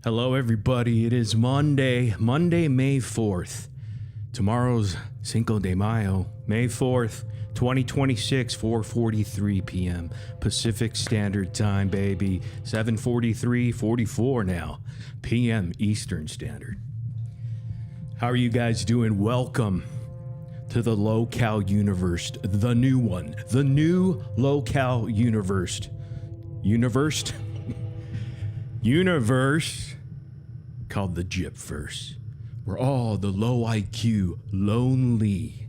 Hello, everybody. It is Monday, May 4th. Tomorrow's Cinco de Mayo, May 4th, 2026, 4:43 p.m. Pacific Standard Time, baby. 7:44 now, p.m. Eastern Standard. How are you guys doing? Welcome to the Low-Cal Universe, the new one, the new Low-Cal Universe. Universe called the Gypverse, where all the low IQ, lonely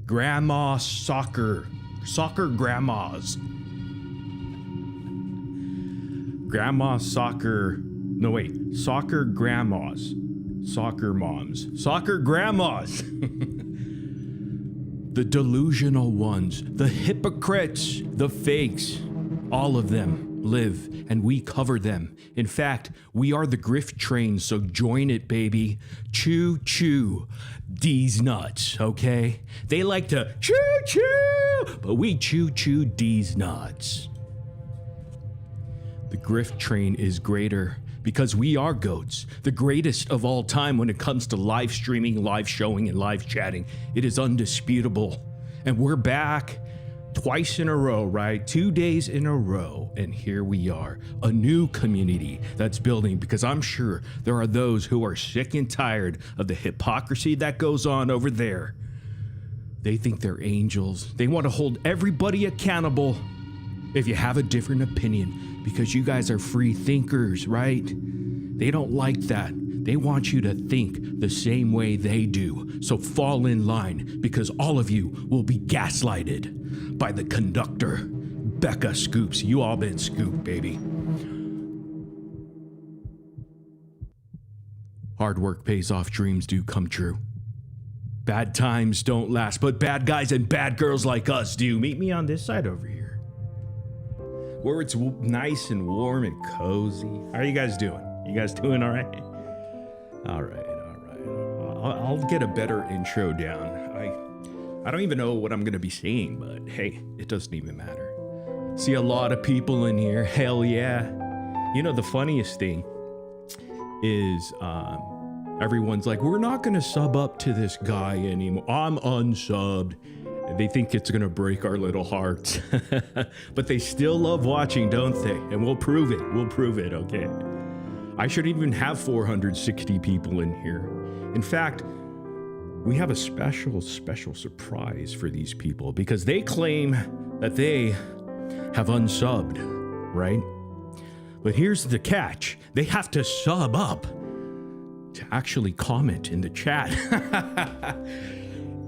grandma soccer grandmas, soccer grandmas, soccer moms, soccer grandmas, the delusional ones, the hypocrites, the fakes, all of them live, and we cover them. In fact, we are the grift train, so join it, baby. Choo choo these nuts, okay? They like to choo choo, but we choo choo these nuts. The grift train is greater because we are goats, the greatest of all time when it comes to live streaming, live showing, and live chatting. It is undisputable. And we're back twice in a row, right? 2 days in a row. And here we are, a new community that's building, because I'm sure there are those who are sick and tired of the hypocrisy that goes on over there. They think they're angels. They want to hold everybody accountable if you have a different opinion, because you guys are free thinkers, right? They don't like that. They want you to think the same way they do. So fall in line, because all of you will be gaslighted by the conductor, Becca Scoops. You all been scooped, baby. Hard work pays off, dreams do come true. Bad times don't last, but bad guys and bad girls like us do. Meet me on this side over here, where it's nice and warm and cozy. How are you guys doing? You guys doing all right? All right. I'll get a better intro down. I don't even know what I'm going to be saying, but hey, it doesn't even matter. See a lot of people in here. Hell yeah. You know, the funniest thing is everyone's like, we're not going to sub up to this guy anymore. I'm unsubbed. They think it's going to break our little hearts. But they still love watching, don't they? And we'll prove it. Okay? I should even have 460 people in here. In fact, we have a special surprise for these people, because they claim that they have unsubbed, right? But here's the catch. They have to sub up to actually comment in the chat.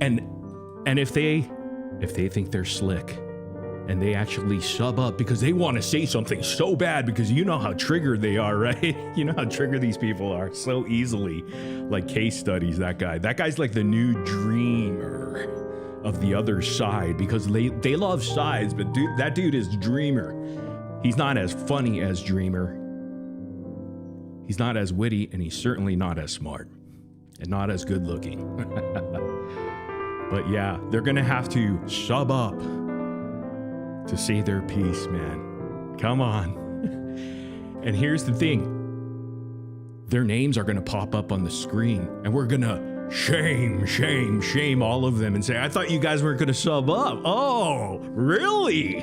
and if they think they're slick, and they actually sub up because they want to say something so bad, because you know how triggered they are, right? You know how triggered these people are so easily. Like case studies, that guy's like the new dreamer of the other side, because they love sides, but that dude is dreamer. He's not as funny as dreamer. He's not as witty, and he's certainly not as smart, and not as good looking. But yeah, they're gonna have to sub up to say their piece, man. Come on. And here's the thing. Their names are going to pop up on the screen, and we're going to shame all of them and say, I thought you guys weren't going to sub up. Oh, really?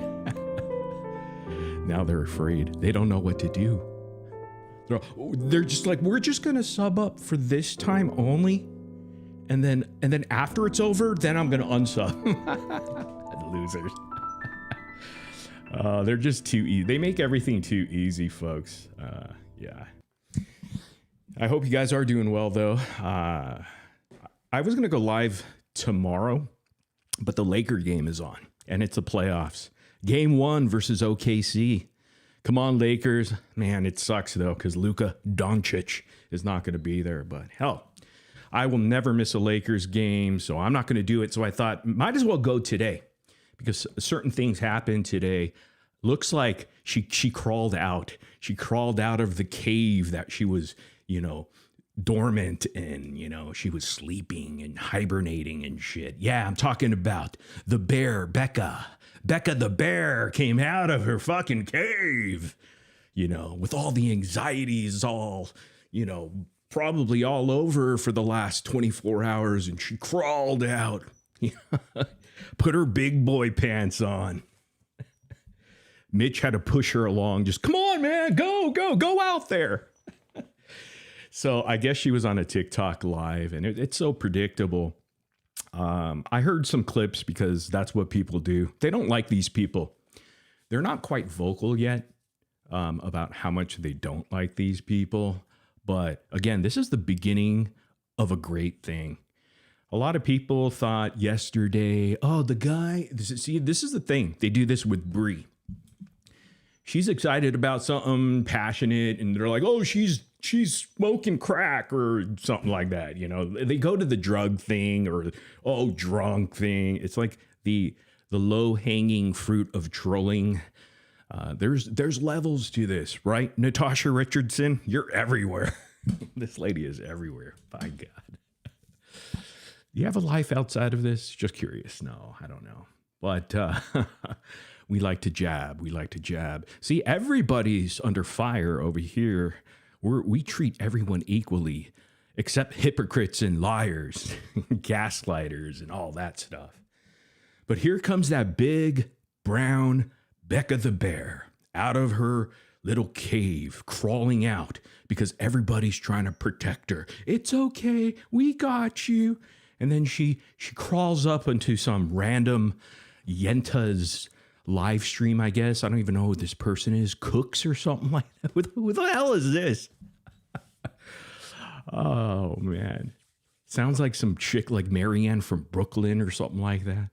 Now they're afraid. They don't know what to do. They're just like, we're just going to sub up for this time only. And then after it's over, then I'm going to unsub. Losers. They're just too easy. They make everything too easy, folks. Yeah. I hope you guys are doing well, though. I was going to go live tomorrow, but the Laker game is on, and it's the playoffs. Game 1 versus OKC. Come on, Lakers. Man, it sucks, though, because Luka Doncic is not going to be there. But hell, I will never miss a Lakers game, so I'm not going to do it. So I thought, might as well go today, because certain things happened today. Looks like she crawled out. She crawled out of the cave that she was, dormant in. She was sleeping and hibernating and shit. Yeah, I'm talking about the bear, Becca. Becca the bear came out of her fucking cave. with all the anxieties all, probably all over for the last 24 hours. And she crawled out, put her big boy pants on. Mitch had to push her along. Just, come on, man, go out there. So I guess she was on a TikTok live, and it's so predictable. I heard some clips because that's what people do. They don't like these people. They're not quite vocal yet about how much they don't like these people. But again, this is the beginning of a great thing. A lot of people thought yesterday, oh, the guy, this is the thing. They do this with Brie. She's excited about something passionate, and they're like, oh, she's smoking crack or something like that. They go to the drug thing or, oh, drunk thing. It's like the low hanging fruit of trolling. There's levels to this, right? Natasha Richardson, you're everywhere. This lady is everywhere. By God. Do you have a life outside of this? Just curious. No, I don't know. But we like to jab. See, everybody's under fire over here. We treat everyone equally, except hypocrites and liars, gaslighters and all that stuff. But here comes that big, brown Becca the bear out of her little cave, crawling out because everybody's trying to protect her. It's okay, we got you. And then she crawls up into some random Yenta's live stream, I guess. I don't even know who this person is. Cooks or something like that. Who the hell is this? Oh, man. Sounds like some chick like Marianne from Brooklyn or something like that.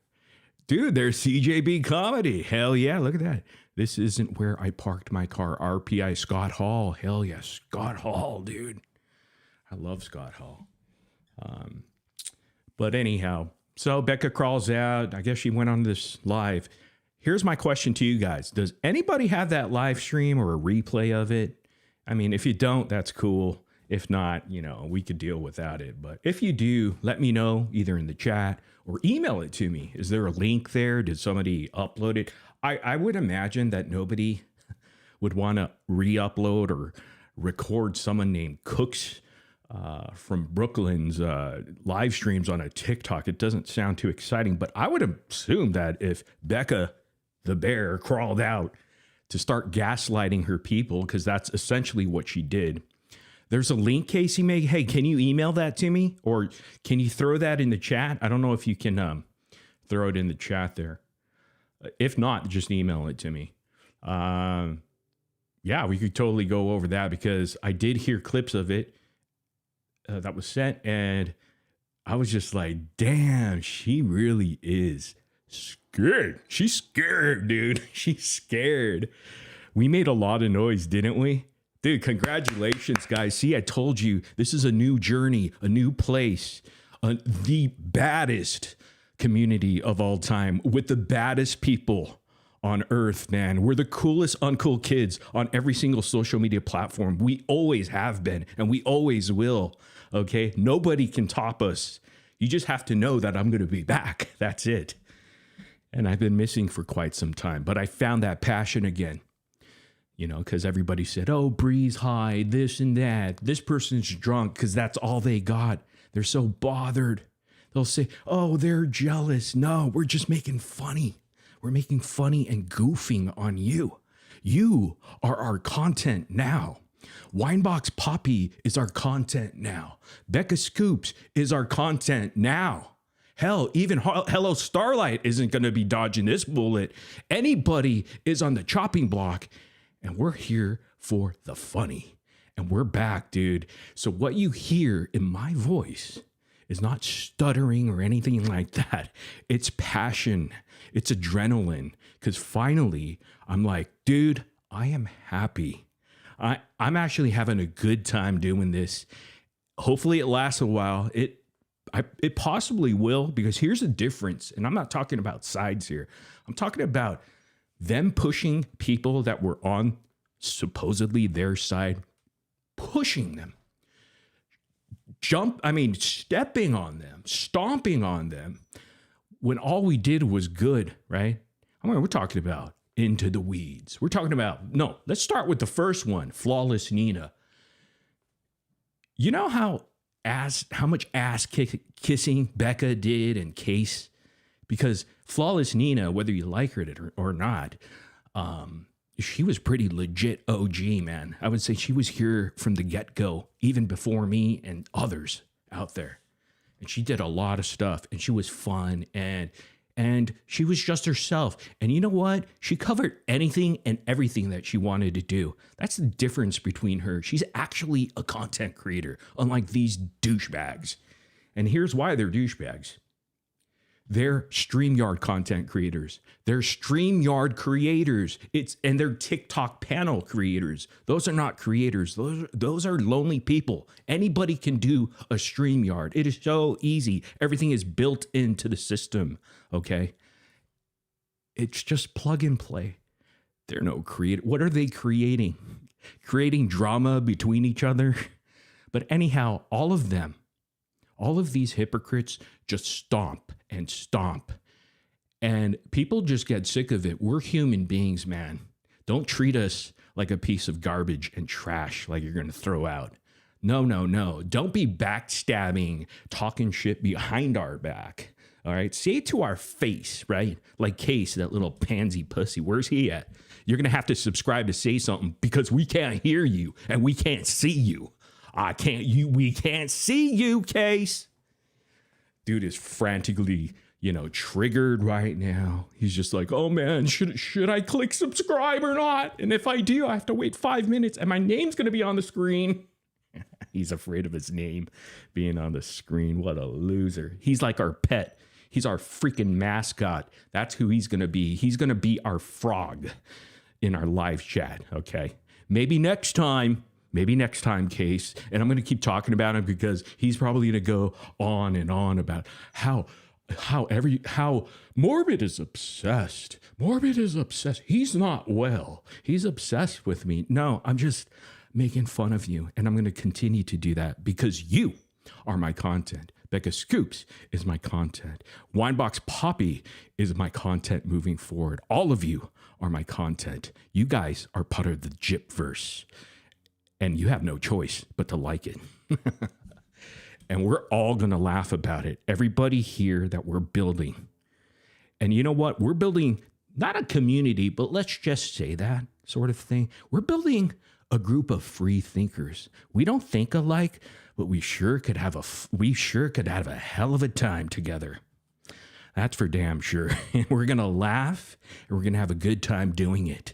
Dude, there's CJB comedy. Hell yeah, look at that. This isn't where I parked my car. RPI Scott Hall. Hell yeah, Scott Hall, dude. I love Scott Hall. But anyhow, so Becca crawls out. I guess she went on this live. Here's my question to you guys. Does anybody have that live stream or a replay of it? I mean, if you don't, that's cool. If not, we could deal without it. But if you do, let me know either in the chat or email it to me. Is there a link there? Did somebody upload it? I would imagine that nobody would want to re-upload or record someone named Cooks from Brooklyn's live streams on a TikTok. It doesn't sound too exciting, but I would assume that if Becca the bear crawled out to start gaslighting her people, because that's essentially what she did. There's a link, Casey May. Hey, can you email that to me? Or can you throw that in the chat? I don't know if you can throw it in the chat there. If not, just email it to me. Yeah, we could totally go over that because I did hear clips of it that was sent, and I was just like, damn, she really is scared. She's scared, dude. She's scared. We made a lot of noise, didn't we? Dude, congratulations, guys. See, I told you, this is a new journey, a new place, the baddest community of all time with the baddest people on earth, man. We're the coolest uncool kids on every single social media platform. We always have been, and we always will, okay? Nobody can top us. You just have to know that I'm going to be back. That's it. And I've been missing for quite some time, but I found that passion again. Because everybody said, oh, Bree's high, this and that. This person's drunk because that's all they got. They're so bothered. They'll say, oh, they're jealous. No, we're just making funny. We're making funny and goofing on you. You are our content now. Wineboxpapi is our content now. Becca Scoops is our content now. Hell, even Hello Starlight isn't going to be dodging this bullet. Anybody is on the chopping block. And we're here for the funny. And we're back, dude. So what you hear in my voice is not stuttering or anything like that. It's passion. It's adrenaline. Because finally, I'm like, dude, I am happy. I'm actually having a good time doing this. Hopefully it lasts a while. It possibly will, because here's the difference. And I'm not talking about sides here. I'm talking about them pushing people that were on supposedly their side, pushing them, stepping on them, stomping on them, when all we did was good, right? We're talking about into the weeds. We're talking about, no, let's start with the first one, Flawless Nina. You know how much ass kissing Becca did in Case? Because Flawless Nina, whether you like her or not, she was pretty legit OG, man. I would say she was here from the get-go, even before me and others out there. And she did a lot of stuff, and she was fun, and she was just herself. And you know what? She covered anything and everything that she wanted to do. That's the difference between her. She's actually a content creator, unlike these douchebags. And here's why they're douchebags. They're StreamYard content creators. They're StreamYard creators. And they're TikTok panel creators. Those are not creators. Those are lonely people. Anybody can do a StreamYard. It is so easy. Everything is built into the system, okay? It's just plug and play. They're no creator. What are they creating? Creating drama between each other? But anyhow, all of them, all of these hypocrites just stomp and stomp. And people just get sick of it. We're human beings, man. Don't treat us like a piece of garbage and trash like you're going to throw out. No, no, no. Don't be backstabbing, talking shit behind our back. All right. Say it to our face, right? Like Case, that little pansy pussy. Where's he at? You're going to have to subscribe to say something because we can't hear you and we can't see you. We can't see you, Case. Dude is frantically, triggered right now. He's just like, oh man, should I click subscribe or not? And if I do, I have to wait 5 minutes and my name's going to be on the screen. He's afraid of his name being on the screen. What a loser. He's like our pet. He's our freaking mascot. That's who he's going to be. He's going to be our frog in our live chat. Okay. Maybe next time, Case. And I'm going to keep talking about him because he's probably going to go on and on about how Morbid is obsessed. Morbid is obsessed. He's not well. He's obsessed with me. No, I'm just making fun of you. And I'm going to continue to do that because you are my content. Becca Scoops is my content. wineboxpapi is my content moving forward. All of you are my content. You guys are part of the Gypverse. And you have no choice but to like it. And we're all going to laugh about it. Everybody here that we're building. And you know what? We're building not a community, but let's just say that sort of thing. We're building a group of free thinkers. We don't think alike, but we sure could have a hell of a time together. That's for damn sure. And we're going to laugh and we're going to have a good time doing it.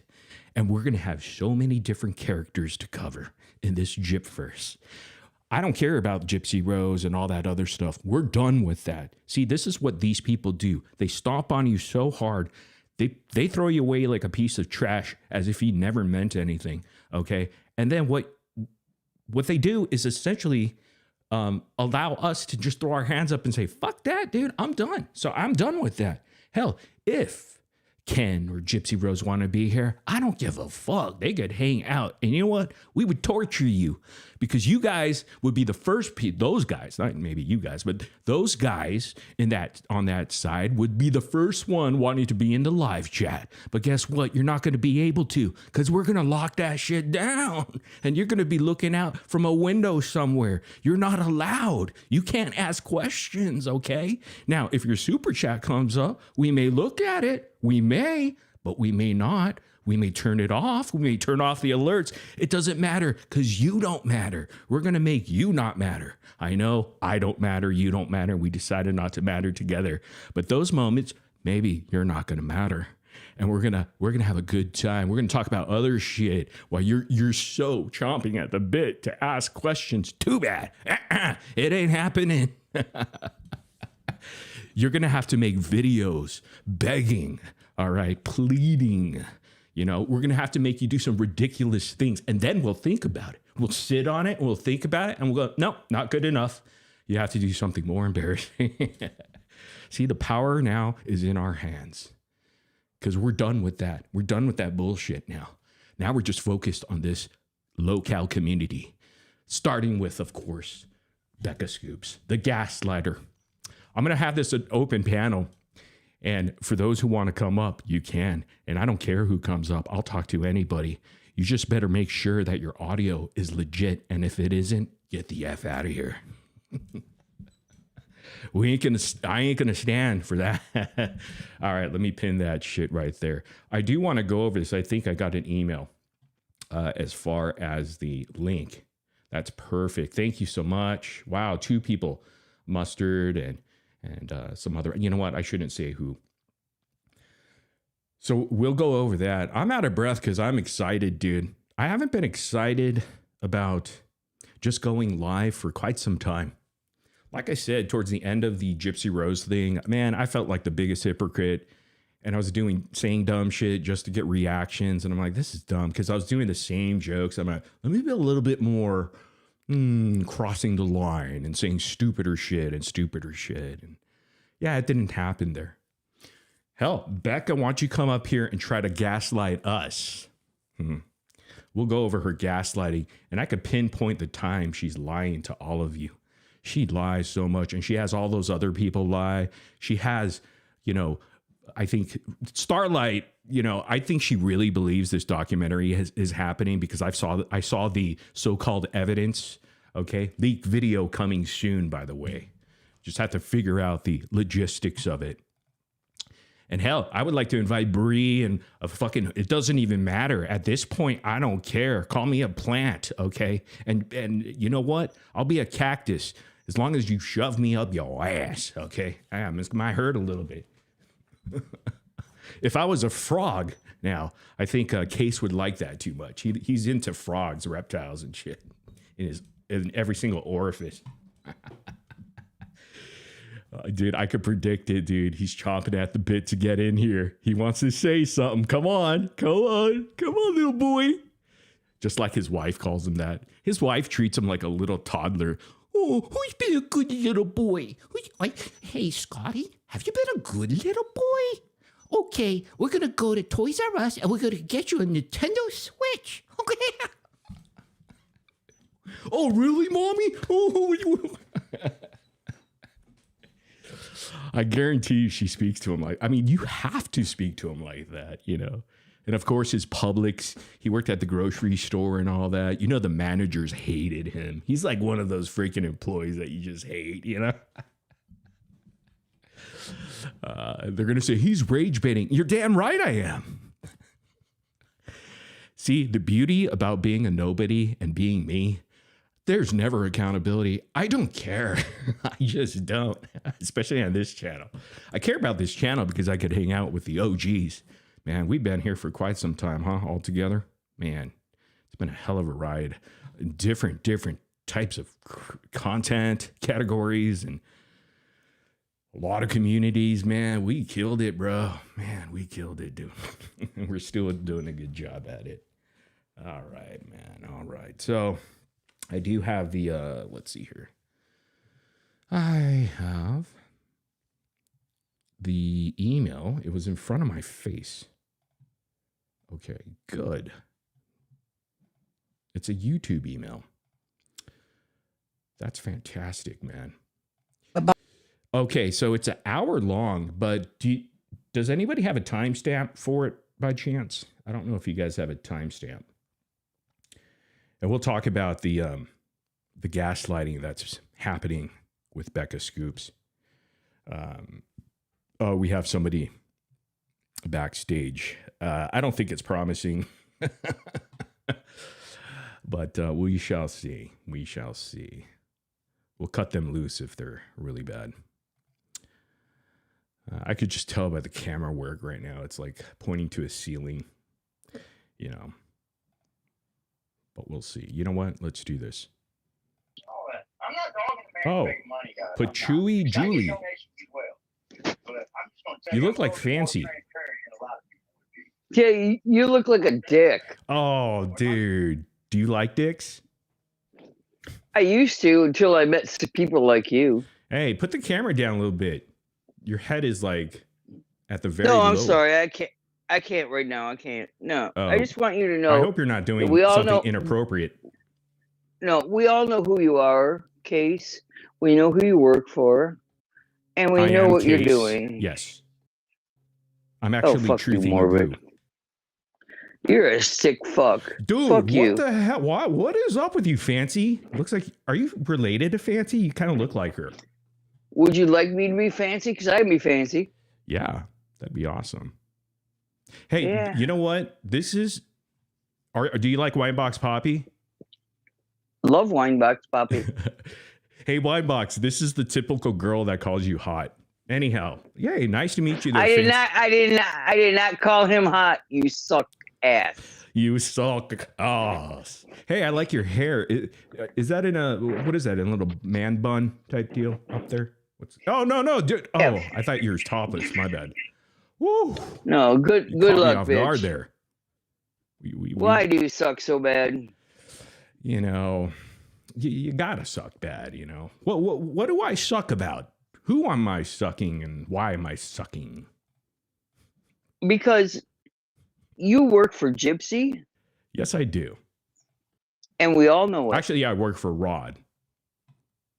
And we're going to have so many different characters to cover in this Gypverse. I don't care about Gypsy Rose and all that other stuff. We're done with that. See, this is what these people do. They stomp on you so hard. They throw you away like a piece of trash as if you never meant anything, okay? And then what they do is essentially allow us to just throw our hands up and say, fuck that, dude, I'm done. So I'm done with that. Hell, if Ken or Gypsy Rose want to be here, I don't give a fuck. They could hang out. And you know what? We would torture you because you guys would be the first people, those guys, not maybe you guys, but those guys on that side would be the first one wanting to be in the live chat. But guess what? You're not going to be able to because we're going to lock that shit down and you're going to be looking out from a window somewhere. You're not allowed. You can't ask questions, okay? Now, if your super chat comes up, we may look at it. We may, but we may not. We may turn it off. We may turn off the alerts. It doesn't matter because you don't matter. We're going to make you not matter. I know I don't matter. You don't matter. We decided not to matter together. But those moments, maybe you're not going to matter. And we're going to have a good time. We're going to talk about other shit while you're so chomping at the bit to ask questions. Too bad. It ain't happening. You're going to have to make videos begging, all right, pleading. We're going to have to make you do some ridiculous things, and then we'll think about it. We'll sit on it, and we'll think about it, and we'll go, no, not good enough. You have to do something more embarrassing. See, the power now is in our hands because we're done with that. We're done with that bullshit now. Now we're just focused on this low-cal community, starting with, of course, Becca Scoops, the gaslighter. I'm going to have this an open panel, And for those who want to come up, you can. And I don't care who comes up. I'll talk to anybody. You just better make sure that your audio is legit. And if it isn't, get the F out of here. I ain't gonna stand for that. All right, let me pin that shit right there. I do want to go over this. I think I got an email as far as the link. That's perfect. Thank you so much. Wow, 2 people, Mustard and some other. You know what? I shouldn't say who. So we'll go over that. I'm out of breath because I'm excited, dude. I haven't been excited about just going live for quite some time. Like I said, towards the end of the Gypsy Rose thing, man, I felt like the biggest hypocrite. And I was saying dumb shit just to get reactions. And I'm like, this is dumb, because I was doing the same jokes. I'm like, let me be a little bit more crossing the line and saying stupider shit. And yeah, it didn't happen there. Hell, Becca, why don't you come up here and try to gaslight us? We'll go over her gaslighting, and I could pinpoint the time she's lying to all of you. She lies so much, and she has all those other people lie. She has, I think Starlight, I think she really believes this documentary is happening, because I saw the so-called evidence. Okay, leaked video coming soon, by the way. Just have to figure out the logistics of it. And hell, I would like to invite Bree and it doesn't even matter. At this point, I don't care. Call me a plant, okay? And you know what? I'll be a cactus as long as you shove me up your ass, okay? This might hurt a little bit. If I was a frog now, I think Case would like that too much. He's into frogs, reptiles, and shit in every single orifice. Dude, I could predict it, dude. He's chomping at the bit to get in here. He wants to say something. Come on, little boy. Just like his wife calls him that. His wife treats him like a little toddler. Oh, who's been a good little boy? Hey, Scotty, have you been a good little boy? Okay, we're going to go to Toys R Us and we're going to get you a Nintendo Switch. Okay. Oh, really, Mommy? Oh, I guarantee you she speaks to him you have to speak to him like that, And of course, his Publix, he worked at the grocery store and all that. The managers hated him. He's like one of those freaking employees that you just hate, They're going to say, he's rage baiting. You're damn right I am. See, the beauty about being a nobody and being me, there's never accountability. I don't care. I just don't, especially on this channel. I care about this channel because I could hang out with the OGs. Man, we've been here for quite some time, huh? All together. Man, it's been a hell of a ride. Different types of content, categories, and a lot of communities. Man, we killed it, bro. Man, we killed it, dude. We're still doing a good job at it. All right, man. All right. So I do have the, let's see here. I have the email. It was in front of my face. Okay, good. It's a YouTube email. That's fantastic, man. Okay, so it's an hour long, but does anybody have a timestamp for it by chance? I don't know if you guys have a timestamp. And we'll talk about the gaslighting that's happening with Becca Scoops. Oh, we have somebody backstage. I don't think it's promising, but we shall see. We shall see. We'll cut them loose if they're really bad. I could just tell by the camera work right now. It's like pointing to a ceiling, But we'll see. You know what? Let's do this. I'm not dogging big money, guys. Patchouli Julie. You look like fancy. Yeah, you look like a dick. Oh, dude. Do you like dicks? I used to until I met people like you. Hey, put the camera down a little bit. Your head is like at the very No, I'm low. sorry. I can't right now. I can't. No. Oh. I just want you to know. I hope you're not doing something inappropriate. No, we all know who you are, Case. We know who you work for. And we know what you're doing. Yes. I'm actually fuck you, truthing Morbid. Abu. You're a sick fuck. Dude, fuck what you. the hell? What is up with you, Fancy? Looks like, are you related to Fancy? You kind of look like her. Would you like me to be fancy? Because I can be fancy. Yeah, that'd be awesome. Hey, Yeah. you know what? This is. Do you like wineboxpapi? Love wineboxpapi. Hey, winebox. This is the typical girl that calls you hot. Anyhow, yay, nice to meet you. There, I did not call him hot. You suck ass. You suck ass. Hey, I like your hair. Is that in a, what is that, in a little man bun type deal up there? No, dude. Oh, Yeah. I thought you were topless. My bad. Woo. No, good You caught me luck, off bitch. guard there. Why do you suck so bad? You know, you gotta suck bad, you know. What do I suck about? Who am I sucking and why am I sucking? Because you work for Gypsy, Yes, I do. and we all know it. Actually, yeah, I work for Rod.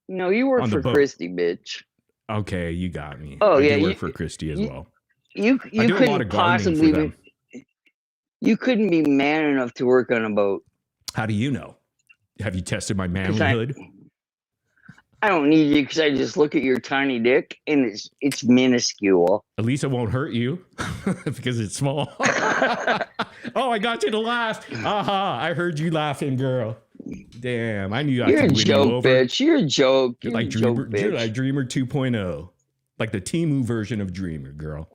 No, you work on the for boat. Christy, bitch. Okay, you got me. Oh, I yeah, do work you- for Christy as well. You I do a lot couldn't of gardening possibly for them. you couldn't be man enough to work on a boat. How do you know? Have you tested my 'Cause manhood? I don't need you because I just look at your tiny dick and it's minuscule. At least it won't hurt you because it's small. Oh, I got you to laugh. Aha, I heard you laughing, girl. Damn, I knew I You're a could win you joke, over. bitch. You're a joke. You're You're like a joke, Dreamer, bitch. you're like Dreamer 2.0. Like the Temu version of Dreamer, girl.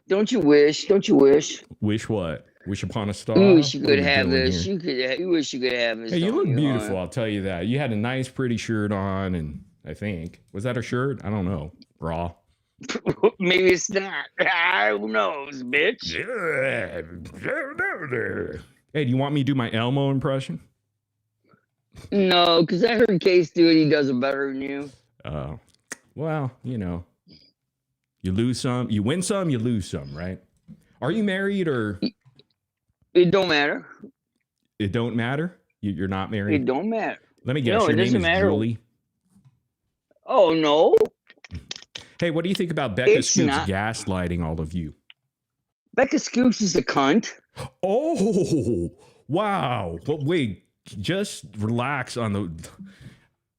Don't you wish? Don't you wish? Wish what? Wish upon a star? You wish you What are could we have doing this. here? You wish you could have this. Hey, you don't look beautiful, huh? I'll tell you that. You had a nice, pretty shirt on, and I think, was that a shirt? I don't know. Bra. Maybe it's not. Who knows, bitch? Hey, do you want me to do my Elmo impression? No, because I heard Case do it. He does it better than you. Well, you know, you lose some, you win some, you lose some, right? Are you married or It don't matter. it don't matter? You're not married? It don't matter. Let me guess, No, your it name doesn't is matter. Julie? Oh no, Hey, what do you think about Becca It's Scoops not. gaslighting all of you? Becca Scoops is a cunt. Oh, wow. Well, wait, just relax on the...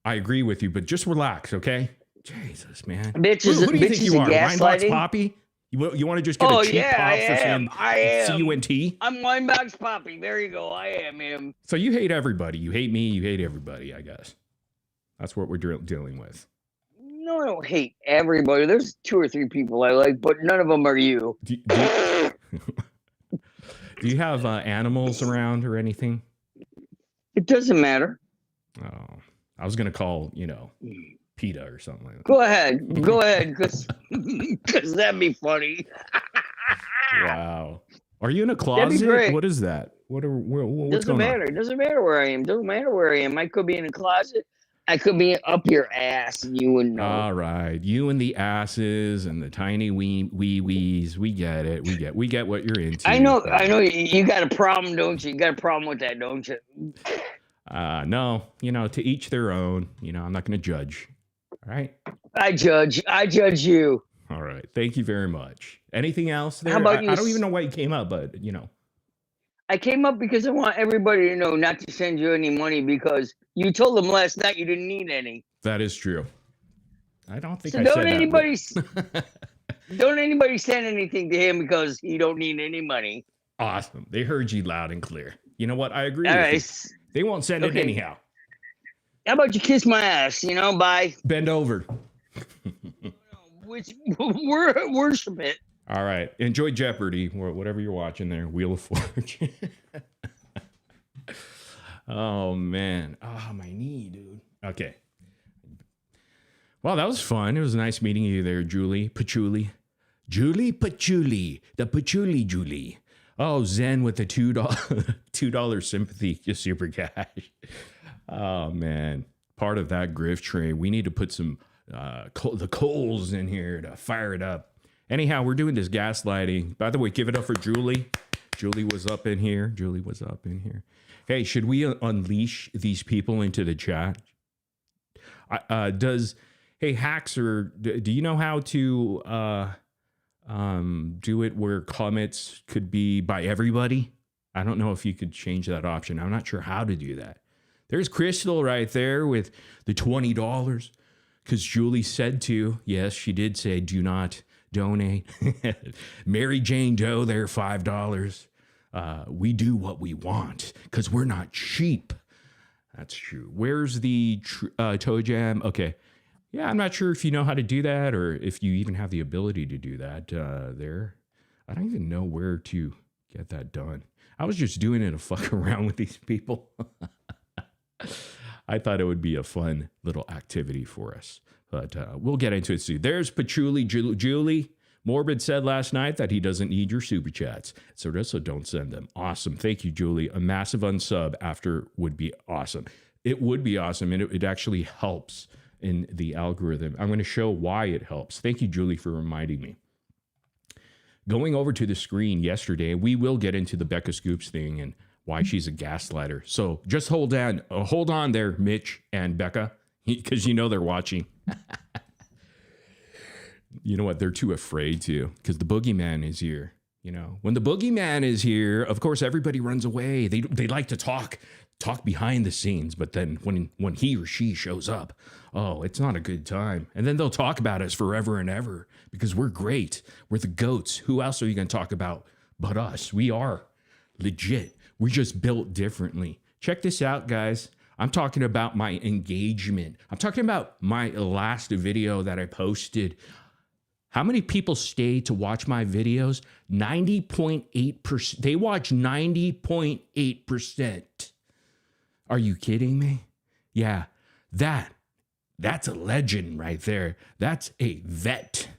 I agree with you, but just relax, okay? Jesus, man. Bitch is Who do you bitch think is you a are, gaslighting. wineboxpapi? You want to just get Oh a cheap yeah, pop I for am. saying I am. C-U-N-T? I'm wineboxpapi. There you go. I am him. So you hate everybody. You hate me. You hate everybody, I guess. That's what we're dealing with. No, I don't hate everybody. There's 2 or 3 people I like, but none of them are you. Do you have animals around or anything? It doesn't matter. Oh, I was going to call, PETA or something like that. Go ahead, because that'd be funny. Wow. Are you in a That'd be closet? great. What is that? What's Doesn't going matter. It doesn't matter where I am. Doesn't matter where I am. I could be in a closet. I could be up your ass, and you wouldn't know. on? All right. You and the asses and the tiny wee-wees. We get it. We get what you're into. I know. You got a problem, don't you? You got a problem with that, don't you? No, to each their own. I'm not going to judge. All right. I judge you. All right. Thank you very much. Anything else there? How about I don't even know why you came up, but I came up because I want everybody to know not to send you any money because you told them last night you didn't need any. that is true. I don't think So I don't said anybody that. don't anybody send anything to him because he don't need any money. Awesome. They heard you loud and clear. You know what? I agree All with right. you. They won't send it Okay. anyhow. How about you kiss my ass? Bye. Bend over. Which worship it. All right. Enjoy Jeopardy or whatever you're watching there. Wheel of Fortune. Oh, man. Oh, my knee, dude. Okay. Well, that was fun. It was nice meeting you there, Julie. Patchouli. Julie Patchouli. The Patchouli Julie. Oh, Zen with the $2 sympathy super cash. Oh, man. Part of that grift train. We need to put some the coals in here to fire it up. Anyhow, we're doing this gaslighting. By the way, give it up for Julie. Julie was up in here. Hey, should we unleash these people into the chat? Hey, Haxer, do you know how to Do it where comments could be by everybody. I don't know if you could change that option. I'm not sure how to do that. There's Crystal right there with the $20 because Julie said to. Yes, she did say do not donate. Mary Jane Doe there, $5. We do what we want because we're not cheap. That's true. Where's the toe jam? Okay. Yeah, I'm not sure if you know how to do that or if you even have the ability to do that there. I don't even know where to get that done. I was just doing it to fuck around with these people. I thought it would be a fun little activity for us. But we'll get into it soon. There's Patchouli Julie. Morbid said last night that he doesn't need your super chats. So don't send them. Awesome. Thank you, Julie. A massive unsub after would be awesome. It would be awesome, and it actually helps in the algorithm. I'm going to show why it helps. Thank you, Julie, for reminding me. Going over to the screen yesterday, we will get into the Becca Scoops thing and why she's a gaslighter. So just hold on there, Mitch and Becca, because you know they're watching. You know what? They're too afraid to, because the boogeyman is here. You know, when the boogeyman is here, of course, everybody runs away. They like to talk behind the scenes, but then when he or she shows up, oh, it's not a good time. And then they'll talk about us forever and ever because we're great. We're the goats. Who else are you going to talk about but us? We are legit. We're just built differently. Check this out, guys. I'm talking about my engagement. I'm talking about my last video that I posted. How many people stay to watch my videos? 90.8%. They watch 90.8%. Are you kidding me? Yeah, that's a legend right there. That's a vet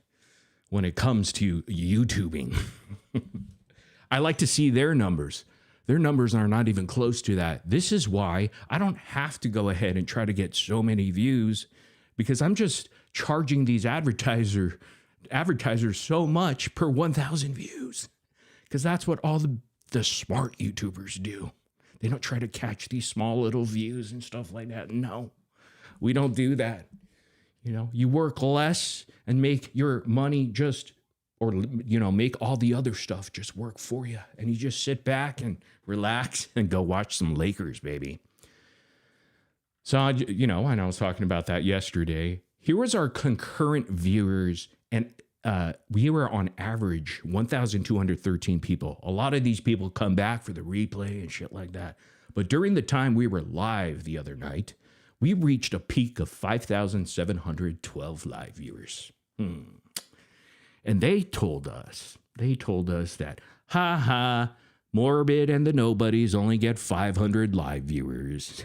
when it comes to YouTubing. I like to see their numbers. Their numbers are not even close to that. This is why I don't have to go ahead and try to get so many views, because I'm just charging these advertisers so much per 1,000 views, because that's what all the smart YouTubers do. They don't try to catch these small little views and stuff like that. No, we don't do that. You know, you work less and make your money make all the other stuff just work for you. And you just sit back and relax and go watch some Lakers, baby. So, and I was talking about that yesterday. Here was our concurrent viewers, and we were on average 1,213 people. A lot of these people come back for the replay and shit like that. But during the time we were live the other night, we reached a peak of 5,712 live viewers. And they told us that, Morbid and the Nobodies only get 500 live viewers.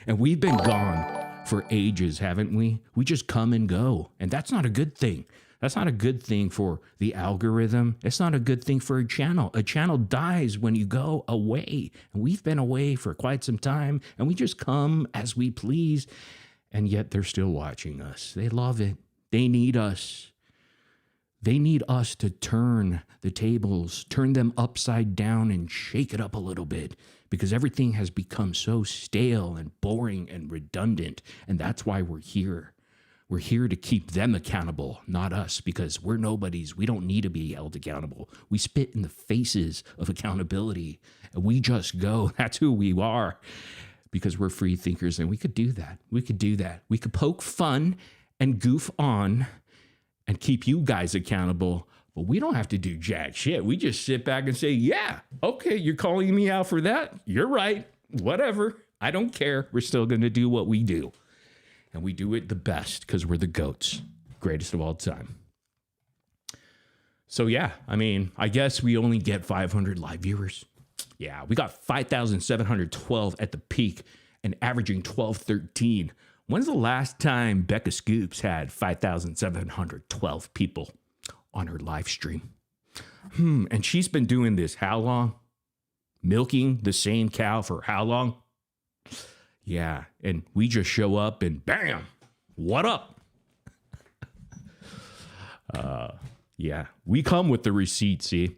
And we've been gone for ages, haven't we? We just come and go. And that's not a good thing. That's not a good thing for the algorithm. It's not a good thing for a channel. A channel dies when you go away. And we've been away for quite some time, and we just come as we please. And yet they're still watching us. They love it. They need us. They need us to turn the tables, turn them upside down and shake it up a little bit, because everything has become so stale and boring and redundant. And that's why we're here. We're here to keep them accountable, not us, because we're nobodies. We don't need to be held accountable. We spit in the faces of accountability, and we just go. That's who we are, because we're free thinkers, and we could do that. We could do that. We could poke fun and goof on and keep you guys accountable, but we don't have to do jack shit. We just sit back and say, yeah, okay, you're calling me out for that? You're right. Whatever. I don't care. We're still going to do what we do. And we do it the best because we're the GOATs, greatest of all time. So yeah, I guess we only get 500 live viewers. Yeah, we got 5,712 at the peak and averaging 1213. When's the last time Becca Scoops had 5,712 people on her live stream? And she's been doing this how long? Milking the same cow for how long? Yeah, and we just show up and bam, what up? Yeah, we come with the receipt, see?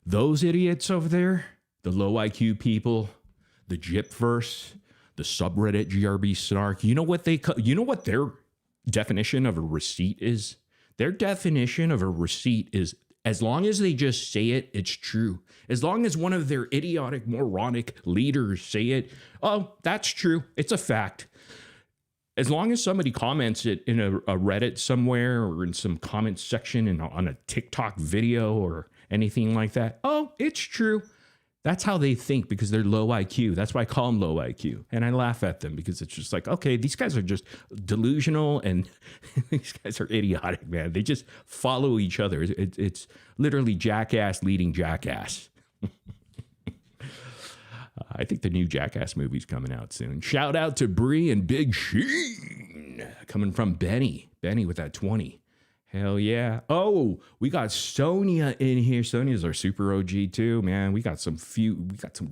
Those idiots over there, the low IQ people, the Gypverse, the subreddit GRB snark, you know what their definition of a receipt is? Their definition of a receipt is As long as they just say it, it's true. As long as one of their idiotic, moronic leaders say it, oh, that's true. It's a fact. As long as somebody comments it in a Reddit somewhere or in some comment section on a TikTok video or anything like that, oh, it's true. That's how they think because they're low IQ. That's why I call them low IQ. And I laugh at them because it's just like, okay, these guys are just delusional and these guys are idiotic, man. They just follow each other. It's literally jackass leading jackass. I think the new Jackass movie's coming out soon. Shout out to Bree and Big Sheen coming from Benny. Benny with that 20. Hell yeah. Oh, we got Sonia in here. Sonia's our super OG too, man. We got some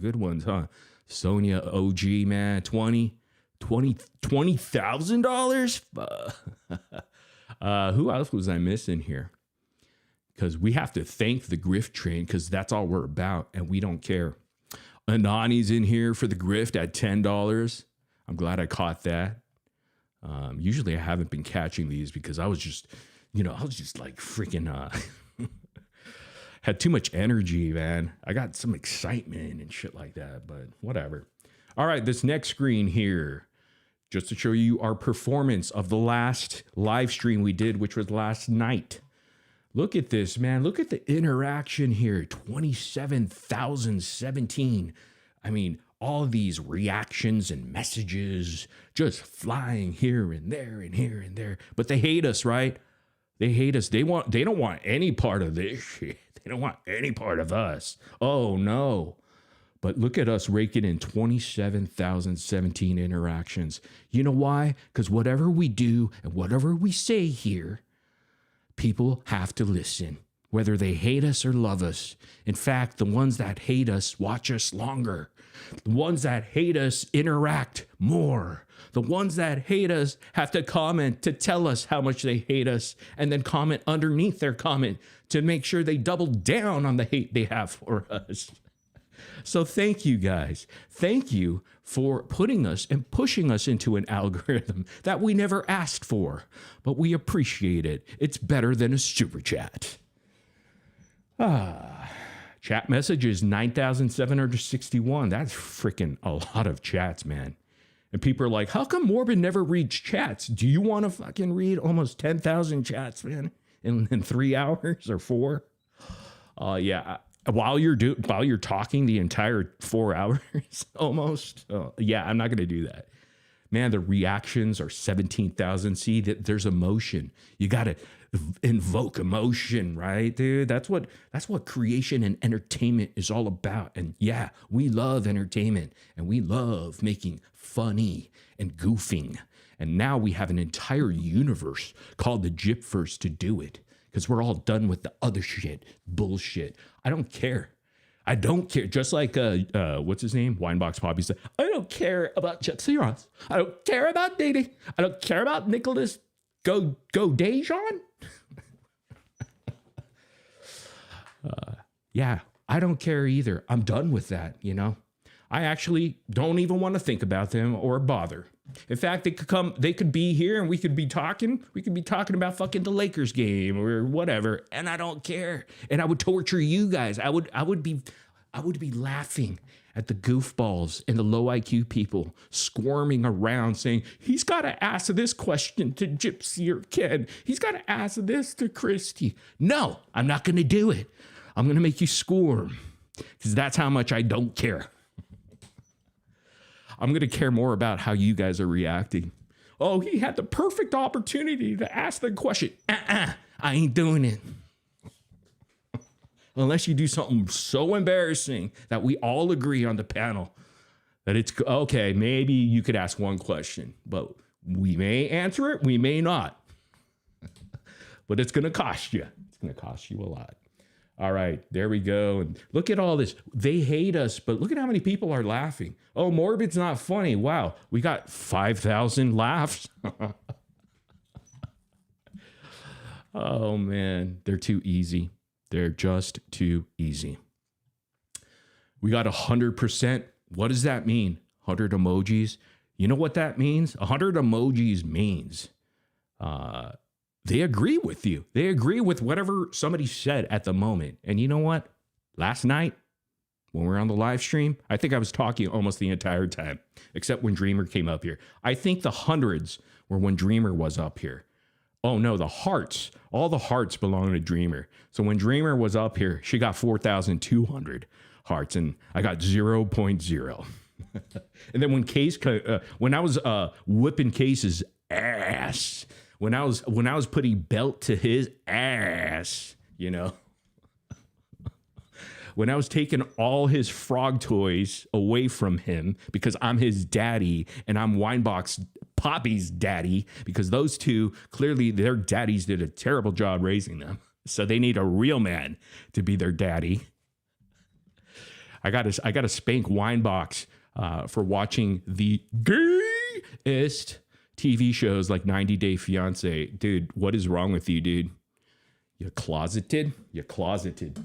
good ones, huh? Sonia OG, man. $20,000? Who else was I missing here? Because we have to thank the grift train because that's all we're about and we don't care. Anani's in here for the grift at $10. I'm glad I caught that. Usually I haven't been catching these because I was just like freaking, had too much energy, man. I got some excitement and shit like that, but whatever. All right, this next screen here, just to show you our performance of the last live stream we did, which was last night. Look at this, man. Look at the interaction here. 27,017. I mean, all these reactions and messages just flying here and there and here and there. But they hate us, right? They hate us. They don't want any part of this shit. They don't want any part of us. Oh, no. But look at us raking in 27,017 interactions. You know why? Because whatever we do and whatever we say here, people have to listen, whether they hate us or love us. In fact, the ones that hate us watch us longer. The ones that hate us interact more. The ones that hate us have to comment to tell us how much they hate us and then comment underneath their comment to make sure they double down on the hate they have for us. So thank you guys. Thank you for putting us and pushing us into an algorithm that we never asked for, but we appreciate it. It's better than a super chat. Chat messages, 9,761. That's freaking a lot of chats, man. And people are like, how come Morbid never reads chats? Do you want to fucking read almost 10,000 chats, man, in 3 hours or 4? Yeah. While you're talking the entire 4 hours almost. Yeah, I'm not going to do that. Man, the reactions are 17,000. See, there's emotion. You got to invoke emotion, right, dude? That's what creation and entertainment is all about. And yeah, we love entertainment and we love making funny and goofing. And now we have an entire universe called the Gypverse to do it because we're all done with the other shit, bullshit. I don't care. I don't care. Just like, what's his name? Wineboxpapi said, I don't care about gypsy Ross. I don't care about dating. I don't care about Nicholas Dejan. Yeah, I don't care either. I'm done with that, you know? I actually don't even want to think about them or bother. In fact, they could be here and we could be talking. We could be talking about fucking the Lakers game or whatever. And I don't care. And I would torture you guys. I would be laughing at the goofballs and the low IQ people squirming around saying, he's got to ask this question to Gypsy or Ken. He's got to ask this to Christy. No, I'm not going to do it. I'm going to make you squirm because that's how much I don't care. I'm going to care more about how you guys are reacting. Oh, he had the perfect opportunity to ask the question. I ain't doing it. Unless you do something so embarrassing that we all agree on the panel that it's okay. Maybe you could ask one question, but we may answer it. We may not. But it's going to cost you. It's going to cost you a lot. All right, there we go. And look at all this. They hate us, but look at how many people are laughing. Oh, Morbid's not funny. Wow, we got 5,000 laughs. Oh, man, they're too easy. They're just too easy. We got 100%. What does that mean? 100 emojis. You know what that means? 100 emojis means they agree with you. They agree with whatever somebody said at the moment. And you know what? Last night, when we were on the live stream, I think I was talking almost the entire time, except when Dreamer came up here. I think the hundreds were when Dreamer was up here. Oh no, the hearts, all the hearts belong to Dreamer. So when Dreamer was up here, she got 4,200 hearts and I got 0.0. And then when I was whipping Case's ass, when I was putting belt to his ass, you know, when I was taking all his frog toys away from him because I'm his daddy and I'm wineboxpapi's daddy, because those two, clearly their daddies did a terrible job raising them. So they need a real man to be their daddy. I got to spank Winebox for watching the gayest TV shows like 90 Day Fiance. Dude, what is wrong with you, dude? You're closeted? You're closeted.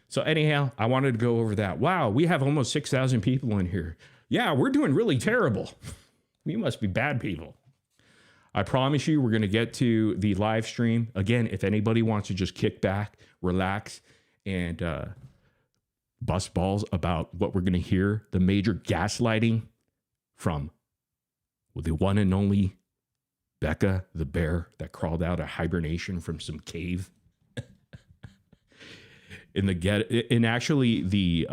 So anyhow, I wanted to go over that. Wow, we have almost 6,000 people in here. Yeah, we're doing really terrible. We must be bad people. I promise you we're going to get to the live stream. Again, if anybody wants to just kick back, relax, and bust balls about what we're going to hear, the major gaslighting from the one and only Becca the bear that crawled out of hibernation from some cave. In actually the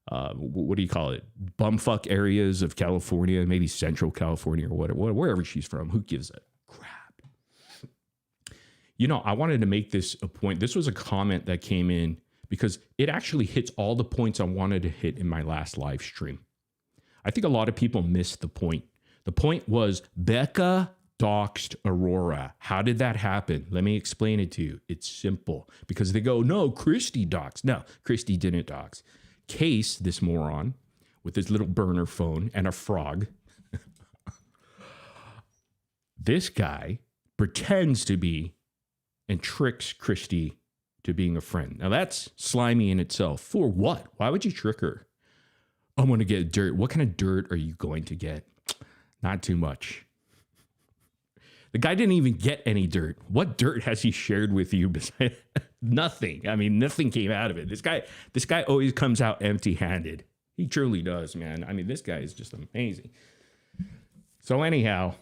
what do you call it? Bumfuck areas of California, maybe Central California or whatever, wherever she's from. Who gives a crap? You know, I wanted to make this a point. This was a comment that came in because it actually hits all the points I wanted to hit in my last live stream. I think a lot of people missed the point. The point was Becca doxed Aurora. How did that happen? Let me explain it to you. It's simple because they go, no, Christy doxed. No, Christy didn't dox. Case, this moron, with his little burner phone and a frog. This guy pretends to be and tricks Christy to being a friend. Now that's slimy in itself. For what? Why would you trick her? I'm going to get dirt. What kind of dirt are you going to get? Not too much. The guy didn't even get any dirt. What dirt has he shared with you? Nothing. I mean, nothing came out of it. This guy always comes out empty-handed. He truly does, man. I mean, this guy is just amazing. So anyhow,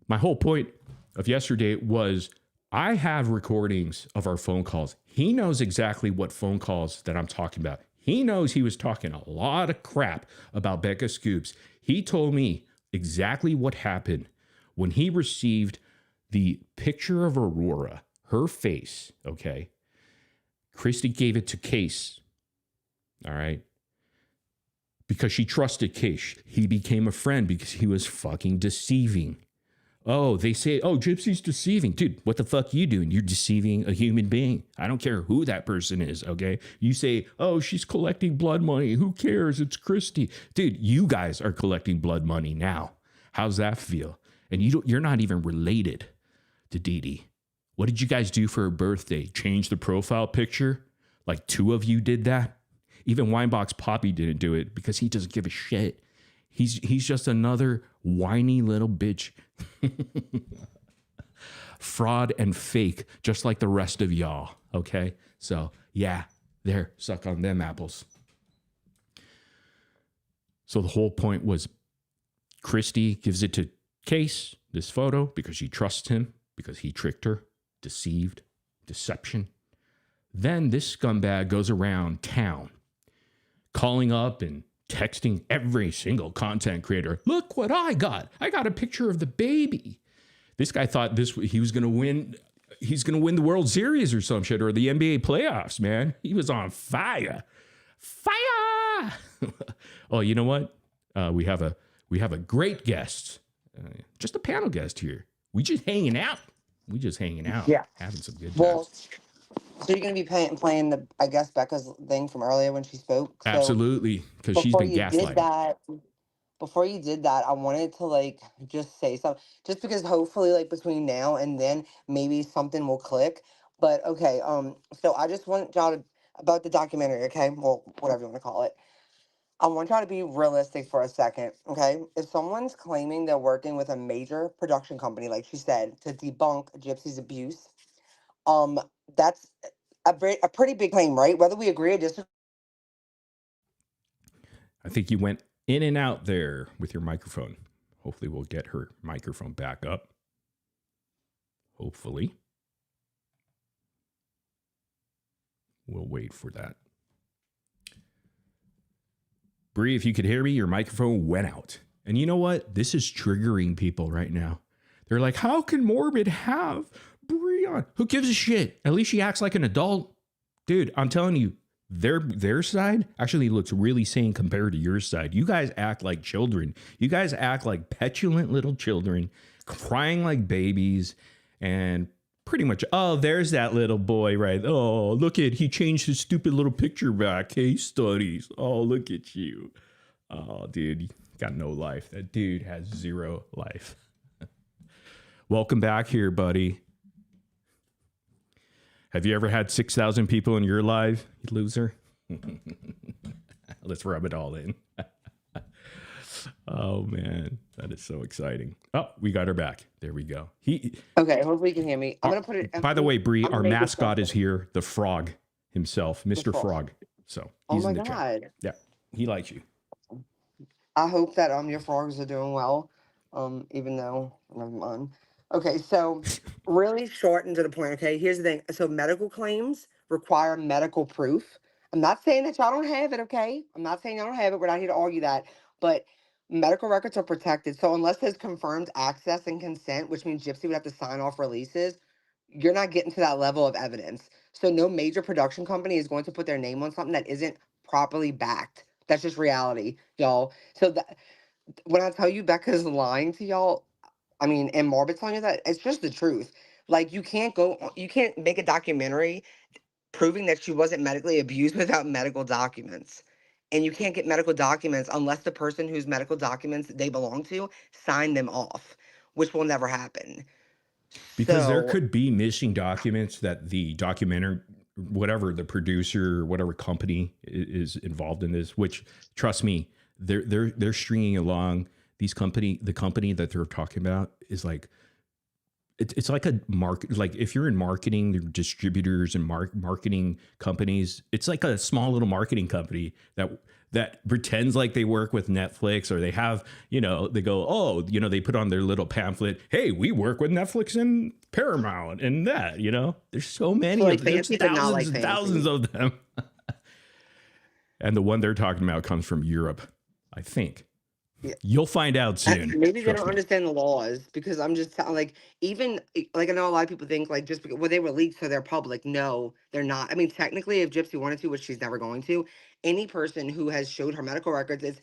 my whole point of yesterday was I have recordings of our phone calls. He knows exactly what phone calls that I'm talking about. He knows he was talking a lot of crap about Becca Scoops. He told me exactly what happened when he received the picture of Aurora, her face, okay? Christy gave it to Case, all right? Because she trusted Case. He became a friend because he was fucking deceiving. Oh, they say, oh, Gypsy's deceiving. Dude, what the fuck you doing? You're deceiving a human being. I don't care who that person is, okay? You say, oh, she's collecting blood money. Who cares? It's Christy. Dude, you guys are collecting blood money now. How's that feel? And you're not even related to Dee Dee. What did you guys do for her birthday? Change the profile picture? Like 2 of you did that? Even wineboxpapi didn't do it because he doesn't give a shit. He's just another whiny little bitch. Fraud and fake, just like the rest of y'all, okay? So, yeah, there, suck on them apples. So the whole point was Christy gives it to Case, this photo, because she trusts him, because he tricked her, deceived, deception. Then this scumbag goes around town, calling up and texting every single content creator. Look what I got. I got a picture of the baby. This guy thought he was going to win. He's going to win the World Series or some shit, or the NBA playoffs, man. He was on fire. Fire. Oh, you know what? We have a great guest. Just a panel guest here. We just hanging out. Yeah. Having some good times. Well, so you're going to be playing the, I guess, Becca's thing from earlier when she spoke. So absolutely, because she's been gaslighting. Before you did that, I wanted to just say something, just because hopefully between now and then maybe something will click. But okay, so I just want y'all to, about the documentary, okay? Well, whatever you want to call it. I want y'all to be realistic for a second, okay? If someone's claiming they're working with a major production company, like she said, to debunk Gypsy's abuse, um, that's a pretty big claim, right? Whether we agree or disagree. I think you went in and out there with your microphone. Hopefully, we'll get her microphone back up. Hopefully. We'll wait for that. Bree, if you could hear me, your microphone went out. And you know what? This is triggering people right now. They're like, how can Morbid have Bree on? Who gives a shit? At least she acts like an adult. Dude, I'm telling you, their side actually looks really sane compared to your side. You guys act like children. You guys act like petulant little children, crying like babies, and pretty much, oh, there's that little boy, right? Oh, look at, he changed his stupid little picture back. Case studies. Oh, look at you. Oh, dude, you got no life. That dude has zero life. Welcome back here, buddy. Have you ever had 6,000 people in your life, you loser? Let's rub it all in. Oh, man. That is so exciting. Oh, we got her back. There we go. Okay, hopefully you can hear me. I'm going to put it... By the way, Bree, I'm our gonna make it mascot is simple. here, the frog himself, Mr. Frog. Frog. So Oh he's my in the chat. God. Yeah, he likes you. I hope that your frogs are doing well. Even though, never mind. Okay, so really short and to the point. Okay, here's the thing. So medical claims require medical proof. I'm not saying that y'all don't have it. Okay, I'm not saying y'all don't have it. We're not here to argue that. But medical records are protected. So unless there's confirmed access and consent, which means Gypsy would have to sign off releases, you're not getting to that level of evidence. So no major production company is going to put their name on something that isn't properly backed. That's just reality, y'all. So that when I tell you Becca's lying to y'all, I mean, and Morbid's telling you that, it's just the truth. Like you can't make a documentary proving that she wasn't medically abused without medical documents. And you can't get medical documents unless the person whose medical documents they belong to sign them off, which will never happen. Because there So could be missing documents that the documentary, whatever the producer, whatever company is involved in this, which trust me, they're stringing along the company that they're talking about is like, it's like a market. Like if you're in marketing, distributors and marketing companies, it's like a small little marketing company that pretends like they work with Netflix, or they have, they go, oh, they put on their little pamphlet, hey, we work with Netflix and Paramount and that, there's so many like of them. There's fancy, but not thousands like and thousands fancy. of them. And the one they're talking about comes from Europe, I think. Yeah. You'll find out soon. Maybe they Trust don't me. understand the laws because I'm just like, even like I know a lot of people think like just because they were leaked so they're public. No, they're not. I mean, technically, if Gypsy wanted to, which she's never going to, any person who has showed her medical records is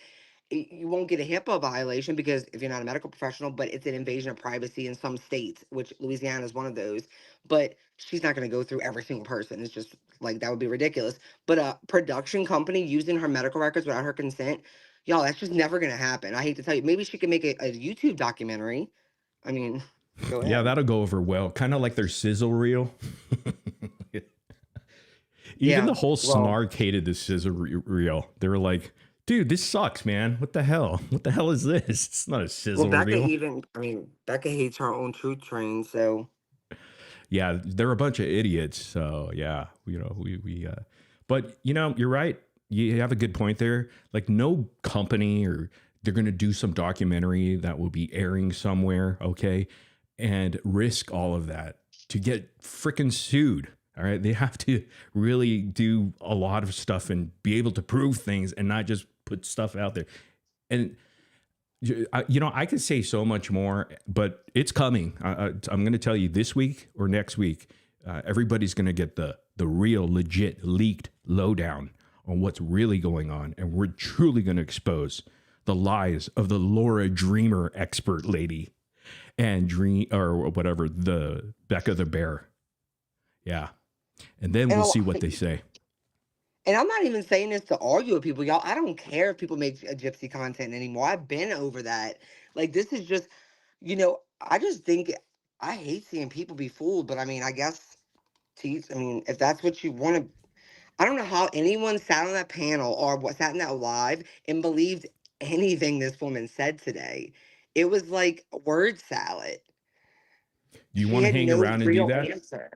you won't get a HIPAA violation because if you're not a medical professional, but it's an invasion of privacy in some states, which Louisiana is one of those. But she's not going to go through every single person. It's just like that would be ridiculous. But a production company using her medical records without her consent, y'all, that's just never going to happen. I hate to tell you. Maybe she could make a YouTube documentary. I mean, go Yeah, ahead. that'll go over well. Kind of like their sizzle reel. Even Yeah. the whole Well, snark hated the sizzle reel. They were like, dude, this sucks, man. What the hell? What the hell is this? It's not a well, sizzle Becca reel. even, I mean, Becca hates her own truth train. So Yeah, they're a bunch of idiots. So yeah, but you're right. You have a good point there. Like no company or they're going to do some documentary that will be airing somewhere. Okay. And risk all of that to get freaking sued. All right. They have to really do a lot of stuff and be able to prove things and not just put stuff out there. And I could say so much more, but it's coming. I'm going to tell you this week or next week, everybody's going to get the real, legit, leaked lowdown on what's really going on, and we're truly going to expose the lies of the Laura Dreamer expert lady and the Becca the Bear. Yeah, and then and we'll a see lot. what they say. And I'm not even saying this to argue with people, y'all. I don't care if people make a gypsy content anymore. I've been over that. Like this is just, I just think I hate seeing people be fooled. But I mean, I guess I mean, if that's what you want to, I don't know how anyone sat on that panel or what sat in that live and believed anything this woman said today. It was like a word salad. Do you She want to had hang no around and do real that? answer.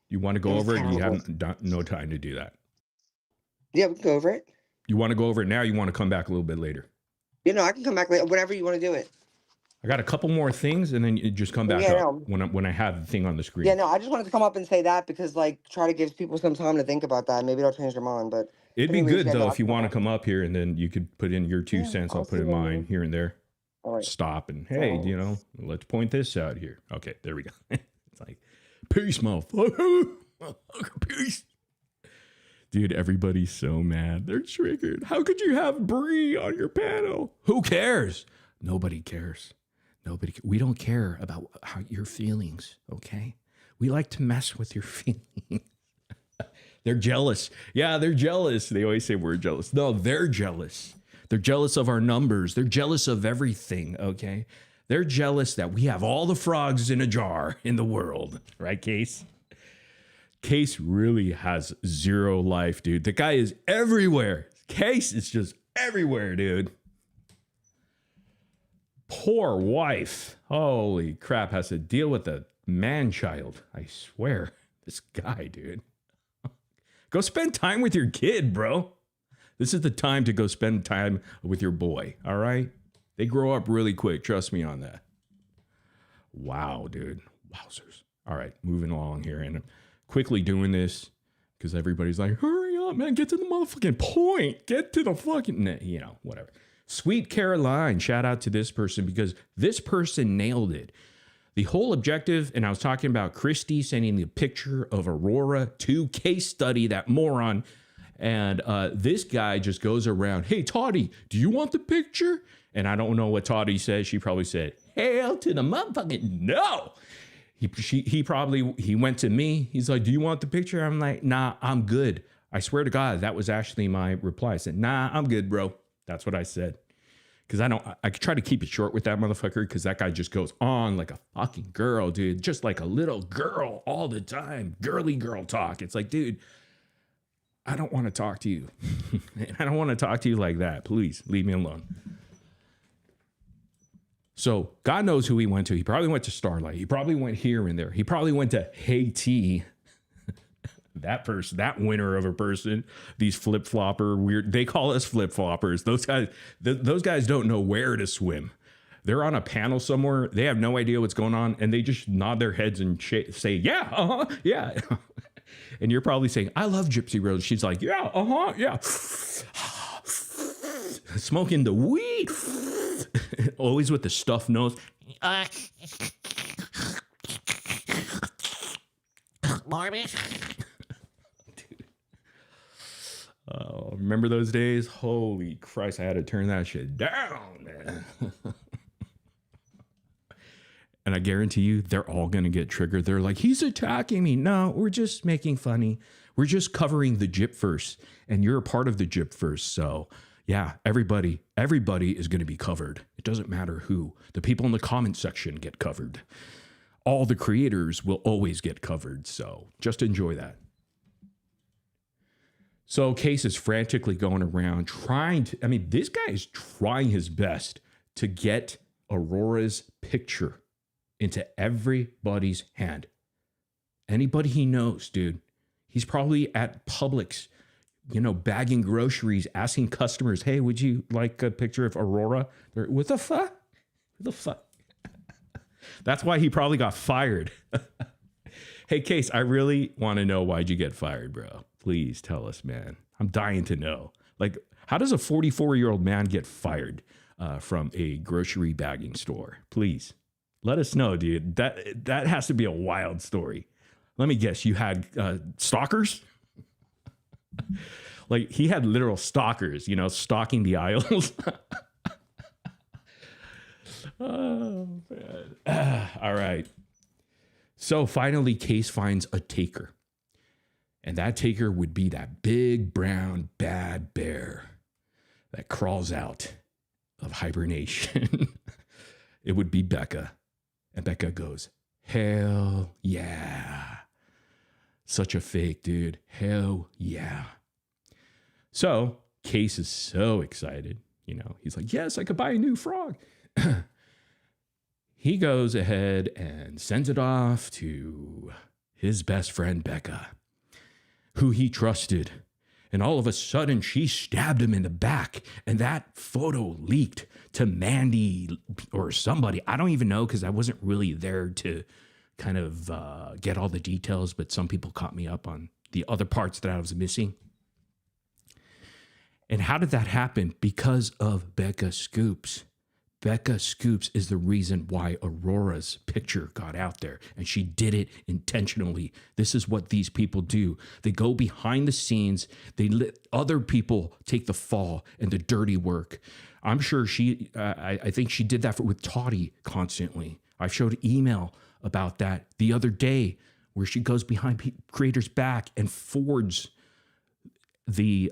You want to It go was over it? You terrible. have no time to do that. Yeah, we can go over it. You want to go over it now? You want to come back a little bit later? You know, I can come back later, whatever you want to do it. I got a couple more things, and then you just come back Yeah, up no. when I have the thing on the screen. Yeah, no, I just wanted to come up and say that because, like, try to give people some time to think about that. Maybe they'll change their mind. But It'd be anyways, good yeah, no, though I if you can want to back. come up here, and then you could put in your 2 cents. I'll I'll put see in you mine later. here and there. All right. Stop and hey, you know, let's point this out here. Okay, there we go. It's like, peace, motherfucker. Peace. Dude, everybody's so mad. They're triggered. How could you have Bree on your panel? Who cares? Nobody cares. We don't care about your feelings, okay? We like to mess with your feelings. They're jealous. Yeah, they're jealous. They always say we're jealous. No, they're jealous. They're jealous of our numbers. They're jealous of everything, okay? They're jealous that we have all the frogs in a jar in the world. Right, Case? Case really has zero life, dude. The guy is everywhere. Case is just everywhere, dude. Poor wife. Holy crap, has to deal with a man-child. I swear. This guy, dude. Go spend time with your kid, bro. This is the time to go spend time with your boy, all right? They grow up really quick. Trust me on that. Wow, dude. Wowzers. All right, moving along here. And I'm quickly doing this because everybody's like, hurry up, man. Get to the motherfucking point. Get to the fucking, you know, whatever. Sweet Caroline. Shout out to this person because this person nailed it. The whole objective, and I was talking about Christy sending the picture of Aurora to case study, that moron. And this guy just goes around, hey, Toddy, do you want the picture? And I don't know what Toddy says. She probably said, hell to the motherfucking no. He went to me. He's like, do you want the picture? I'm like, nah, I'm good. I swear to God, that was actually my reply. I said, nah, I'm good, bro. That's what I said. Because I try to keep it short with that motherfucker because that guy just goes on like a fucking girl, dude. Just like a little girl all the time. Girly girl talk. It's like, dude, I don't want to talk to you. I don't want to talk to you like that. Please leave me alone. So God knows who he went to. He probably went to Starlight. He probably went here and there. He probably went to Haiti. That person, that winner of a person, these flip-flopper weird, they call us flip-floppers. Those guys don't know where to swim. They're on a panel somewhere. They have no idea what's going on. And they just nod their heads and say, yeah, yeah. And you're probably saying, I love Gypsy Rose. She's like, yeah, yeah. Smoking the weed. Always with the stuffed nose. Barbie. Remember those days? Holy Christ, I had to turn that shit down, man. And I guarantee you, they're all going to get triggered. They're like, he's attacking me. No, we're just making funny. We're just covering the gyp first. And you're a part of the gyp first. So yeah, everybody is going to be covered. It doesn't matter who. The people in the comment section get covered. All the creators will always get covered. So just enjoy that. So Case is frantically going around this guy is trying his best to get Aurora's picture into everybody's hand. Anybody he knows, dude. He's probably at Publix, bagging groceries, asking customers, hey, would you like a picture of Aurora? They're, what the fuck? What the fuck? That's why he probably got fired. Hey, Case, I really want to know why'd you get fired, bro? Please tell us, man. I'm dying to know. Like, how does a 44-year-old man get fired from a grocery bagging store? Please, let us know, dude. That has to be a wild story. Let me guess, you had stalkers? Like, he had literal stalkers, stalking the aisles. Oh, man. All right. So finally, Case finds a taker. And that taker would be that big, brown, bad bear that crawls out of hibernation. It would be Becca. And Becca goes, hell yeah. Such a fake, dude. Hell yeah. So Case is so excited. You know, he's like, yes, I could buy a new frog. He goes ahead and sends it off to his best friend, Becca, who he trusted. And all of a sudden, she stabbed him in the back. And that photo leaked to Mandy or somebody. I don't even know, because I wasn't really there to kind of get all the details. But some people caught me up on the other parts that I was missing. And how did that happen? Because of Becca Scoops. Becca Scoops is the reason why Aurora's picture got out there, and she did it intentionally. This is what these people do. They go behind the scenes. They let other people take the fall and the dirty work. I'm sure I think she did that with Toddy constantly. I showed email about that the other day, where she goes behind creators' back and forwards the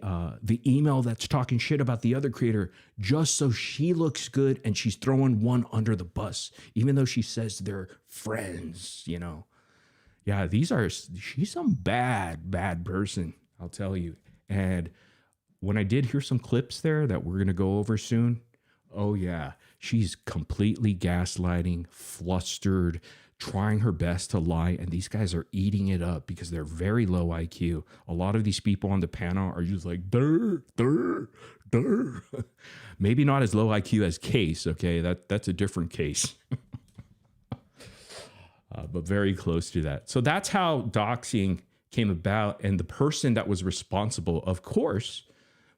email that's talking shit about the other creator just so she looks good, and she's throwing one under the bus, even though she says they're friends, you know. Yeah, she's some bad person, I'll tell you. And when I did hear some clips there that we're going to go over soon, oh yeah, she's completely gaslighting, flustered, trying her best to lie, and these guys are eating it up because they're very low IQ. A lot of these people on the panel are just like, durr. Maybe not as low IQ as Case, okay? That's a different case. But very close to that. So that's how doxing came about, and the person that was responsible, of course,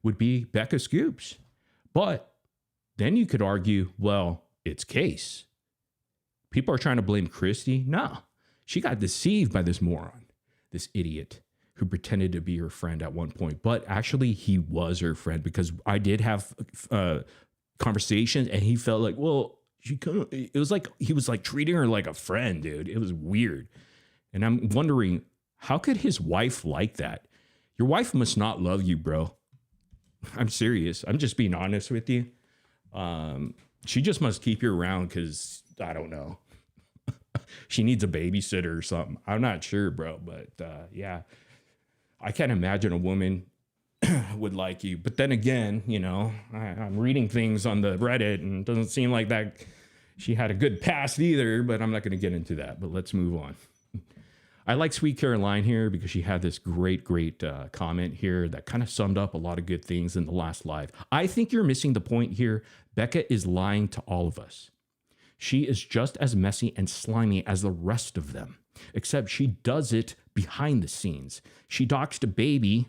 would be Becca Scoops. But then you could argue, well, it's Case. People are trying to blame Christy. No, she got deceived by this moron, this idiot who pretended to be her friend at one point. But actually, he was her friend, because I did have conversations, and he felt like, well, it was like he was like treating her like a friend, dude. It was weird. And I'm wondering, how could his wife like that? Your wife must not love you, bro. I'm serious. I'm just being honest with you. She just must keep you around because, I don't know, she needs a babysitter or something. I'm not sure, bro. But yeah, I can't imagine a woman would like you. But then again, you know, I'm reading things on the Reddit, and it doesn't seem like that she had a good past either. But I'm not going to get into that. But let's move on. I like Sweet Caroline here because she had this great comment here that kind of summed up a lot of good things in the last live. I think you're missing the point here. Becca is lying to all of us. She is just as messy and slimy as the rest of them, except she does it behind the scenes. She doxed a baby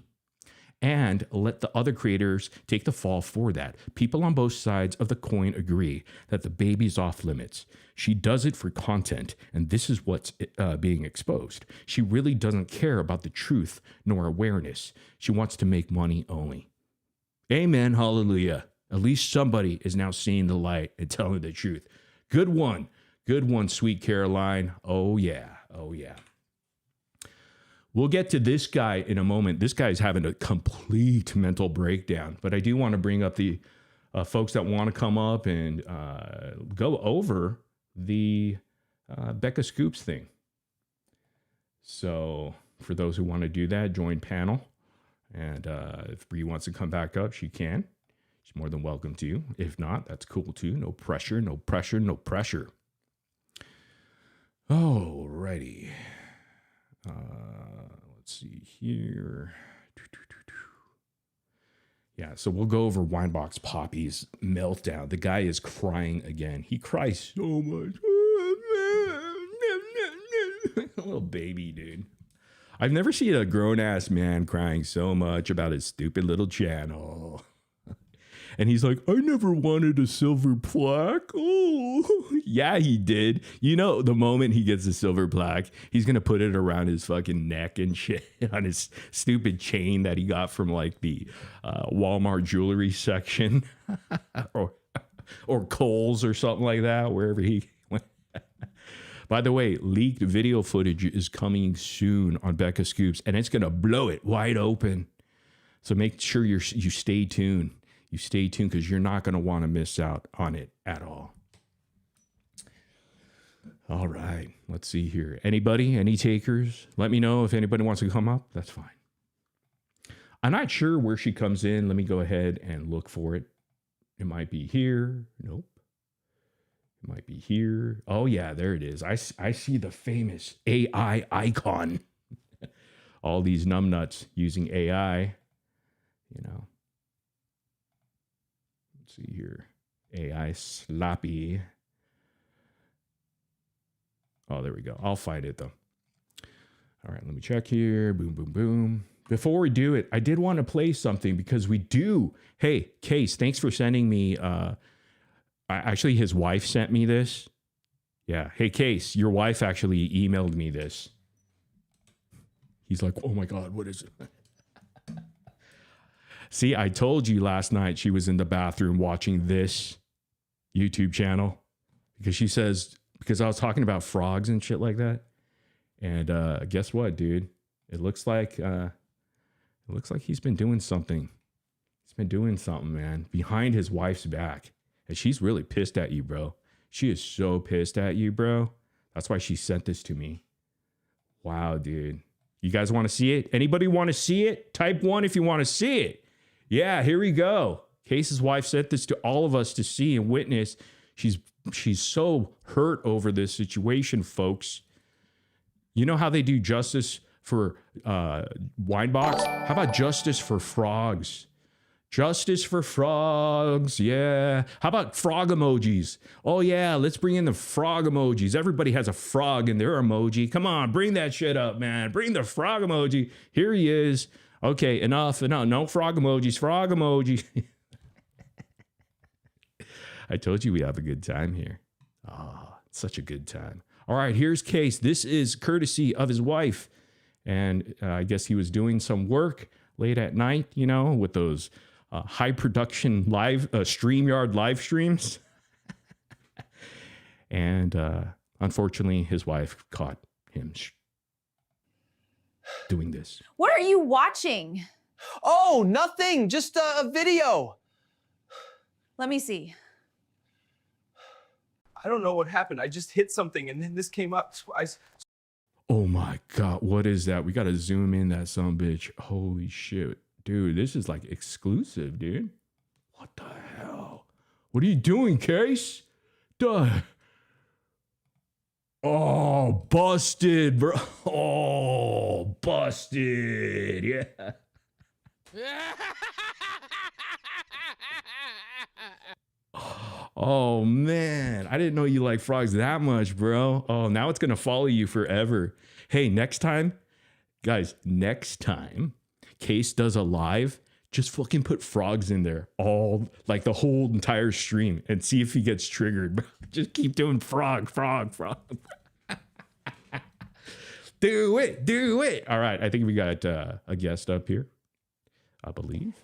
and let the other creators take the fall for that. People on both sides of the coin agree that the baby's off limits. She does it for content, and this is what's being exposed. She really doesn't care about the truth nor awareness. She wants to make money only. Amen, hallelujah. At least somebody is now seeing the light and telling the truth. Good one, Sweet Caroline. Oh yeah. We'll get to this guy in a moment. This guy's having a complete mental breakdown. But I do want to bring up the folks that want to come up and go over the Becca Scoops thing. So for those who want to do that, join panel. And if Bree wants to come back up, she can. She's more than welcome to. If not, that's cool too. No pressure. Alrighty. Let's see here. Yeah, so we'll go over wineboxpapi's meltdown. The guy is crying again. He cries so much. Little baby, dude. I've never seen a grown-ass man crying so much about his stupid little channel. And he's like, I never wanted a silver plaque. Oh, yeah, he did. You know, the moment he gets a silver plaque, he's going to put it around his fucking neck and shit on his stupid chain that he got from like the Walmart jewelry section or Kohl's or something like that, wherever he went. By the way, leaked video footage is coming soon on Becca Scoops, and it's going to blow it wide open. So make sure you stay tuned. You stay tuned because you're not going to want to miss out on it at all. All right. Let's see here. Anybody? Any takers? Let me know if anybody wants to come up. That's fine. I'm not sure where she comes in. Let me go ahead and look for it. It might be here. Nope. It might be here. Oh, yeah, there it is. I see the famous AI icon. All these numbnuts using AI. You know. Let's see here. AI sloppy. Oh, there we go. I'll find it, though. All right, let me check here. Boom, boom, boom. Before we do it, I did want to play something because we do. Hey, Case, thanks for sending me. Actually, his wife sent me this. Yeah. Hey, Case, your wife actually emailed me this. He's like, oh my God, what is it? See, I told you last night she was in the bathroom watching this YouTube channel because she says, because I was talking about frogs and shit like that. And guess what, dude? It looks like he's been doing something. He's been doing something, man, behind his wife's back. And she's really pissed at you, bro. She is so pissed at you, bro. That's why she sent this to me. Wow, dude. You guys want to see it? Anybody want to see it? Type 1 if you want to see it. Yeah, here we go. Case's wife sent this to all of us to see and witness. She's so hurt over this situation, folks. You know how they do justice for Winebox? How about justice for frogs? Justice for frogs, yeah. How about frog emojis? Oh, yeah, let's bring in the frog emojis. Everybody has a frog in their emoji. Come on, bring that shit up, man. Bring the frog emoji. Here he is. Okay, enough. No frog emojis, frog emoji. I told you we have a good time here. Oh, it's such a good time. All right, here's Case. This is courtesy of his wife. And I guess he was doing some work late at night, you know, with those high production live StreamYard live streams. And unfortunately, his wife caught him doing this. What are you watching? Oh, nothing. Just a video. Let me see. I don't know what happened. I just hit something and then this came up twice. Oh my God, what is that? We got to zoom in that sumbitch. Holy shit. Dude, this is like exclusive, dude. What the hell? What are you doing, Case? Duh. Oh, busted, bro. Oh, busted. Yeah. Oh, man. I didn't know you like frogs that much, bro. Oh, now it's going to follow you forever. Hey, next time, guys, next time Case does a live, just fucking put frogs in there, all like the whole entire stream, and see if he gets triggered. Just keep doing frog. Do it. All right, I think we got a guest up here. I believe.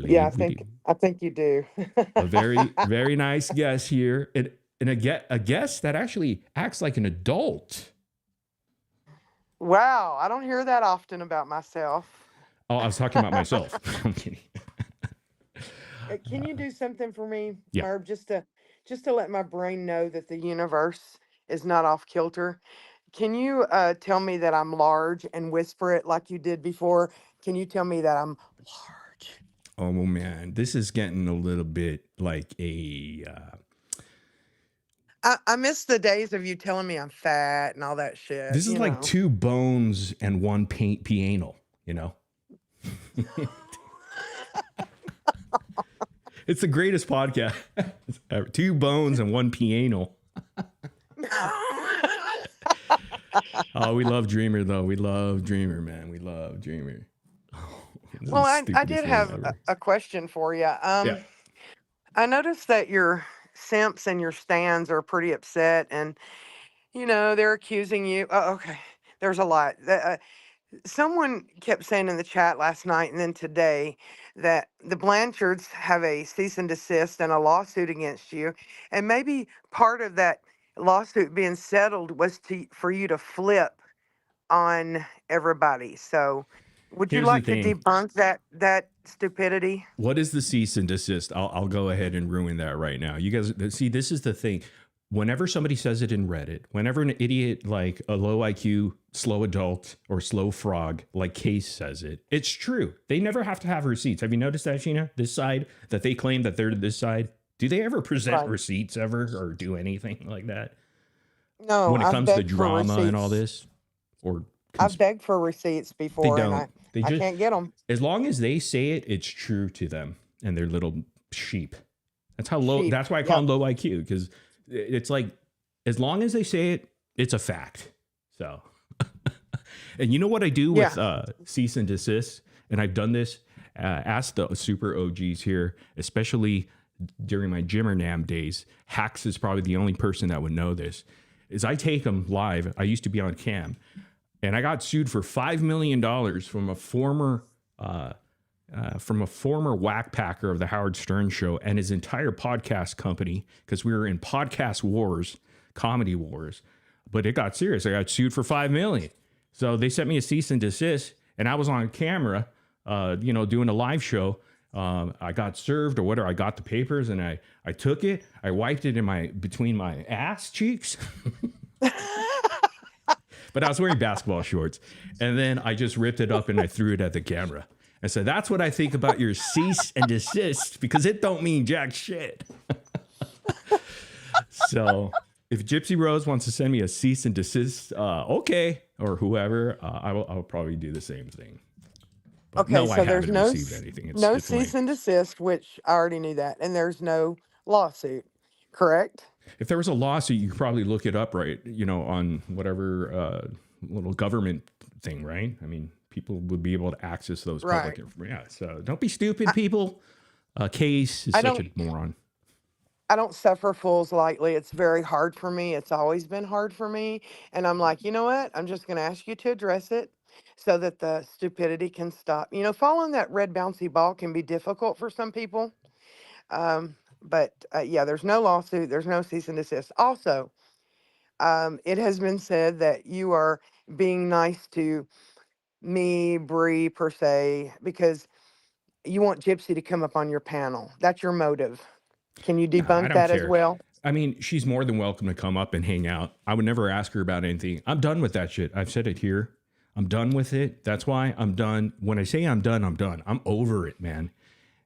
Yeah, I think you do. A very nice guest here, and a guest that actually acts like an adult. Wow, I don't hear that often about myself. Oh, I was talking about myself. I'm kidding. Can you do something for me, Yeah. Merv, just to let my brain know that the universe is not off kilter? Can you tell me that I'm large and whisper it like you did before? Can you tell me that I'm large? Oh man, this is getting a little bit like a. I miss the days of you telling me I'm fat and all that shit. This is like 2 bones and 1 piano, you know. It's the greatest podcast ever. 2 bones and 1 piano. Oh, we love Dreamer though. We love Dreamer, man. We love Dreamer. Well, I did have a question for you. Yeah. I noticed that your simps and your stans are pretty upset, and they're accusing you. Oh, okay, there's a lot. Someone kept saying in the chat last night and then today that the Blanchards have a cease and desist and a lawsuit against you, and maybe part of that lawsuit being settled was for you to flip on everybody. So, would you Here's like the to thing. debunk that stupidity? What is the cease and desist? I'll go ahead and ruin that right now. You guys see, this is the thing. whenever somebody says it in Reddit, whenever an idiot like a low IQ, slow adult, or slow frog like Case says it, it's true. They never have to have receipts. Have you noticed that, Sheena? This side that they claim that they're this side, do they ever present Right. receipts ever or do anything like that No, when it I've comes to begged for drama and all receipts. this? Or I've begged for receipts they before, and don't. They I just, can't get them. as long as they say it, it's true to them and their little sheep. That's how low. Sheep. That's why I call Yep. them low IQ, because it's like, as long as they say it, it's a fact. So, and you know what I do with cease and desist, and I've done this. Ask the super OGs here, especially during my Jimmernam days. Hacks is probably the only person that would know this. Is I take them live. I used to be on cam, and I got sued for $5 million from a former whack packer of the Howard Stern show and his entire podcast company, because we were in podcast wars, comedy wars. But it got serious. I got sued for $5 million. So they sent me a cease and desist, and I was on camera, doing a live show. I got served or whatever. I got the papers and I took it. I wiped it between my ass cheeks. But I was wearing basketball shorts, and then I just ripped it up and I threw it at the camera. I said, that's what I think about your cease and desist, because it don't mean jack shit. So if Gypsy Rose wants to send me a cease and desist, okay, or whoever, I'll probably do the same thing. But Okay, no, so I there's haven't no received anything. no It's lame. cease and desist, which I already knew that, and there's no lawsuit, correct? If there was a lawsuit, you could probably look it up, right? On whatever little government thing, right? I mean, people would be able to access those public Right. information. Yeah, so don't be stupid, people. Case is I such a don't moron. I don't suffer fools lightly. It's very hard for me. It's always been hard for me, and I'm like, you know what? I'm just going to ask you to address it so that the stupidity can stop. Following that red bouncy ball can be difficult for some people. But yeah, there's no lawsuit. There's no cease and desist. Also, it has been said that you are being nice to me, Bree, per se, because you want Gypsy to come up on your panel. That's your motive. Can you No, I debunk don't that as care. well? I mean, she's more than welcome to come up and hang out. I would never ask her about anything. I'm done with that shit. I've said it here. I'm done with it. That's why I'm done. When I say I'm done, I'm done. I'm over it, man.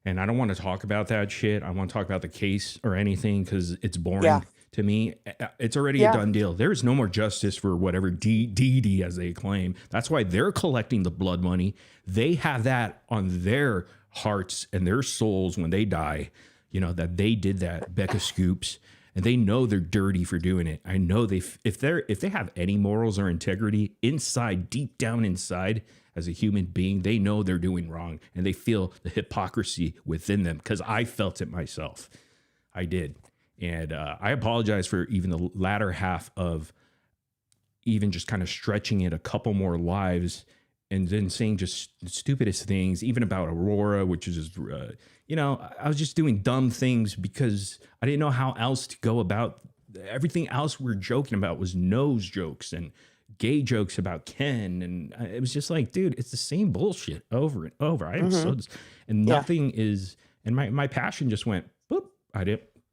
And I don't want to talk about that shit. I want to talk about the case or anything because it's boring Yeah. to me. It's already a Yeah. done deal. There is no more justice for whatever DD as they claim. That's why they're collecting the blood money. They have that on their hearts and their souls when they die, that they did that, Becca Scoops. And they know they're dirty for doing it. I know if they have any morals or integrity inside, deep down inside, as a human being, they know they're doing wrong, and they feel the hypocrisy within them. Because I felt it myself, I did, and I apologize for even the latter half of even just kind of stretching it a couple more lives, and then saying just the stupidest things, even about Aurora, which is just, I was just doing dumb things because I didn't know how else to go about. Everything else we're joking about was nose jokes and gay jokes about Ken. And it was just like, dude, it's the same bullshit over and over. I am so, and Yeah. nothing is, and my passion just went, boop,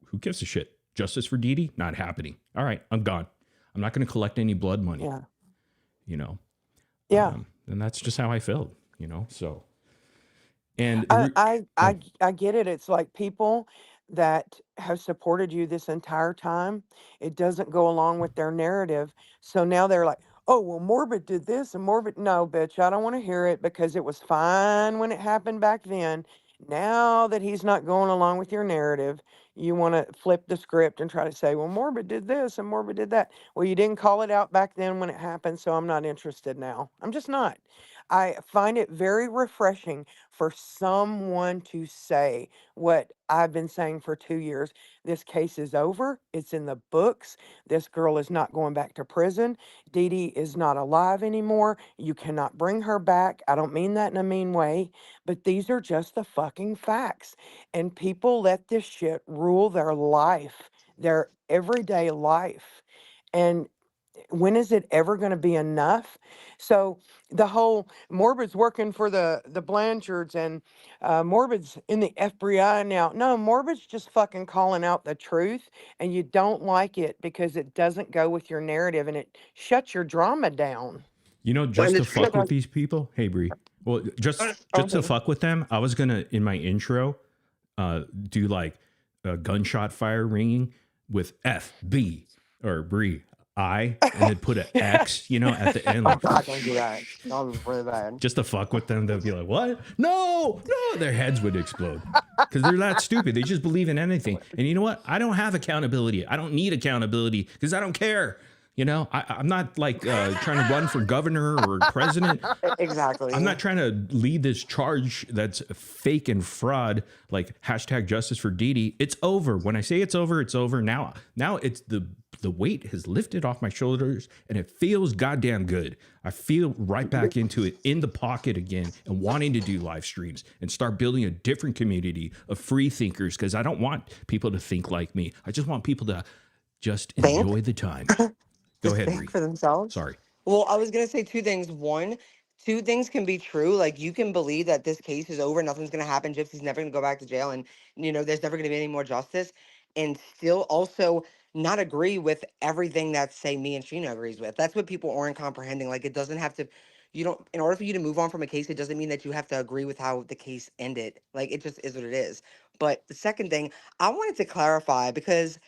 who gives a shit? Justice for Dee Dee? Not happening. All right, I'm gone. I'm not going to collect any blood money, Yeah. Yeah. And that's just how I felt, so. And I get it. It's like people that have supported you this entire time, it doesn't go along with their narrative. So now they're like, oh, well, Morbid did this and Morbid. No, bitch, I don't want to hear it because it was fine when it happened back then. Now that he's not going along with your narrative, you want to flip the script and try to say, well, Morbid did this and Morbid did that. Well, you didn't call it out back then when it happened, so I'm not interested now. I'm just not. I find it very refreshing for someone to say what I've been saying for 2 years. This case is over. It's in the books. This girl is not going back to prison. Dee Dee is not alive anymore. You cannot bring her back. I don't mean that in a mean way, but these are just the fucking facts. And people let this shit rule their life, their everyday life. And when is it ever going to be enough? So the whole Morbid's working for the Blanchards and Morbid's in the FBI now. No, Morbid's just fucking calling out the truth, and you don't like it because it doesn't go with your narrative and it shuts your drama down. You know, When just the to truth fuck with these people. Hey, Bree. Well, just to fuck with them, I was gonna in my intro, do like a gunshot fire ringing with FB or Bree I, and then put an X, you know, at the end, Oh like God, don't do that. That was really bad. just to fuck with them. They'll be like, "What? No, no!" Their heads would explode because they're that stupid. They just believe in anything. And you know what? I don't have accountability. I don't need accountability because I don't care. You know, I'm not like trying to run for governor or president. Exactly. I'm not trying to lead this charge that's fake and fraud, like hashtag justice for Dee Dee. It's over. When I say it's over, it's over. Now it's the weight has lifted off my shoulders and it feels goddamn good. I feel right back into it, in the pocket again, and wanting to do live streams and start building a different community of free thinkers, because I don't want people to think like me. I just want people to just enjoy the time. Go ahead, Think Bree. for themselves. Sorry. Well, I was gonna say two things. One, two things can be true. Like you can believe that this case is over, nothing's gonna happen. Gypsy's never gonna go back to jail, and there's never gonna be any more justice, and still also not agree with everything that say me and Sheena agrees with. That's what people aren't comprehending. Like it doesn't have to. You don't. In order for you to move on from a case, it doesn't mean that you have to agree with how the case ended. Like it just is what it is. But the second thing, I wanted to clarify because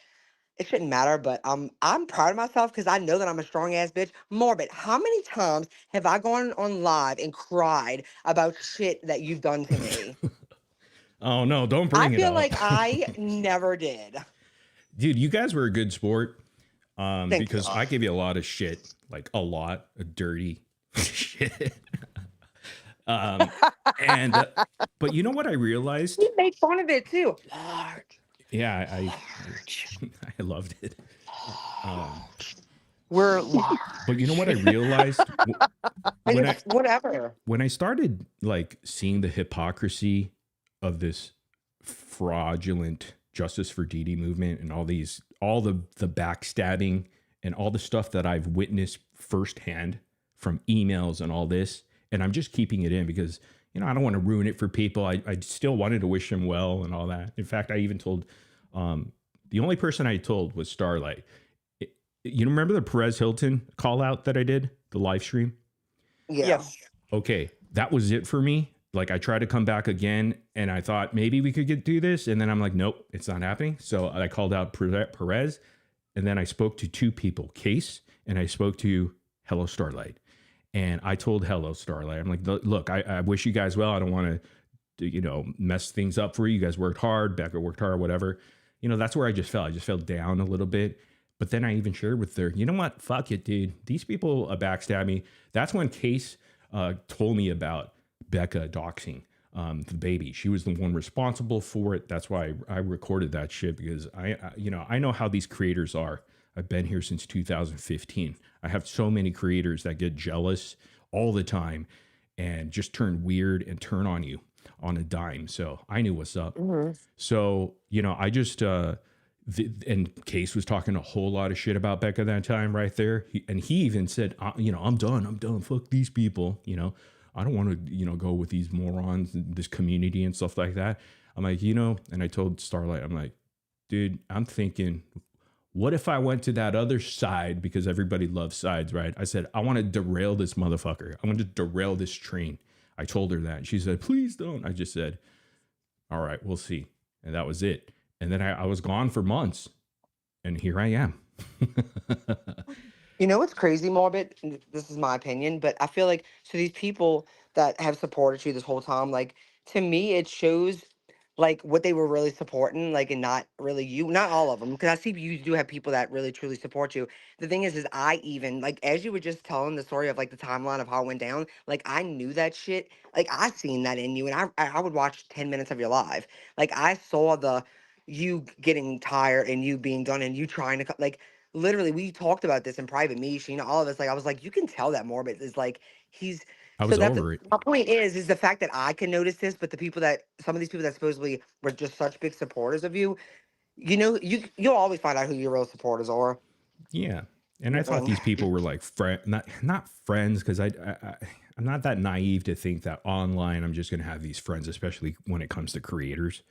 it shouldn't matter, but I'm proud of myself because I know that I'm a strong ass bitch. Morbid, how many times have I gone on live and cried about shit that you've done to me? Oh no, don't I bring it feel up. like I never did. Dude, you guys were a good sport. Thank Because you. I gave you a lot of shit, like a lot of dirty shit. And but you know what I realized? You make fun of it too. Large. Yeah, I loved it. We're But you know what I realized Whatever. when I started like seeing the hypocrisy of this fraudulent justice for Dee Dee movement and all the backstabbing and all the stuff that I've witnessed firsthand from emails and all this, and I'm just keeping it in because I don't want to ruin it for people. I still wanted to wish him well and all that. In fact, I even told the only person I told was Starlight. You remember the Perez Hilton call out that I did, the live stream? Yeah. Yes. Okay, that was it for me. Like I tried to come back again and I thought maybe we could do this. And then I'm like, nope, it's not happening. So I called out Perez, and then I spoke to two people, Case, and I spoke to Hello Starlight. And I told Hello Starlight, I'm like, look, I wish you guys well. I don't want to, mess things up for you. You guys worked hard. Becca worked hard, whatever. That's where I just fell. I just fell down a little bit. But then I even shared with her, you know what? Fuck it, dude. These people backstab me. That's when Case told me about Becca doxing the baby. She was the one responsible for it. That's why I recorded that shit, because I know how these creators are. I've been here since 2015. I have so many creators that get jealous all the time and just turn weird and turn on you on a dime. So I knew what's up. Mm-hmm. So, I just, and Case was talking a whole lot of shit about Becca that time right there. He even said, I'm done. Fuck these people. I don't want to, go with these morons, this community and stuff like that. I'm like, and I told Starlight, I'm like, dude, I'm thinking, what if I went to that other side, because everybody loves sides, right? I said, I want to derail this motherfucker. I want to derail this train. I told her that. She said, please don't. I just said, all right, we'll see. And that was it. And then I was gone for months. And here I am. You know what's crazy, Morbid? This is my opinion, but I feel like these people that have supported you this whole time, like to me, it shows like what they were really supporting, like, and not really you, not all of them, because I see you do have people that really truly support you. The thing is I even like as you were just telling the story of like the timeline of how it went down, like I knew that shit, like I seen that in you, and I would watch 10 minutes of your live, like I saw you getting tired and you being done and you trying to like. Literally, we talked about this in private, me, Sheena, all of us. Like, I was like, you can tell that Morbid is like, he's. I So was that's over it. my point is the fact that I can notice this, but some of these people that supposedly were just such big supporters of you, you'll always find out who your real supporters are. Yeah. And I thought these people were like not friends, because I'm not that naive to think that online I'm just going to have these friends, especially when it comes to creators.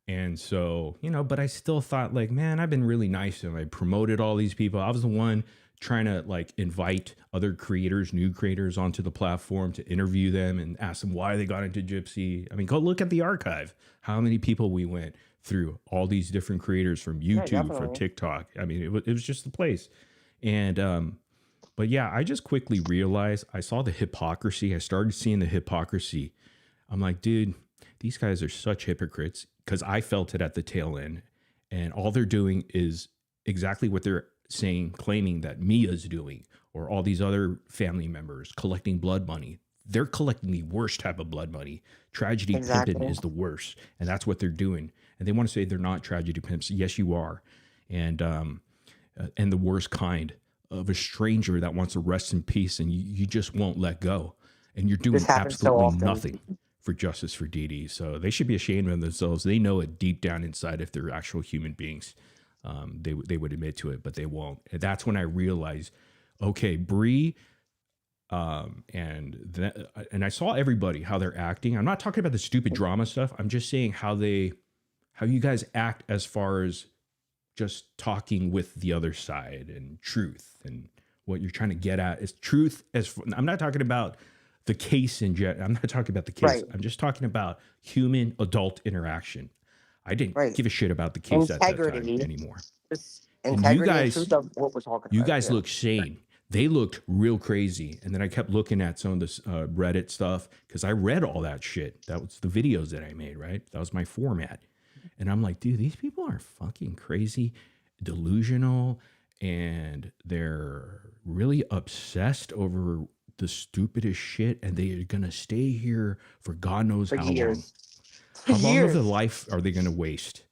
And so, you know, but I still thought like, man, I've been really nice to them. I promoted all these people. I was the one trying to like invite other creators, new creators onto the platform to interview them and ask them why they got into Gypsy. I mean, go look at the archive. How many people we went through, all these different creators from YouTube, from TikTok. I mean, it was just the place. And, but yeah, I just quickly realized I saw the hypocrisy. I started seeing the hypocrisy. I'm like, dude, these guys are such hypocrites, because I felt it at the tail end. And all they're doing is exactly what they're saying, claiming that Mia's doing, or all these other family members collecting blood money. They're collecting the worst type of blood money. Tragedy pimping is the worst. And that's what they're doing. And they want to say they're not tragedy pimps. Yes, you are. And the worst kind of a stranger that wants to rest in peace, and you just won't let go. And you're doing absolutely nothing for justice for Dee Dee. So they should be ashamed of themselves. They know it deep down inside. If they're actual human beings, they would admit to it, but they won't. And that's when I realized, okay, Bree, and I saw everybody, how they're acting. I'm not talking about the stupid drama stuff. I'm just saying how you guys act as far as just talking with the other side and truth, and what you're trying to get at is truth. I'm not talking about the case in general. I'm not talking about the case. Right. I'm just talking about human adult interaction. I didn't give a shit about the case at that time anymore. And you guys, what we're talking you about, guys look sane. They looked real crazy. And then I kept looking at some of this Reddit stuff, because I read all that shit. That was the videos that I made, right? That was my format. And I'm like, dude, these people are fucking crazy, delusional, and they're really obsessed over the stupidest shit, and they are gonna stay here for God knows how long. How long of their life are they gonna waste?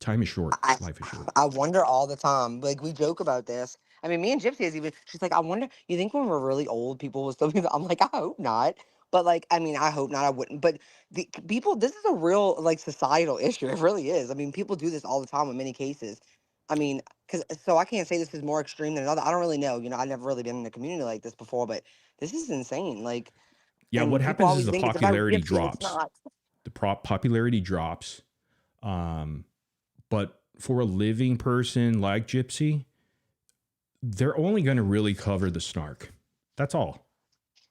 Time is short. Life is short. I wonder all the time. Like, we joke about this. I mean, me and Gypsy is even, she's like, I wonder, you think when we're really old, people will still be, I'm like, I hope not. But like, I mean, I hope not, I wouldn't. But the people, this is a real like societal issue. It really is. I mean, people do this all the time in many cases. I mean, so I can't say this is more extreme than another. I don't really know. You know, I've never really been in a community like this before, but this is insane. Like, yeah, what happens is the popularity drops. The popularity drops. But for a living person like Gypsy, they're only going to really cover the snark. That's all.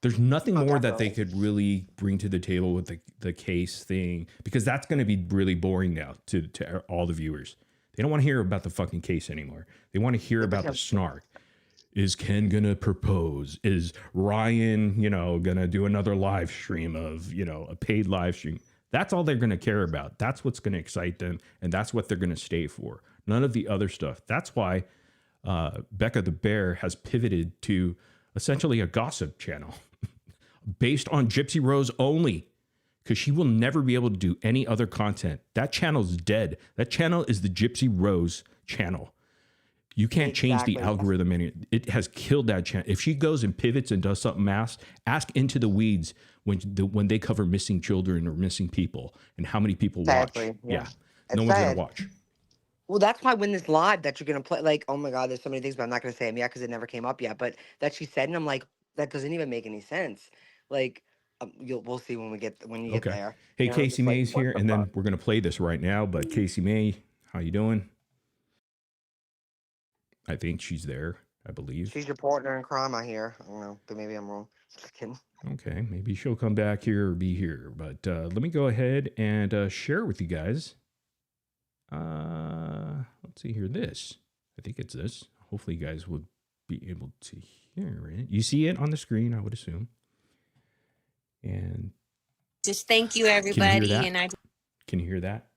There's nothing more that they could really bring to the table with the case thing, because that's going to be really boring now to all the viewers. They don't want to hear about the fucking case anymore. They want to hear about the snark. Is Ken going to propose? Is Ryan, going to do another live stream of, a paid live stream? That's all they're going to care about. That's what's going to excite them. And that's what they're going to stay for. None of the other stuff. That's why Becca the Bear has pivoted to essentially a gossip channel based on Gypsy Rose only, because she will never be able to do any other content. That channel's dead. That channel is the Gypsy Rose channel. You can't change the algorithm. It has killed that channel. If she goes and pivots and does something ask Into the Weeds when they cover missing children or missing people and how many people watch. Yeah. No one's going to watch. Well, that's why when this live that you're going to play, like, oh my God, there's so many things, but I'm not going to say them yet because it never came up yet. But that she said, and I'm like, that doesn't even make any sense. Like, we'll see when you get there. Hey, Casey May's here, and then we're going to play this right now. But Casey May, how you doing? I think she's there, I believe. She's your partner in crime, I hear. I don't know, but maybe I'm wrong. Just kidding. Okay, maybe she'll come back here or be here. But let me go ahead and share with you guys. Let's see here. This. I think it's this. Hopefully you guys would be able to hear it. You see it on the screen, I would assume. And just thank you, everybody. Can you hear that?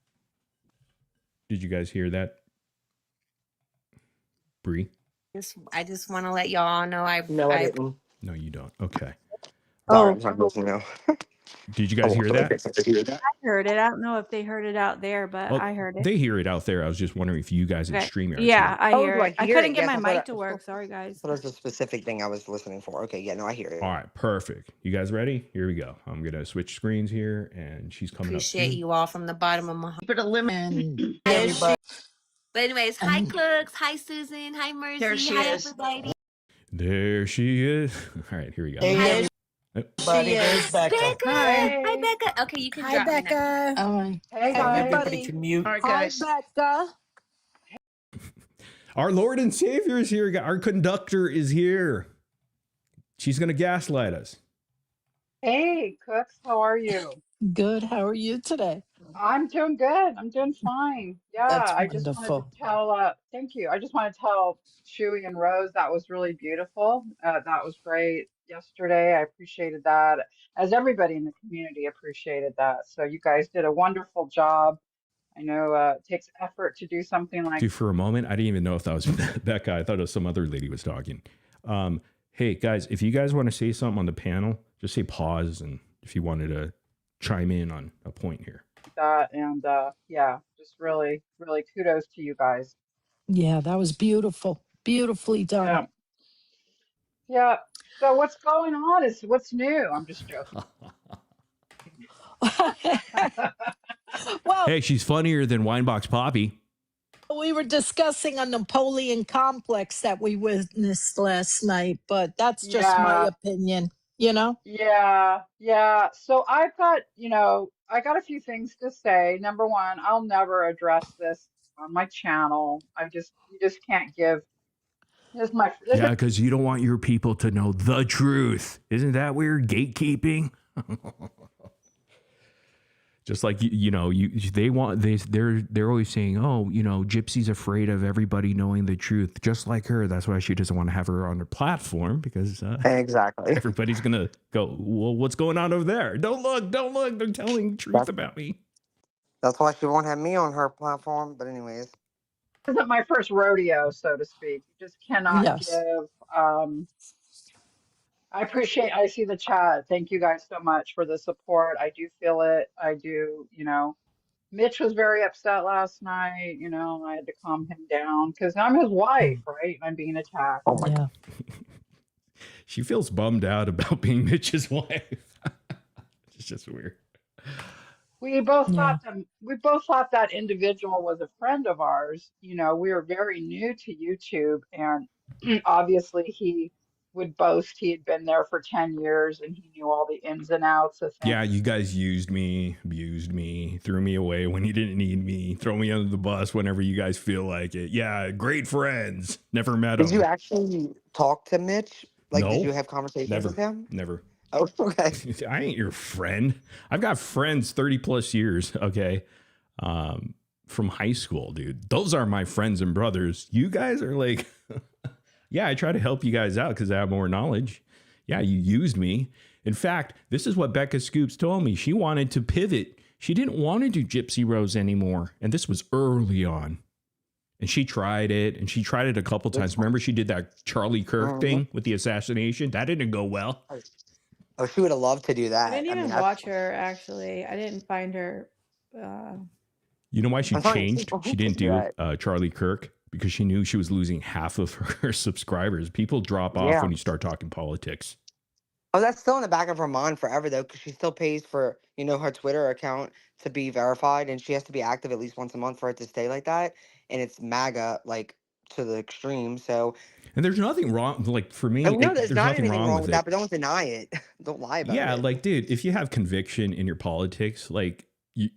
Did you guys hear that? Bree? I just want to let y'all know I didn't. No, you don't. Okay. Oh, did you guys hear that? I heard it. I don't know if they heard it out there, but I heard it. They hear it out there. I was just wondering if you guys at StreamYard. Yeah, I hear it. I couldn't get my mic to work. Sorry, guys. There's a specific thing I was listening for. Okay, yeah, no, I hear it. All right, perfect. You guys ready? Here we go. I'm gonna switch screens here, and she's coming up. Appreciate you all from the bottom of my heart. But a lemon. But But anyways, hi Cooks, hi Susan, hi Mercy, There she hi is. everybody. There she is. All right, here we go. Hey, She is Becca, Hi. hi Becca. Okay, you can Hi, drop me now. Becca. Hey guys. everybody can mute. All right, Hi, guys. Becca. Our Lord and Savior is here. Our conductor is here. She's going to gaslight us. Hey, Cooks. How are you? Good. How are you today? I'm doing good. I'm doing fine. Yeah, That's I just wanted to wonderful. tell, thank you. I just want to tell Shuey and Rose that was really beautiful. That was great yesterday. I appreciated that, as everybody in the community appreciated that. So you guys did a wonderful job. I know it takes effort to do something like Dude, for a moment, I didn't even know if that was Becca. I thought it was some other lady was talking. Hey, guys, if you guys want to say something on the panel, just say pause. And if you wanted to chime in on a point here. that. And yeah, just really, really kudos to you guys. Yeah, that was beautiful. Beautifully done. Yeah. Yeah. So what's going on is what's new. I'm just joking. Well, Hey, she's funnier than wineboxpapi. we were discussing a Napoleon complex that we witnessed last night, but that's just my Yeah. opinion, you know? Yeah. Yeah. So I've got, I got a few things to say. Number one, I'll never address this on my channel. You just can't give. Yeah, because you don't want your people to know the truth. Isn't that weird? Gatekeeping. Just like they're always saying, oh, Gypsy's afraid of everybody knowing the truth, just like her. That's why she doesn't want to have her on her platform, because Exactly. everybody's gonna go, well, what's going on over there? Don't look, they're telling the truth about me. That's why she won't have me on her platform. But anyways, This isn't my first rodeo, so to speak. You just cannot Yes. give. I see the chat. Thank you guys so much for the support. I do feel it. I do, Mitch was very upset last night. I had to calm him down because I'm his wife, right? I'm being attacked. oh my Yeah. She feels bummed out about being Mitch's wife. It's just weird. We both Yeah. thought that individual was a friend of ours. We were very new to YouTube, and obviously he would boast he had been there for 10 years and he knew all the ins and outs of things. Yeah, you guys used me, abused me, threw me away when you didn't need me, throw me under the bus whenever you guys feel like it. Yeah, great friends. Never met him. Did you actually talk to Mitch? Like, No, did you have conversations with him? Never. Oh, okay. I ain't your friend. I've got friends 30 plus years, okay? From high school, dude. Those are my friends and brothers. You guys are like, yeah, I try to help you guys out because I have more knowledge. Yeah, you used me. In fact, this is what Becca Scoops told me. She wanted to pivot. She didn't want to do Gypsy Rose anymore. And this was early on. And she tried it, and she tried it a couple times. Remember, she did that Charlie Kirk thing with the assassination? That didn't go well. Oh, she would have loved to do that. I didn't even watch her, actually. I didn't find her. You know why she I'm trying to changed? think, She who didn't did do Charlie Kirk because she knew she was losing half of her subscribers. People drop off Yeah. when you start talking politics. Oh, that's still in the back of her mind forever, though, because she still pays for, her Twitter account to be verified, and she has to be active at least once a month for it to stay like that. And it's MAGA, like, to the extreme. So, And there's nothing wrong. Like, for me, I know there's there's not nothing anything wrong with it. that, but don't deny it. Don't lie about Yeah, it. like, dude, if you have conviction in your politics, like,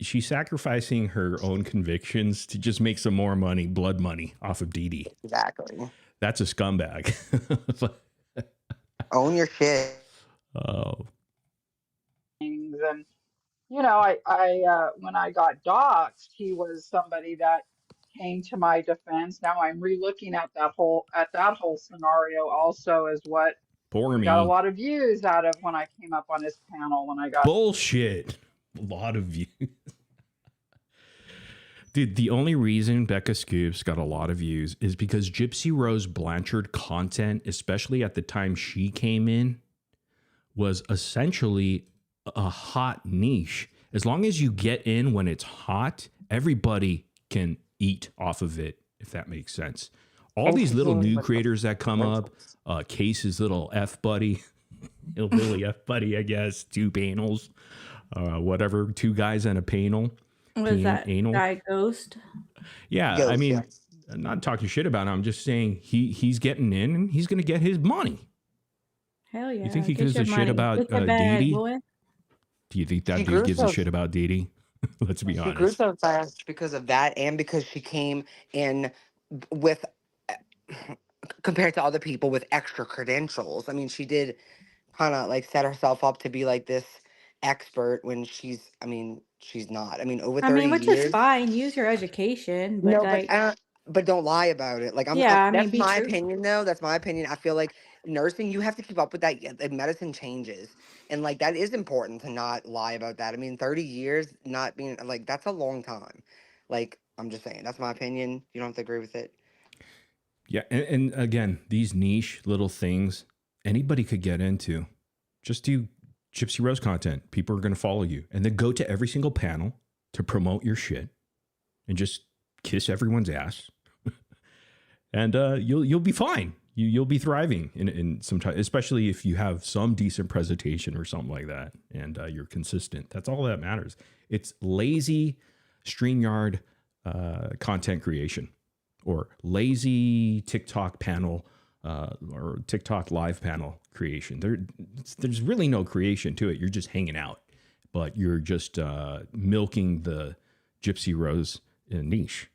she's sacrificing her own convictions to just make some more money, blood money, off of Dee Dee. Exactly. That's a scumbag. Own your shit. Oh. Things. And I when I got doxxed, he was somebody that came to my defense. Now I'm relooking at that whole scenario also as what Poor I me. got a lot of views out of when I came up on his panel when I got Bullshit. A lot of views. Dude, the only reason Becca Scoops got a lot of views is because Gypsy Rose Blanchard content, especially at the time she came in, was essentially a hot niche. As long as you get in when it's hot, everybody can eat off of it, if that makes sense. All these little new creators that come up, Case's little F buddy, hillbilly F buddy, I guess, 2 panels, whatever, 2 guys and a panel. Was that anal. guy Ghost? Yeah, Ghost, I mean, yeah. I'm not talking shit about him. I'm just saying he's getting in and he's going to get his money. Hell yeah. You think he Get gives your a shit money. about Get your Dee bag, Dee? boy. Do you think that She dude grew gives a so shit about Dee Dee? Let's be she grew honest. so fast because of that, and because she came in with compared to other people with extra credentials. I mean, she did kind of like set herself up to be like this expert when she's not. I mean, over I 30 mean, which is years. fine. Use your education, but No, like, but don't lie about it. Like yeah, I mean, that's be my truthful. opinion though. That's my opinion. I feel like nursing, you have to keep up with that. The medicine changes, and like that is important to not lie about that. I mean, 30 years not being like that's a long time. Like I'm just saying, that's my opinion. You don't have to agree with it. Yeah, and again, these niche little things anybody could get into. Just do Gypsy Rose content. People are going to follow you, and then go to every single panel to promote your shit, and just kiss everyone's ass, and you'll be fine. You'll be thriving in some time, especially if you have some decent presentation or something like that, and you're consistent. That's all that matters. It's lazy StreamYard content creation, or lazy TikTok panel or TikTok live panel creation. There's really no creation to it. You're just hanging out, but you're just milking the Gypsy Rose niche.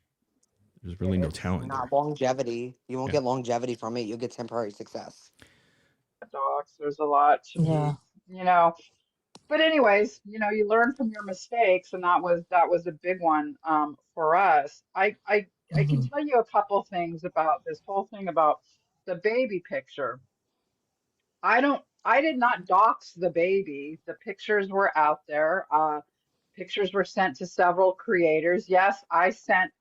There's really no It's talent there. not longevity. You won't Yeah. get longevity from it. You'll get temporary success. Docs, there's a lot to Yeah. be, but anyways, you learn from your mistakes, and that was a big one for us. I can Mhm. tell you a couple things about this whole thing about the baby picture. I did not dox the baby. The pictures were out there. Pictures were sent to several creators. Yes, I sent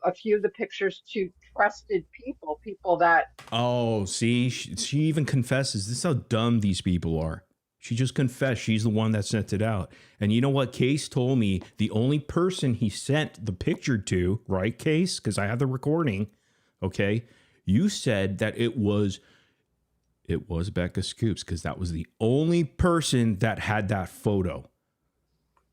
a few of the pictures to trusted people that. Oh, see, she even confesses. This is how dumb these people are. She just confessed. She's the one that sent it out. And you know what? Case told me the only person he sent the picture to, right, Case? Because I have the recording. Okay. You said that it was Becca Scoops, because that was the only person that had that photo.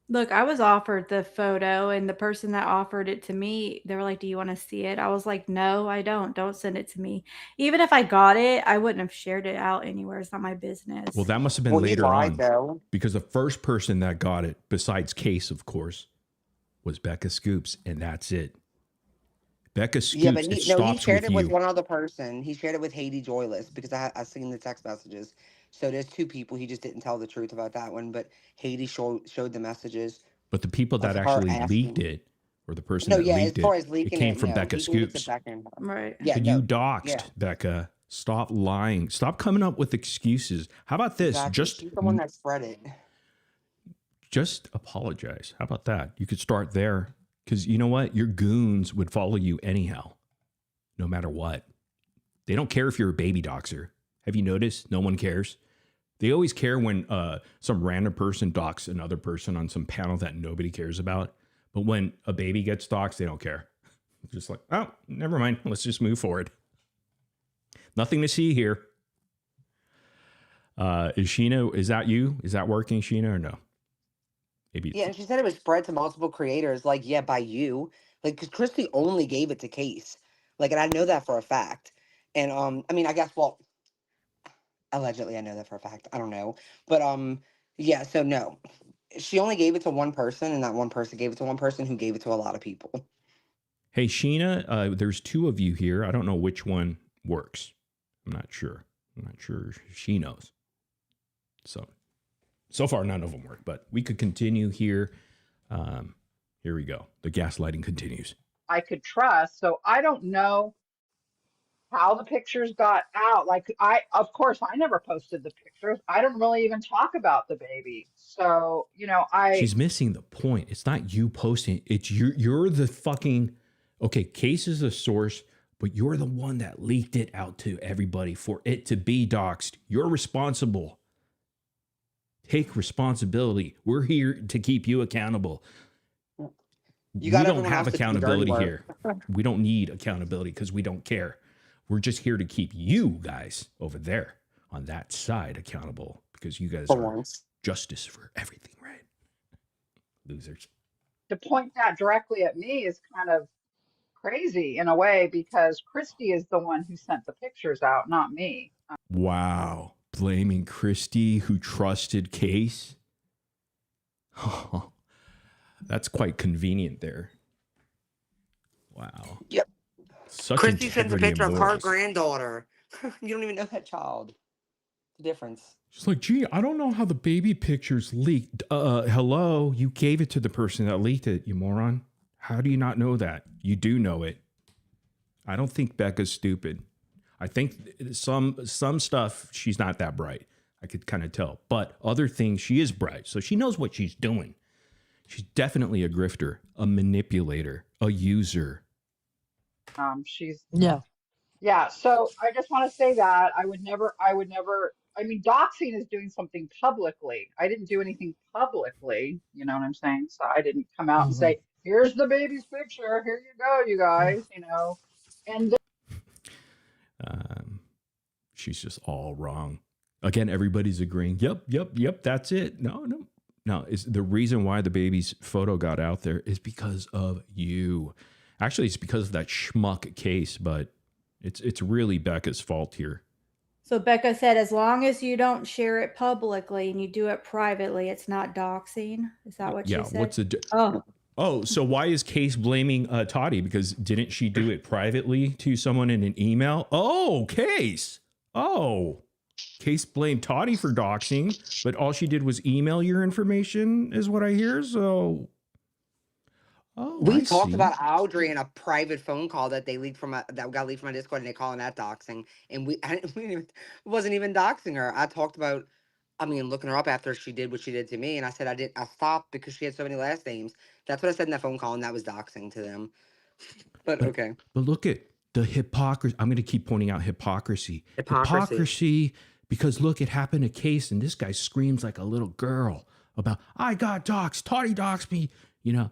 Look, I was offered the photo, and the person that offered it to me, they were like, "Do you want to see it?" I was like, "No, I don't. Don't send it to me." Even if I got it, I wouldn't have shared it out anywhere. It's not my business. Well, that must have been Well, he later lied on, though. because the first person that got it, besides Case, of course, was Becca Scoops, and that's it. Becca Yeah, but Scoops, it he stops shared with it with you. one other person. He shared it with Haiti Joyless because I seen the text messages. So there's two people. He just didn't tell the truth about that one, but Haiti showed the messages But the people of that her actually leaked asking. it, or the person No, that yeah, as leaked far it, as it leaking came it, from no, Becca he gave it to Scoops. Becca and her. Right. Yeah, You no, doxed yeah, Becca. Stop lying. Stop coming up with excuses. How about this? exactly. She's the one that spread it. Just apologize. How about that? You could start there, because you know what? Your goons would follow you anyhow, no matter what. They don't care if you're a baby doxer. Have you noticed? No one cares. They always care when some random person doxes another person on some panel that nobody cares about. But when a baby gets doxed, they don't care. Just like, oh, never mind. Let's just move forward. Nothing to see here. Is Sheena, is that you? Is that working, Sheena, or no? Maybe. Yeah, and she said it was spread to multiple creators. Like, yeah, by you. Like, because Christy only gave it to Case. Like, and I know that for a fact. And I mean, I guess, well, allegedly, I know that for a fact. I don't know, but yeah. So no, she only gave it to one person, and that one person gave it to one person who gave it to a lot of people. Hey, Sheena, there's two of you here. I don't know which one works. I'm not sure. She knows. So far, none of them work, but we could continue here. Here we go. The gaslighting continues. I could trust. So I don't know how the pictures got out. Like of course, I never posted the pictures. I don't really even talk about the baby. So, She's missing the point. It's not you posting. It's you're the fucking, okay, Case is the source, but you're the one that leaked it out to everybody for it to be doxxed. You're responsible. Take responsibility. We're here to keep you accountable. You got We don't everyone have else to do the dirty accountability work. here. We don't need accountability because we don't care. We're just here to keep you guys over there on that side accountable, because you guys For are once. justice for everything, right? Losers. to point that directly at me is kind of crazy in a way because Christy is the one who sent the pictures out, not me. Wow. Blaming Christy, who trusted Case. That's quite convenient there. Wow. Yep. Such Christy sends a integrity and picture of her morals. granddaughter. You don't even know that child. The difference. She's like, gee, I don't know how the baby pictures leaked. Hello, you gave it to the person that leaked it, you moron. How do you not know that? You do know it. I don't think Becca's stupid. I think some stuff, she's not that bright. I could kind of tell. But other things, she is bright. So she knows what she's doing. She's definitely a grifter, a manipulator, a user. Yeah. So I just want to say that I would never, I mean, doxing is doing something publicly. I didn't do anything publicly. You know what I'm saying? So I didn't come out and say, here's the baby's picture. Here you go, you guys, you know, and She's just all wrong. Again, everybody's agreeing. Yep. That's it. No. It's the reason why the baby's photo got out there is because of you. Actually, it's because of that schmuck Case, but it's really Becca's fault here. So Becca said, as long as you don't share it publicly and you do it privately, it's not doxing. Is that what she said? What's Oh, so why is Case blaming Toddy? Because didn't she do it privately to someone in an email? Oh, Case. Oh, Case blamed Toddy for doxing, but all she did was email your information, is what I hear. So, We talked about Audrey in a private phone call that they leaked that got leaked from my Discord, and they calling that doxing. And it wasn't even doxing her. I talked about, looking her up after she did what she did to me, and I said I stopped because she had so many last names. That's what I said in that phone call, and that was doxing to them. But okay. But look at the hypocrisy. I'm going to keep pointing out hypocrisy. Because look, it happened to Case, and this guy screams like a little girl about, I got doxed, Toddy doxed me, you know.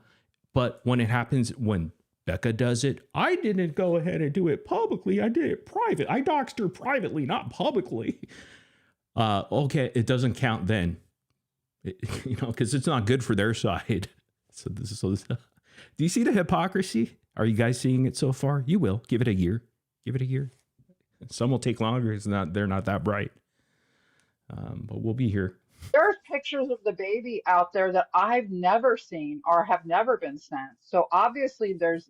But when it happens, when Becca does it, I didn't go ahead and do it publicly. I did it private. I doxed her privately, not publicly. Okay, it doesn't count then, because it's not good for their side. So do you see the hypocrisy? Are you guys seeing it so far? You will. Give it a year. Give it a year. Some will take longer. They're not that bright. But we'll be here. there's pictures of the baby out there that I've never seen or have never been sent. So obviously there's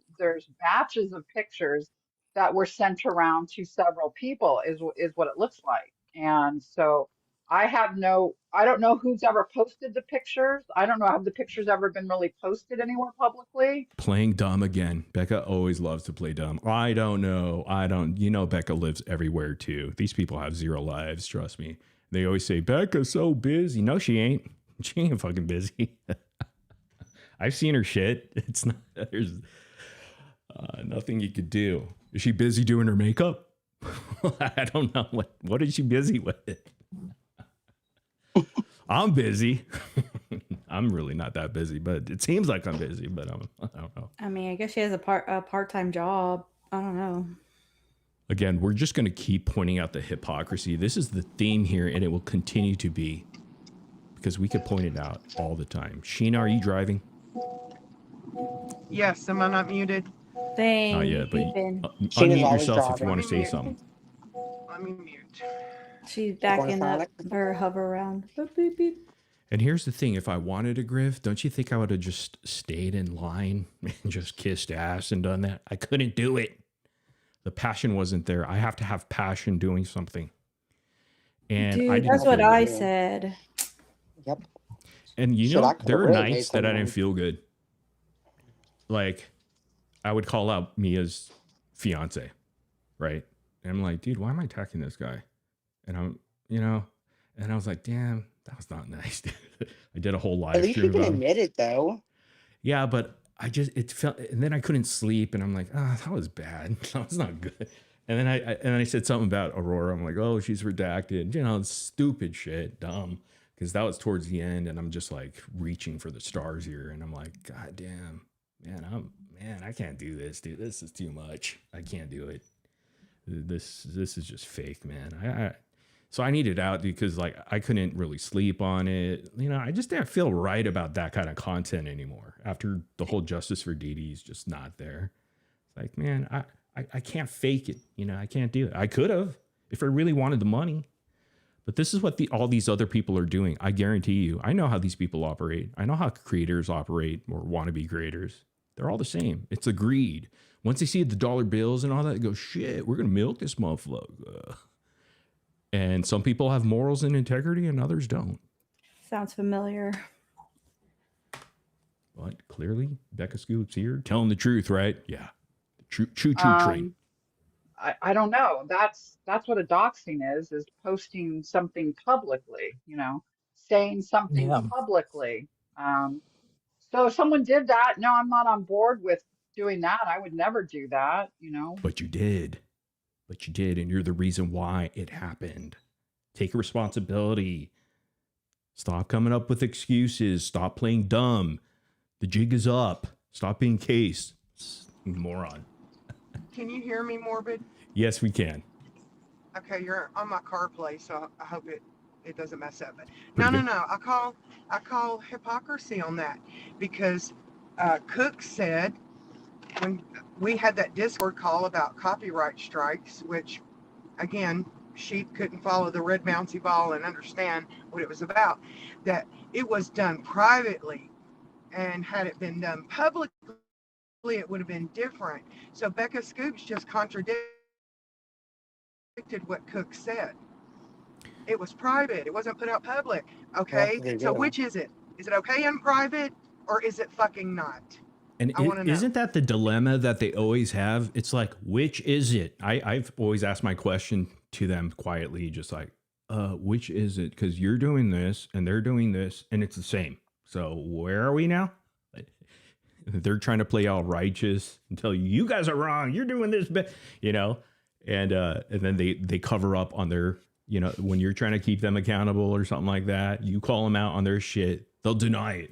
batches of pictures that were sent around to several people is what it looks like. And so I don't know who's ever posted the pictures. I don't know, have the pictures ever been really posted anywhere publicly? Playing dumb again. Becca always loves to play dumb. I don't know. Becca lives everywhere too. These people have zero lives, trust me. They always say, Becca's so busy. No, she ain't. She ain't fucking busy. I've seen her shit. It's not, there's nothing you could do. Is she busy doing her makeup? I don't know. What is she busy with? I'm busy. I'm really not that busy, but it seems like I'm busy, but I don't know. I mean, I guess she has a part-time job. I don't know. Again, we're just going to keep pointing out the hypocrisy. This is the theme here, and it will continue to be because we could point it out all the time. Sheena, are you driving? Yes, am I not muted? Thank Not yet, but Sheena's unmute always yourself if you driving. want to say something. Let me mute. She's backing up her hover around. Beep, beep, beep. And here's the thing. If I wanted a grift, don't you think I would have just stayed in line and just kissed ass and done that? I couldn't do it. The passion wasn't there. I have to have passion doing something. And Dude, I didn't that's what feel I good. said. Yep. And there are really nights that I didn't feel good. Like, I would call out Mia's fiance, right? And I'm like, dude, why am I attacking this guy? And and I was like, damn, that was not nice, dude. I did a whole live At least you stream can about it. admit it, though. Yeah, but it felt, and then I couldn't sleep, and I'm like, that was bad. That was not good. And then I said something about Aurora. I'm like, oh, she's redacted, stupid shit, dumb. Because that was towards the end, and I'm just like reaching for the stars here, and I'm like, God damn, man, I can't do this, dude. This is too much. I can't do it. This is just fake, man. So I needed out because like I couldn't really sleep on it. I just didn't feel right about that kind of content anymore. After the whole Justice for Dee Dee's just not there. It's like, man, I can't fake it. You know, I can't do it. I could have if I really wanted the money. But this is what all these other people are doing. I guarantee you. I know how these people operate. I know how creators operate or wannabe creators. They're all the same. It's a greed. Once they see the dollar bills and all that, they go, shit, we're going to milk this motherfucker. And some people have morals and integrity and others don't. Sounds familiar. But clearly, Becca Scoops here telling the truth, right? Yeah. Choo train. I don't know. That's what a doxing is posting something publicly, saying something Yeah. publicly. So if someone did that, no, I'm not on board with doing that. I would never do that, But you did. And you're the reason why it happened. Take responsibility. Stop coming up with excuses. Stop playing dumb. The jig is up. Stop being cased. Moron. Can you hear me, Morbid? Yes, we can. Okay, you're on my CarPlay, so I hope it doesn't mess up. But Pretty no. good. I call hypocrisy on that because Cook said when we had that Discord call about copyright strikes, which again she couldn't follow the red bouncy ball and understand what it was about, that it was done privately, and had it been done publicly, it would have been different. So Becca Scoops just contradicted what Cook said. It was private. It wasn't put out public. Okay. Well, So which is it? Is it okay in private or is it fucking not? And isn't that the dilemma that they always have? It's like, which is it? I've always asked my question to them quietly, just like, which is it? Because you're doing this and they're doing this and it's the same. So where are we now? They're trying to play all righteous and tell you guys are wrong. You're doing this, and then they cover up on their, when you're trying to keep them accountable or something like that, you call them out on their shit. They'll deny it.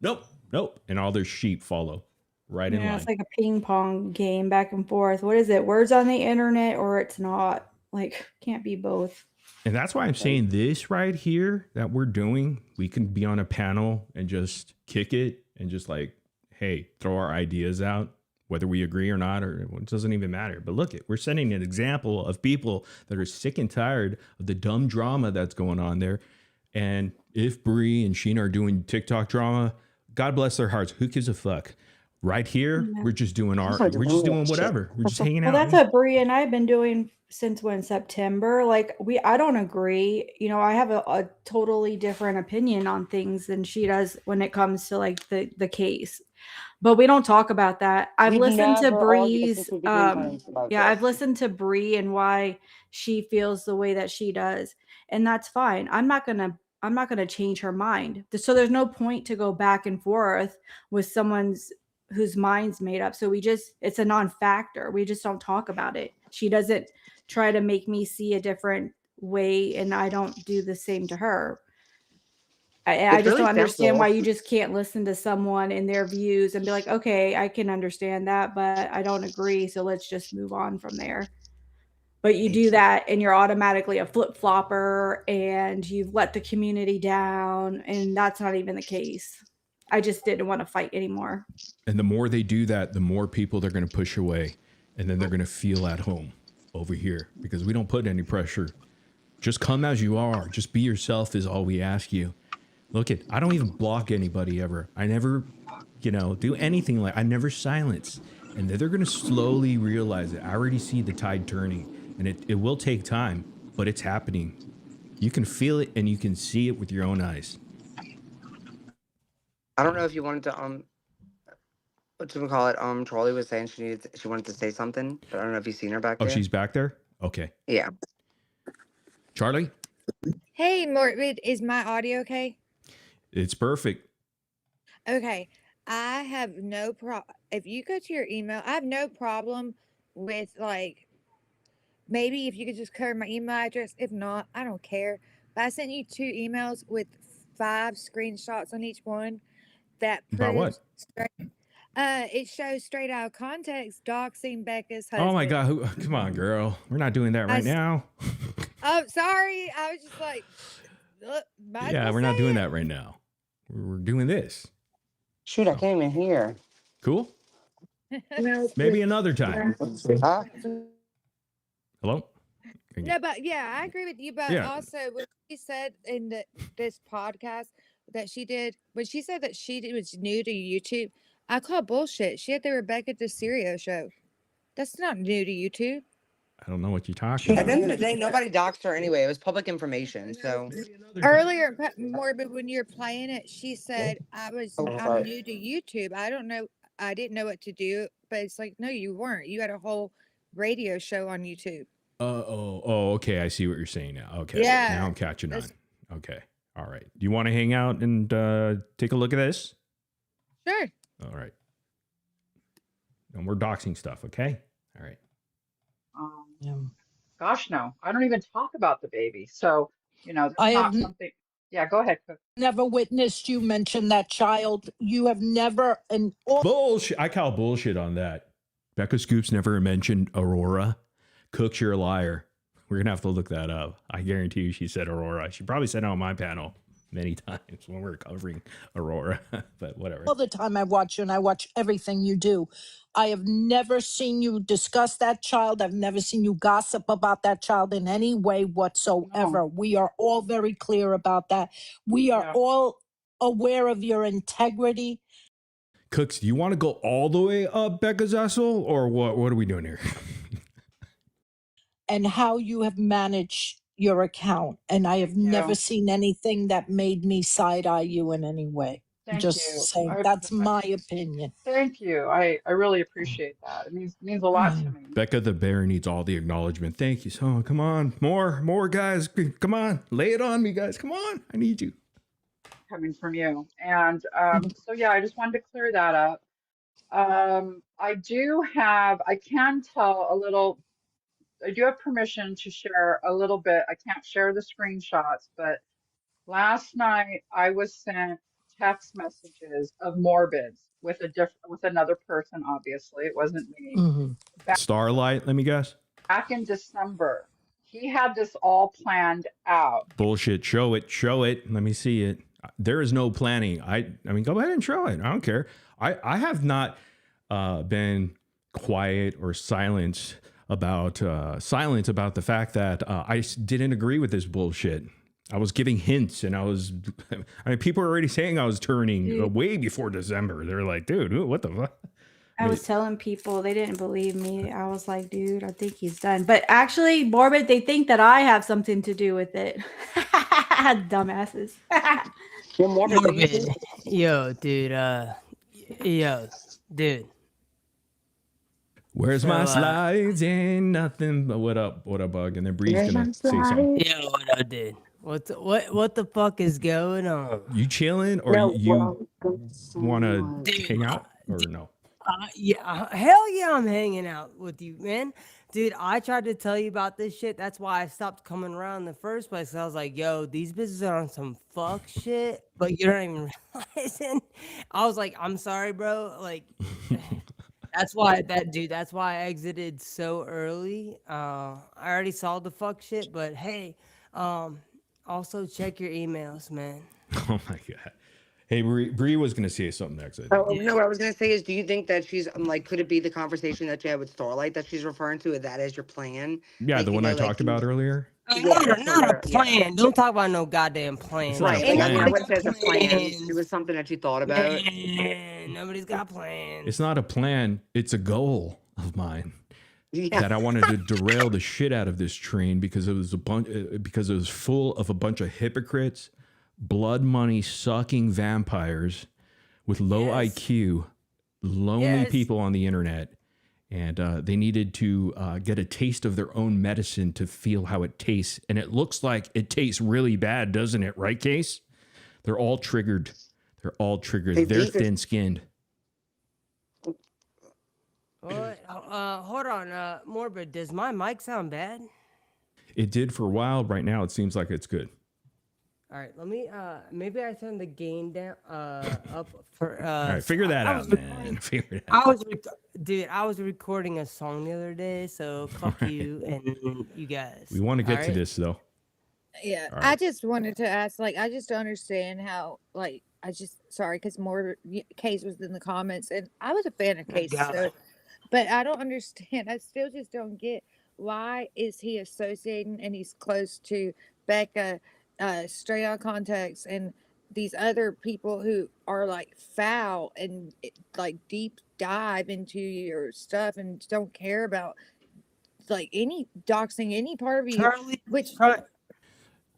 Nope. And all their sheep follow right in line. It's like a ping pong game back and forth. What is it? Words on the internet or it's not. Like, can't be both. And that's why I'm saying this right here that we're doing. We can be on a panel and just kick it and just like, hey, throw our ideas out, whether we agree or not, or it doesn't even matter. But look, we're setting an example of people that are sick and tired of the dumb drama that's going on there. And if Bree and Sheena are doing TikTok drama, God bless their hearts. Who gives a fuck? Right here, we're just doing we're just doing whatever. We're just hanging out. Well, that's what Bree and I have been doing since September. Like I don't agree. I have a totally different opinion on things than she does when it comes to like the case. But we don't talk about that. I've listened to Bree's I've listened to Bree and why she feels the way that she does. And that's fine. I'm not gonna change her mind. So there's no point to go back and forth with someone's whose mind's made up. So it's a non-factor. We just don't talk about it. She doesn't try to make me see a different way, and I don't do the same to her. I just don't understand why you just can't listen to someone and their views and be like, okay, I can understand that, but I don't agree. So let's just move on from there. But you do that and you're automatically a flip-flopper and you've let the community down, and that's not even the case. I just didn't want to fight anymore. And the more they do that, the more people they're going to push away. And then they're going to feel at home over here because we don't put any pressure. Just come as you are. Just be yourself is all we ask you. Look I don't even block anybody ever. I never, do anything I never silence. And they're going to slowly realize it. I already see the tide turning, and it will take time, but it's happening. You can feel it and you can see it with your own eyes. I don't know if you wanted to, whatchamacallit, Charlie was saying she wanted to say something, but I don't know if you've seen her back there. Oh, she's back there? Okay. Yeah. Charlie? Hey, Morbid, is my audio okay? It's perfect. Okay. I have no problem. If you go to your email, I have no problem with maybe if you could just cover my email address. If not, I don't care. But I sent you 2 emails with 5 screenshots on each one that proves. About what? It shows straight out of context doxing Becca's husband. Oh my God. Come on, girl. We're not doing that right now. Oh, sorry. I was just like, yeah, we're not doing that right now. We're doing this. Shoot, I can't even hear. Cool. Maybe another time. Huh? Hello? No, but yeah, I agree with you. But Yeah. also, what she said in this podcast that she did, when she said that was new to YouTube, I call bullshit. She had the Rebecca DeSirio show. That's not new to YouTube. I don't know what you're talking At the end of about. the day, nobody doxed her anyway. It was public information. So Earlier, Morbid, when you're playing it, she said, I'm sorry. new to YouTube. I don't know. I didn't know what to do. But it's like, no, you weren't. You had a whole radio show on YouTube. Okay. I see what you're saying now. Okay. Yeah. Now I'm catching on. Okay. All right. Do you want to hang out and take a look at this? Sure. All right. No more doxing stuff, okay? All right. Gosh, no, I don't even talk about the baby. So, that's I not have something. Yeah, go ahead, Cook. never witnessed you mention that child. You have never, and all Bullshit. I call bullshit on that. Becca Scoops never mentioned Aurora. Cook's, you're a liar. We're going to have to look that up. I guarantee you she said Aurora. She probably said it on my panel many times when we were covering Aurora, but whatever. the time I watch you, and I watch everything you do. I have never seen you discuss that child. I've never seen you gossip about that child in any way whatsoever. No. We are all very clear about that. We are Yeah. all aware of your integrity. Cooks, do you want to go all the way up Becca's asshole, or what are we doing here? And how you have managed your account. And I have never seen anything that made me side-eye you in any way. Thank Just you. saying, that's my opinion. Thank you. I really appreciate that. It means a lot to me. Becca the bear needs all the acknowledgement. Thank you. So come on, more guys. Come on, lay it on me, guys. Come on, I need you. Coming from you. And so yeah, I just wanted to clear that up. I do have permission to share a little bit. I can't share the screenshots, but last night I was sent text messages of Morbids with another person. Obviously, it wasn't me. Starlight, let me guess. Back in December, he had this all planned out. Bullshit. Show it. Let me see it. There is no planning. I mean, go ahead and show it. I don't care. I have not been quiet or silent about the fact that I didn't agree with this bullshit. I was giving hints, and people were already saying I was turning way before December. They're like, dude, what the fuck? I was telling people, they didn't believe me. I was like, dude, I think he's done. But actually, Morbid, they think that I have something to do with it. Dumbasses. Morbid. Yo, dude. Where's my slides? Ain't nothing but what up, Bug? And then Bree's gonna say something. Yo, what up, dude? What the fuck is going on? You chilling, or you want to hang out, or no? Hell yeah, I'm hanging out with you, man. Dude, I tried to tell you about this shit. That's why I stopped coming around in the first place. I was like, yo, these bitches are on some fuck shit, but you're not even realizing. I was like, I'm sorry, bro. Like, that's why I exited so early. I already saw the fuck shit, but hey, also check your emails, man. Oh my god. Hey, Bree was gonna say something next. No, what I was gonna say is, do you think that she's could it be the conversation that you had with Starlight that she's referring to? That as your plan? Yeah, the one I talked about earlier. Not a plan. Don't talk about no goddamn plan. Right. I would say it's a plan. It was something that you thought about. Nobody's got plans. It's not a plan. It's a goal of mine. That I wanted to derail the shit out of this train because it was full of a bunch of hypocrites, blood money sucking vampires with low IQ, lonely people on the internet, and they needed to get a taste of their own medicine to feel how it tastes. And it looks like it tastes really bad, doesn't it? Right, Case? They're all triggered. They're thin-skinned. What? Hold on, Morbid. Does my mic sound bad? It did for a while. Right now, it seems like it's good. All right, let me. Maybe I turn the gain down. Up for. All right, figure that out, man. Figure it out. I was recording a song the other day, so fuck you and you guys. We want to get to this though. Yeah, All I right. just wanted to ask, I just don't understand how, I just sorry because more Case was in the comments, and I was a fan of Case, God. so but I don't understand. I still just don't get why is he associating and he's close to Becca, Straight Out Context, and these other people who are like foul and like deep dive into your stuff and don't care about like any doxing any part of you, Charlie, which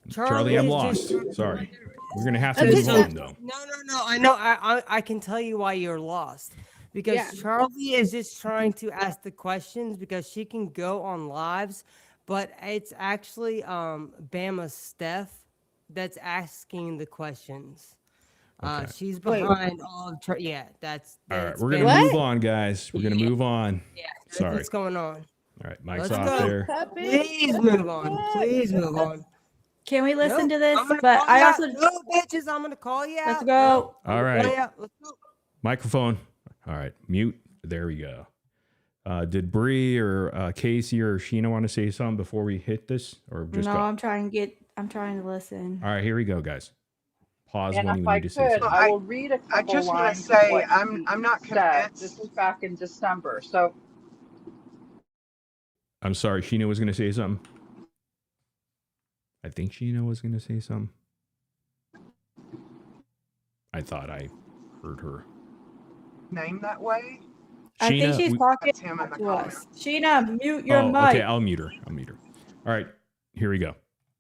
Charlie, I'm is lost. just Sorry. We're going to have to Okay, move so on, though. No. I know. I can tell you why you're lost. Because yeah, Charlie is just trying to ask the questions because she can go on lives, but it's actually Bama Steph that's asking the questions. Okay. She's wait, behind all of yeah, that's All right. it's We're going to Bama. move what? on, guys. We're going to move on. Yeah, that's Sorry. what's going on. All right. Mike's Let's off go. there. Please move on. Please move on. Can we listen No, to this? I'm gonna But call I you out. also No, bitches, I'm gonna call you let's out. go. No, All I'm gonna call right. you out. Let's go. Microphone. All right. Mute. There we go. Did Bree or Casey or Sheena want to say something before we hit this, or just No, go? I'm trying to listen. All right, here we go, guys. Pause And when if you I need to say could, something. I will read a I couple just want to lines of say what he I'm not said. This convinced. was back in December. So I'm sorry, Sheena was going to say something. I think Sheena was going to say something. I thought I heard her. Name that way. I think Sheena, she's talking That's him in the to us. comments. Sheena, mute your oh, mic. okay, I'll mute her. All right, here we go.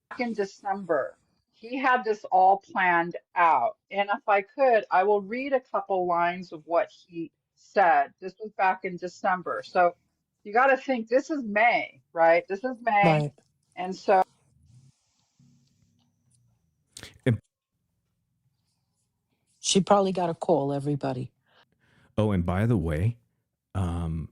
back in December, he had this all planned out. And if I could, I will read a couple lines of what he said. This was back in December. So you got to think this is May, right? This is May. Right. And so She probably got a call, everybody. Oh, and by the way, I'm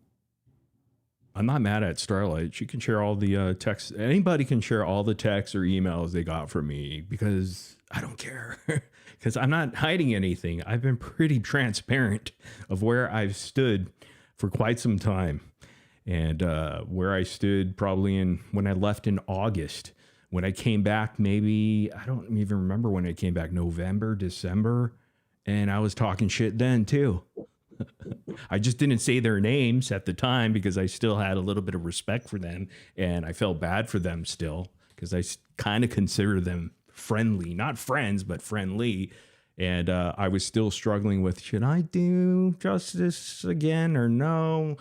not mad at Starlight. She can share all the texts. Anybody can share all the texts or emails they got from me because I don't care. Because I'm not hiding anything. I've been pretty transparent of where I've stood for quite some time. And where I stood probably when I left in August. When I came back, maybe, I don't even remember when I came back, November, December. And I was talking shit then too. I just didn't say their names at the time because I still had a little bit of respect for them. And I felt bad for them still because I kind of consider them friendly, not friends, but friendly. And I was still struggling with, should I do justice again or no?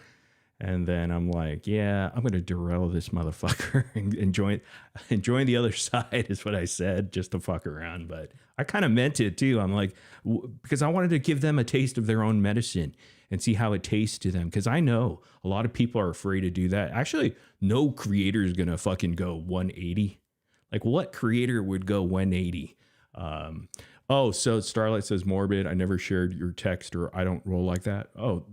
And then I'm like, yeah, I'm going to derail this motherfucker and join the other side is what I said, just to fuck around. But I kind of meant it too. I'm like, because I wanted to give them a taste of their own medicine and see how it tastes to them. Because I know a lot of people are afraid to do that. Actually, no creator is going to fucking go 180. Like what creator would go 180? Oh, so Starlight says morbid. I never shared your text or I don't roll like that. Oh,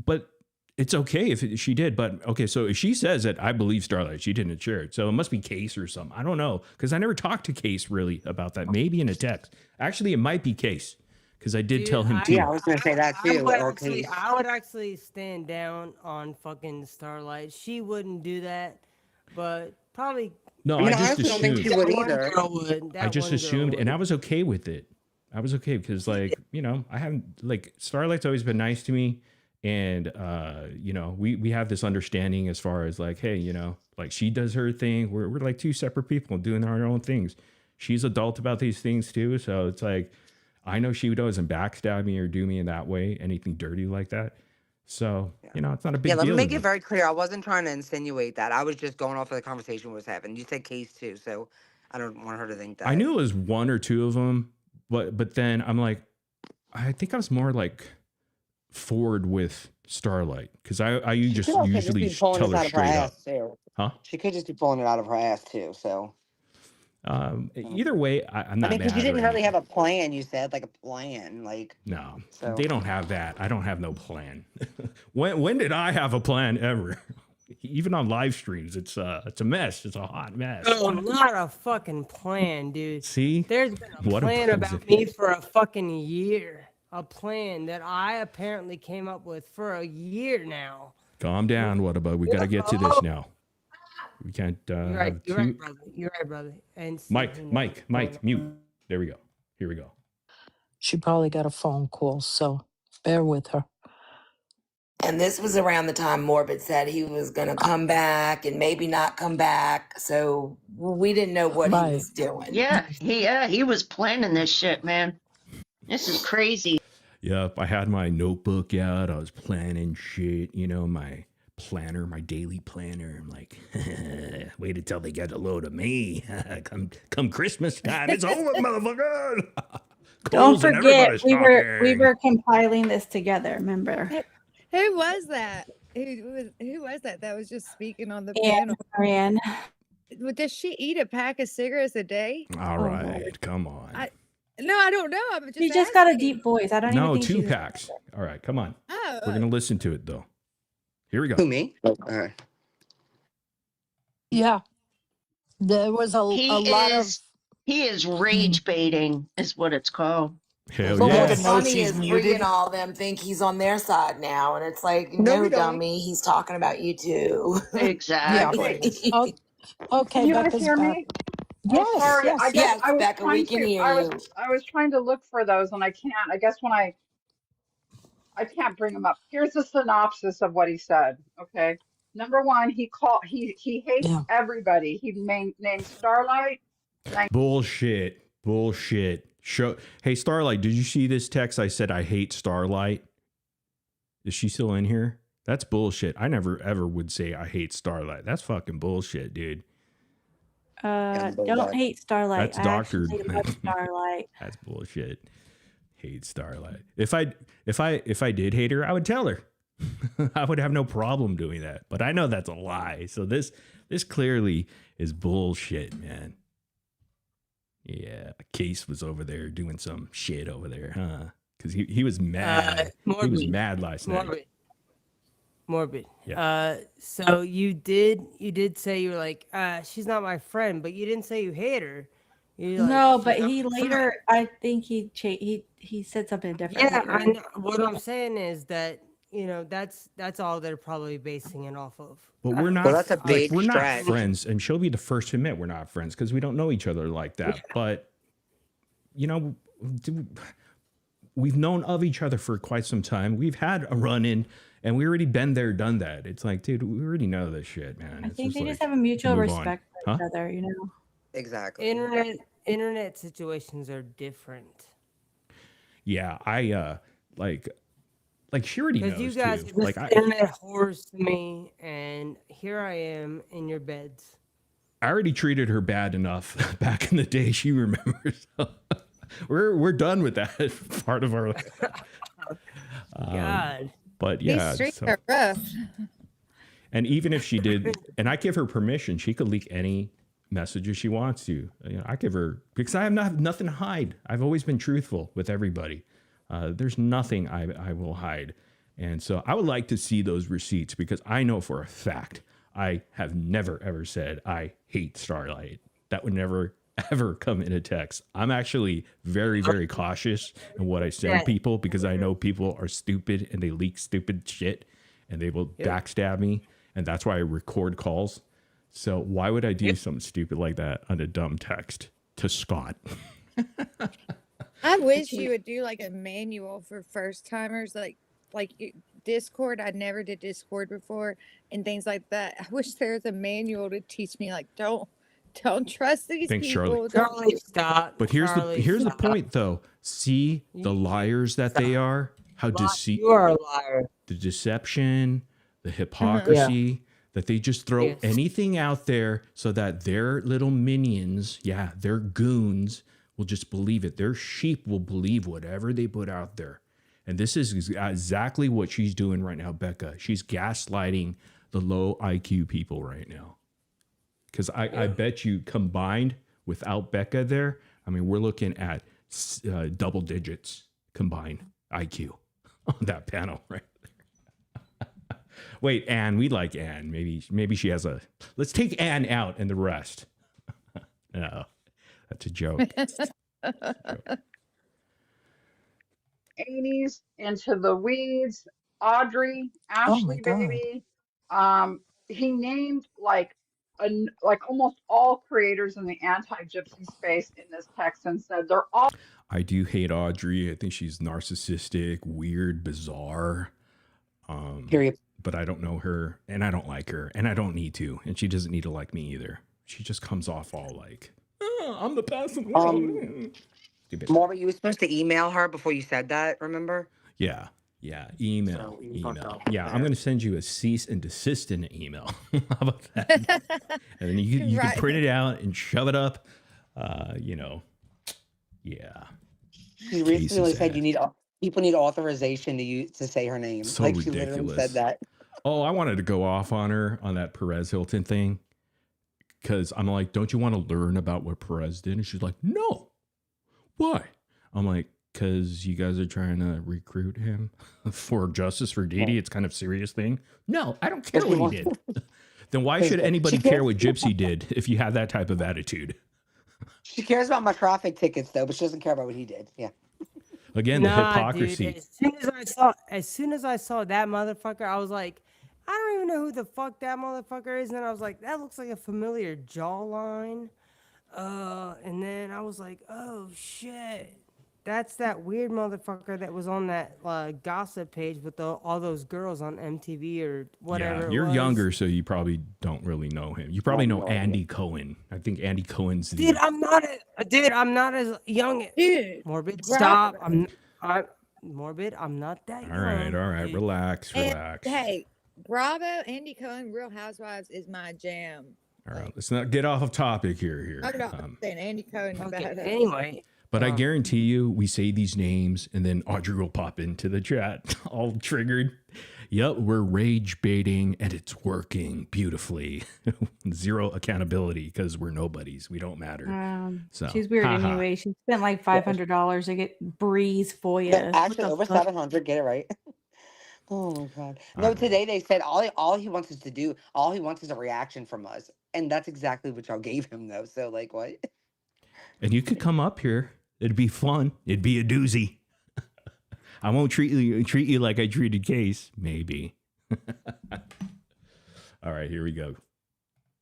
but it's okay if she did, but okay. So if she says that, I believe Starlight, she didn't share it. So it must be Case or something. I don't know. Cause I never talked to Case really about that. Maybe in a text. Actually, it might be Case. Cause I did tell him too. Yeah, I was gonna say that too. Or Case. I would actually stand down on fucking Starlight. She wouldn't do that, but probably. No, I mean, I I just honestly don't think assumed. she would either. I just assumed, and I was okay with it. I was okay because, like, you know, I haven't like Starlight's always been nice to me, and you know, we have this understanding as far as like, hey, you know, like she does her thing. We're like two separate people doing our own things. She's adult about these things too, so it's like I know she doesn't backstab me or do me in that way, anything dirty like that. So, you know, it's not a big Yeah, let deal. me make it very clear. I wasn't trying to insinuate that. I was just going off of the conversation was happening. You said Case too, so I don't want her to think that. I knew it was one or two of them, but then I'm like, I think I was more like forward with Starlight because I just usually tell her straight up. Too. Huh? She could just be pulling it out of her ass too. So either way, I'm not I mean, because mad you didn't or really have anything. a plan. You said like a plan, like No, so. they don't have that. I don't have no plan. when did I have a plan ever? Even on live streams, it's a mess. It's a hot mess. Oh, not a fucking plan, dude. See, there's been a what plan a about me for a fucking year. A plan that I apparently came up with for a year now. Calm down. What about? We got to get to this now. We can't. You're right. You're right, brother. You're right, brother. And Mike, mute. There we go. Here we go. She probably got a phone call, so bear with her. And this was around the time Morbid said he was going to come back and maybe not come back. So we didn't know what he was doing. Yeah, he was planning this shit, man. This is crazy. Yep, I had my notebook out. I was planning shit, you know, my planner, my daily planner. I'm like, wait until they get a load of me. come Christmas time, it's over, motherfucker. Don't Coles and forget, everybody's we talking. were compiling this together. Remember? Who was that? Who was that that was just speaking on the And panel? Does she eat a pack of cigarettes a day? All right, come on. No, I don't know. I'm just She just got a asking. deep voice. I don't No, even think 2 she's packs. All right, come on. Oh, We're going to listen to it, though. Here we go. Who, me? Oh, all right. Yeah. There was a lot of. He is rage baiting, is what it's called. Hell But yeah. what's funny is Bree and all them think he's on their side now. And it's like, No, we no, don't. dummy, he's talking about you too. Exactly. Oh, okay, Can you guys Becca's hear back. me? Yes, Oh, sorry. yes. I guess Yes, I was Becca, we trying can to. hear I you. was trying to look for those, and I can't. I guess when I can't bring them up. Here's the synopsis of what he said. Okay. Number one, he hates everybody. He named Starlight. Bullshit. Hey, Starlight, did you see this text? I said I hate Starlight. Is she still in here? That's bullshit. I never ever would say I hate Starlight. That's fucking bullshit, dude. don't hate Starlight. That's I doctored. actually love Starlight. That's bullshit. Hate Starlight. If I did hate her, I would tell her. I would have no problem doing that. But I know that's a lie. So this clearly is bullshit, man. Yeah, Case was over there doing some shit over there, huh? Because he was mad. He was mad last night. Morbid. Yeah. So you did say you were like, she's not my friend, but you didn't say you hate her. You're like, No, "She's but not he my friend." later, I think he said something different. Yeah, later. I know. What I'm saying is that that's all they're probably basing it off of. But we're not. Well, that's a big we're not stretch. friends, and she'll be the first to admit we're not friends because we don't know each other like that. Yeah. But we've known of each other for quite some time. We've had a run-in, and we already been there, done that. It's like, dude, we already know this shit, man. I It's think they like, just have a mutual move on. respect for each other, you know? Exactly. Internet situations are different. Yeah, I like she already knows Because you guys too. are Like just internet whores to me, and here I am in your beds. I already treated her bad enough back in the day. She remembers. We're done with that part of our life. God. But yeah, These streets are rough. and even if she did, and I give her permission, she could leak any messages she wants to. I give her, because I have nothing to hide. I've always been truthful with everybody. There's nothing I will hide. And so I would like to see those receipts, because I know for a fact I have never ever said I hate Starlight. That would never ever come in a text. I'm actually very, very cautious in what I send people, because I know people are stupid and they leak stupid shit and they will backstab me. And that's why I record calls. So why would I do something stupid like that on a dumb text to Scott? I wish you would do like a manual for first timers, like Discord. I never did Discord before and things like that. I wish there was a manual to teach me, like, don't trust these Thanks, people. Charlie. Stop. But here's the point, though. See the liars that they are. How You are a liar. The deception, the hypocrisy, that they just throw anything out there so that their little minions, their goons, will just believe it. Their sheep will believe whatever they put out there. And this is exactly what she's doing right now, Becca. She's gaslighting the low IQ people right now. Because I bet you combined without Becca there, I mean, we're looking at double digits combined IQ on that panel right there. Wait, Anne, we like Anne. Maybe she has a... Let's take Anne out and the rest. No, that's a joke. Amy's into the weeds. Audrey, Ashley, baby. He named like like almost all creators in the anti-gypsy space in this text and said they're all. I do hate Audrey. I think she's narcissistic, weird, bizarre. Period. But I don't know her, and I don't like her, and I don't need to, and she doesn't need to like me either. She just comes off all like, oh, I'm the best in the world. Morbid, you were supposed to email her before you said that, remember? Yeah. Email. So you fucked up Yeah, there. I'm going to send you a cease and desist in an email. How about that? And then you Right. can print it out and shove it up. Yeah. She recently said people need authorization to say her name. So like she literally ridiculous. said that. Oh, I wanted to go off on her on that Perez Hilton thing. Because I'm like, don't you want to learn about what Perez did? And she's like, no. Why? I'm like, because you guys are trying to recruit him for justice for Didi. It's kind of serious thing. No, I don't care what he did. Then why should anybody care what Gypsy did if you have that type of attitude? She cares about my traffic tickets though, but she doesn't care about what he did. Yeah. Again, the hypocrisy. Dude, as soon as I saw that motherfucker, I was like, I don't even know who the fuck that motherfucker is. And then I was like, that looks like a familiar jawline. And then I was like, oh shit. That's that weird motherfucker that was on that gossip page with all those girls on MTV or whatever. Yeah, you're younger, so you probably don't really know him. You probably know Andy Cohen. I think Andy Cohen's the... Dude, I'm not as young. Dude, Morbid, bro. stop. Morbid, I'm not that young. All right. Dude. Relax. Hey, Bravo, Andy Cohen, Real Housewives is my jam. All right, let's not get off of topic here. I'm not saying Andy Cohen. Okay, anyway. But I guarantee you, we say these names and then Audrey will pop into the chat, all triggered. Yep, we're rage baiting and it's working beautifully. Zero accountability because we're nobodies. We don't matter. So She's weird anyway. She spent like $500 to get Breeze FOIA. Yeah, actually, over 700. Get it right. Oh my god. No, today they said all he wants us to do, all he wants is a reaction from us, and that's exactly what y'all gave him though. So like, what? And you could come up here. It'd be fun. It'd be a doozy. I won't treat you like I treated Case. Maybe. All right, here we go.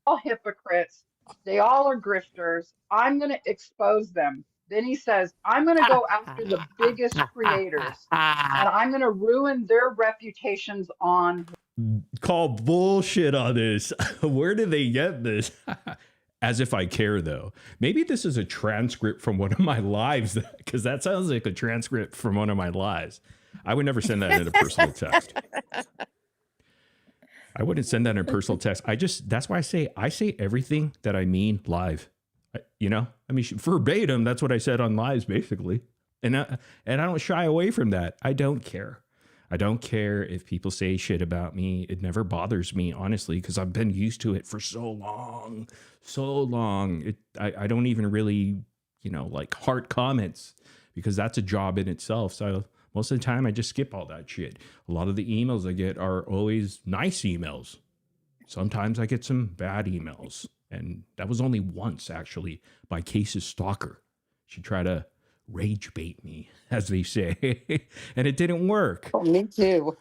All hypocrites. They all are grifters. I'm going to expose them. Then he says, I'm going to go after the biggest creators and I'm going to ruin their reputations on. Call bullshit on this. Where did they get this? As if I care, though. Maybe this is a transcript from one of my lives, because that sounds like a transcript from one of my lives. I would never send that in a personal text. I wouldn't send that in a personal text. That's why I say everything that I mean live. I mean, verbatim, that's what I said on lives, basically. And I don't shy away from that. I don't care. I don't care if people say shit about me. It never bothers me, honestly, because I've been used to it for so long. I don't even really, like heart comments because that's a job in itself. So most of the time I just skip all that shit. A lot of the emails I get are always nice emails. Sometimes I get some bad emails. And that was only once, actually, by Case's stalker. She tried to rage bait me, as they say, and it didn't work. Oh, me too.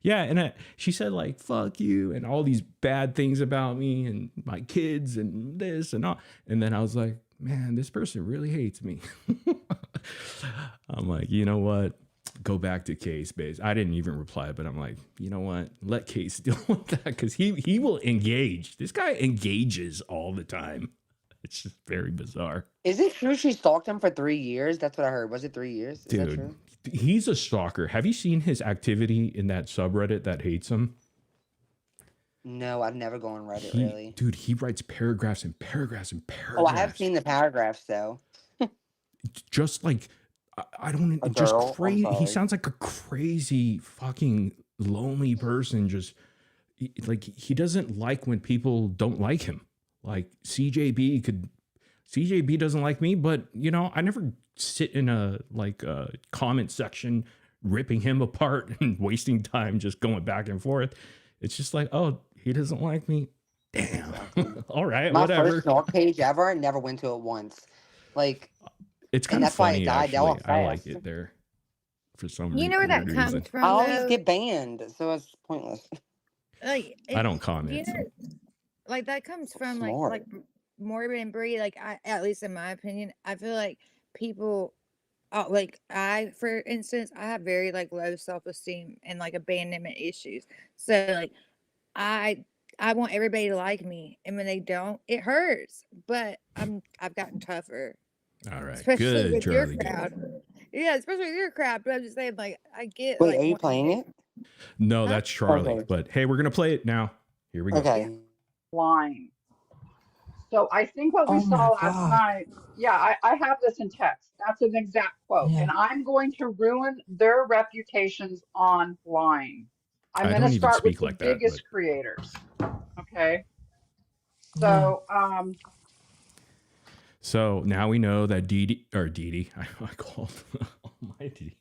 Yeah, and she said, like, fuck you, and all these bad things about me and my kids and this and all. And then I was like, man, this person really hates me. I'm like, you know what? Go back to Case, base. I didn't even reply, but I'm like, you know what? Let Case deal with that because he will engage. This guy engages all the time. It's just very bizarre. Is it true she stalked him for 3 years? That's what I heard. Was it 3 years? Is that true? He's a stalker. Have you seen his activity in that subreddit that hates him? No, I've never gone Reddit, really. Dude, he writes paragraphs and paragraphs and paragraphs. Oh, I have seen the paragraphs, though. Just like, I don't, just crazy. He sounds like a crazy fucking lonely person. Just like, he doesn't like when people don't like him. Like CJB doesn't like me, but I never sit in a comment section ripping him apart and wasting time just going back and forth. It's just like, oh, he doesn't like me. Damn. All right, whatever. My first stalk page ever, I never went to it once. Like, it's kind of funny. Why it died. I like it there for some reason. You know where that comes from? I always get banned, so it's pointless. I don't comment. like that comes from Smart. like Morbid and Bree. Like at least in my opinion, I feel like people. Like for instance, I have very like low self-esteem and like abandonment issues. So like I I want everybody to like me, and when they don't, it hurts. But I've gotten tougher, All right. especially Good, with your Charlie. Good. crowd. Yeah, especially with your crowd. But I'm just saying, like I get Wait, like are you wanting playing it? No, Huh? that's Charlie. Okay. But hey, we're going to play it now. Here we go. Okay. line. So I think what we Oh saw my last God. night, yeah, I have this in text. That's an exact quote. Yeah. And I'm going to ruin their reputations online. I'm I going to don't even start with speak the like that, but biggest creators. Okay. Yeah. so now we know that Dee Dee, I called my Dee.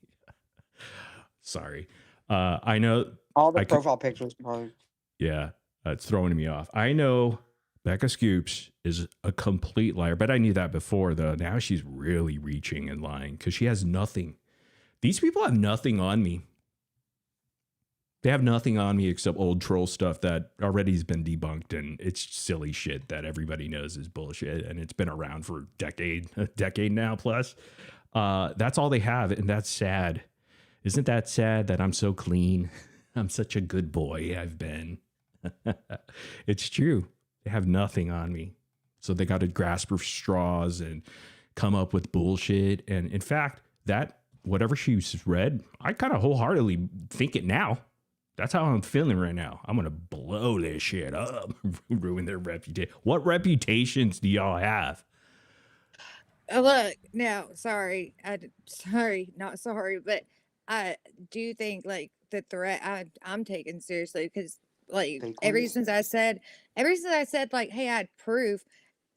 Sorry. I know All the I could, profile pictures probably. yeah, it's throwing me off. I know Becca Scoops is a complete liar, but I knew that before, though. Now she's really reaching and lying because she has nothing. These people have nothing on me. They have nothing on me except old troll stuff that already has been debunked, and it's silly shit that everybody knows is bullshit, and it's been around for a decade now plus. That's all they have, and that's sad. Isn't that sad that I'm so clean? I'm such a good boy. I've been. It's true. They have nothing on me. So they got to grasp for straws and come up with bullshit. And in fact, that whatever she's read, I kind of wholeheartedly think it now. That's how I'm feeling right now. I'm going to blow this shit up, ruin their reputation. What reputations do y'all have? Look, no, sorry, sorry, not sorry, but I do think like the threat I'm taking seriously because like Fake ever ones. since I said like, hey, I had proof.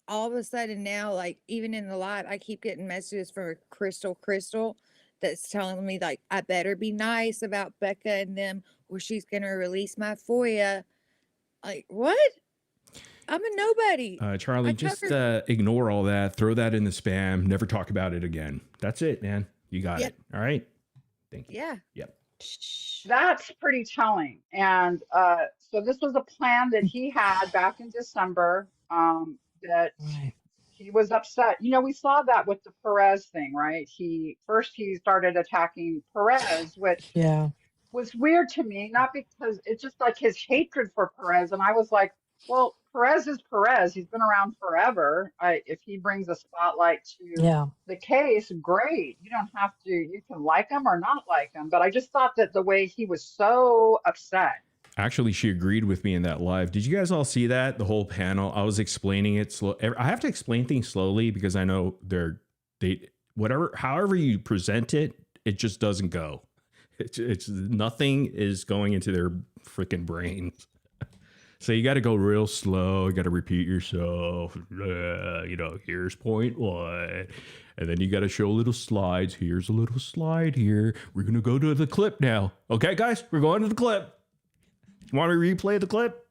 All of a sudden now, like even in the live, I keep getting messages from Crystal that's telling me like I better be nice about Becca and them, or she's gonna release my FOIA. Like what? I'm a nobody. Charlie, I just covered. ignore all that. Throw that in the spam. Never talk about it again. That's it, man. You got Yep. it. All right. Thank you. Yeah. Yep. That's pretty telling. And so this was a plan that he had back in December, that Right. he was upset. You know, we saw that with the Perez thing, right? He started attacking Perez, which Yeah. was weird to me, not because it's just like his hatred for Perez. And I was like, well, Perez is Perez. He's been around forever. If he brings a spotlight to Yeah. the case, great. You don't have to, you can like him or not like him. But I just thought that the way he was so upset. Actually, she agreed with me in that live. Did you guys all see that? The whole panel. I was explaining it slow. I have to explain things slowly because I know however you present it, it just doesn't go. It's nothing is going into their freaking brains. So you got to go real slow. You got to repeat yourself. Here's point one. And then you got to show little slides. Here's a little slide here. We're going to go to the clip now. Okay, guys, we're going to the clip. You want to replay the clip?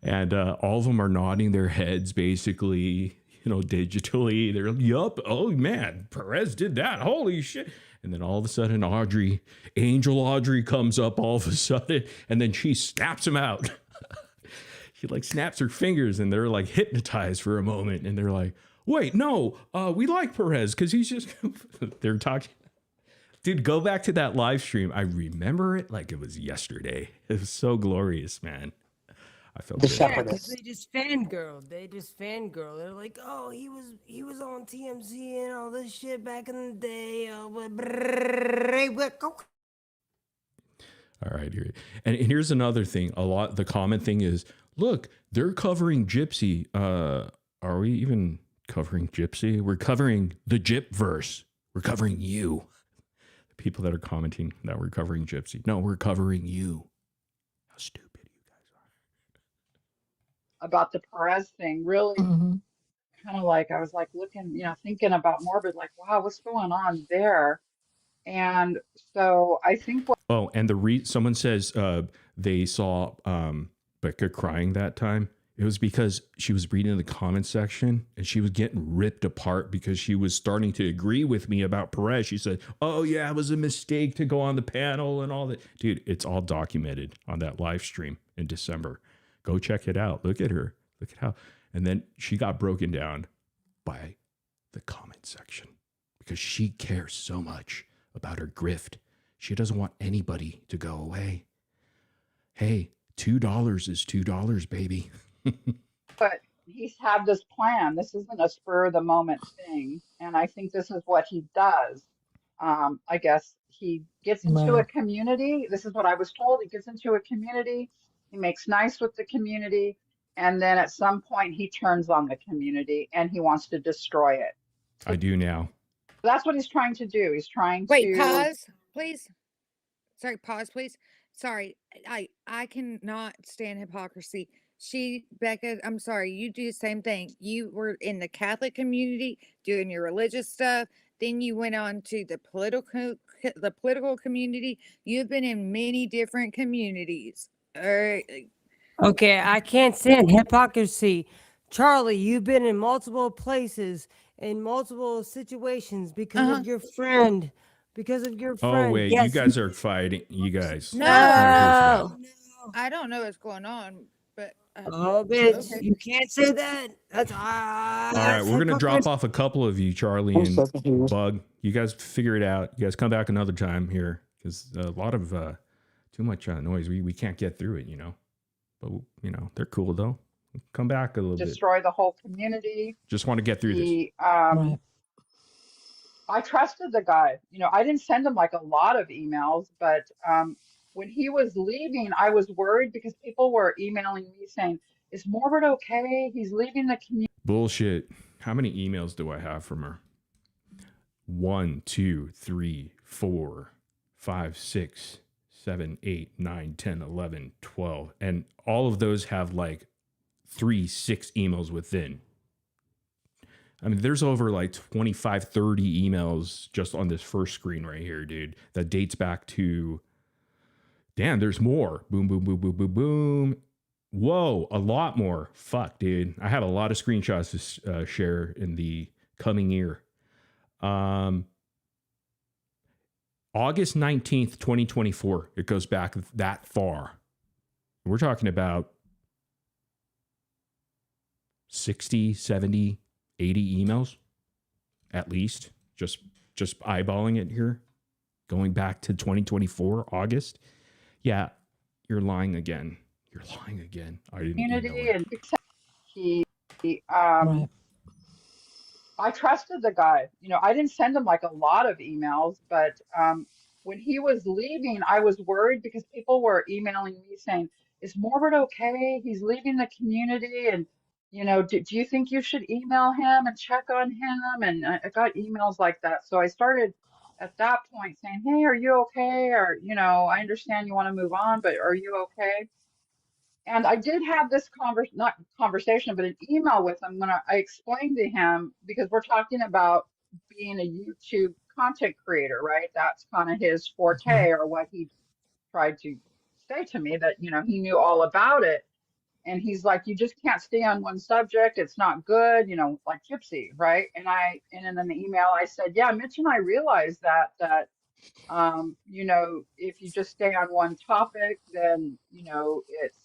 And all of them are nodding their heads, basically, digitally. They're, yup, oh man, Perez did that. Holy shit. And then all of a sudden, Angel Audrey comes up all of a sudden, and then she snaps him out. She like snaps her fingers, and they're like hypnotized for a moment. And they're like, wait, no, we like Perez because he's just, they're talking. Dude, go back to that live stream. I remember it like it was yesterday. It was so glorious, man. I felt The good. Yeah, because shepherdess. they just fangirl. They're like, oh, he was on TMZ and all this shit back in the day. All right, here. And here's another thing. The common thing is, look, they're covering Gypsy. Are we even covering Gypsy? We're covering the Gyp verse. We're covering you. The people that are commenting that we're covering Gypsy. No, we're covering you. How stupid you guys are. About the Perez thing, really Hmm. kind of like, I was like looking, thinking about Morbid, like, wow, what's going on there? And so I think Oh, and someone says they saw Becca crying that time. It was because she was reading the comment section and she was getting ripped apart because she was starting to agree with me about Perez. She said, oh yeah, it was a mistake to go on the panel and all that. Dude, it's all documented on that live stream in December. Go check it out. Look at her. Look at how. And then she got broken down by the comment section because she cares so much about her grift. She doesn't want anybody to go away. Hey, $2 is $2, baby. But he's had this plan. This isn't a spur of the moment thing. And I think this is what he does. I guess he gets into a Wow. community. This is what I was told. He gets into a community. He makes nice with the community. And then at some point he turns on the community and he wants to destroy it. I do now. That's what he's trying to do. He's trying Wait, to pause, please. Sorry, pause, please. Sorry, I cannot stand hypocrisy. Becca, I'm sorry, you do the same thing. You were in the Catholic community doing your religious stuff. Then you went on to the political community. You've been in many different communities. All right. Okay, I can't stand hypocrisy. Charlie, you've been in multiple places, in multiple situations because of your friend. Because of your friend. Oh, wait. Yes. You guys are fighting. You guys. No. I don't know what's going on, but oh, bitch, okay. you can't say that. That's all right. We're going to drop off a couple of you, Charlie and Bug. You guys figure it out. You guys come back another time here because a lot of too much noise. We can't get through it, But, they're cool, though. Come back a little bit. destroy the whole community. Just want to get through this. Right. I trusted the guy. I didn't send him like a lot of emails, but when he was leaving, I was worried because people were emailing me saying, "Is Morbid okay? He's leaving the community." Bullshit. How many emails do I have from her? 1, 2, 3, 4, 5, 6, 7, 8, 9, 10, 11, 12. And all of those have like 3, 6 emails within. I mean, there's over like 25, 30 emails just on this first screen right here, dude, that dates back to, damn, there's more. Boom, boom, boom, boom, boom, boom. Whoa, a lot more. Fuck, dude. I have a lot of screenshots to share in the coming year. August 19th, 2024. It goes back that far. We're talking about 60, 70, 80 emails at least. Just eyeballing it here. Going back to 2024, August. Yeah, you're lying again. You're lying again. I didn't Community, email it. and I trusted the guy. I didn't send him like a lot of emails, but when he was leaving, I was worried because people were emailing me saying, "Is Morbid okay? He's leaving the community, and do you think you should email him and check on him?" And I got emails like that, so I started at that point saying, "Hey, are you okay? Or I understand you want to move on, but are you okay?" And I did have this not conversation, but an email with him when I explained to him, because we're talking about being a YouTube content creator, right? That's kind of his forte, or what he tried to say to me, that, he knew all about it. And he's like, "You just can't stay on one subject. It's not good, like gypsy, right?" And in the email I said, "Yeah, Mitch and I realized that if you just stay on one topic, then, it's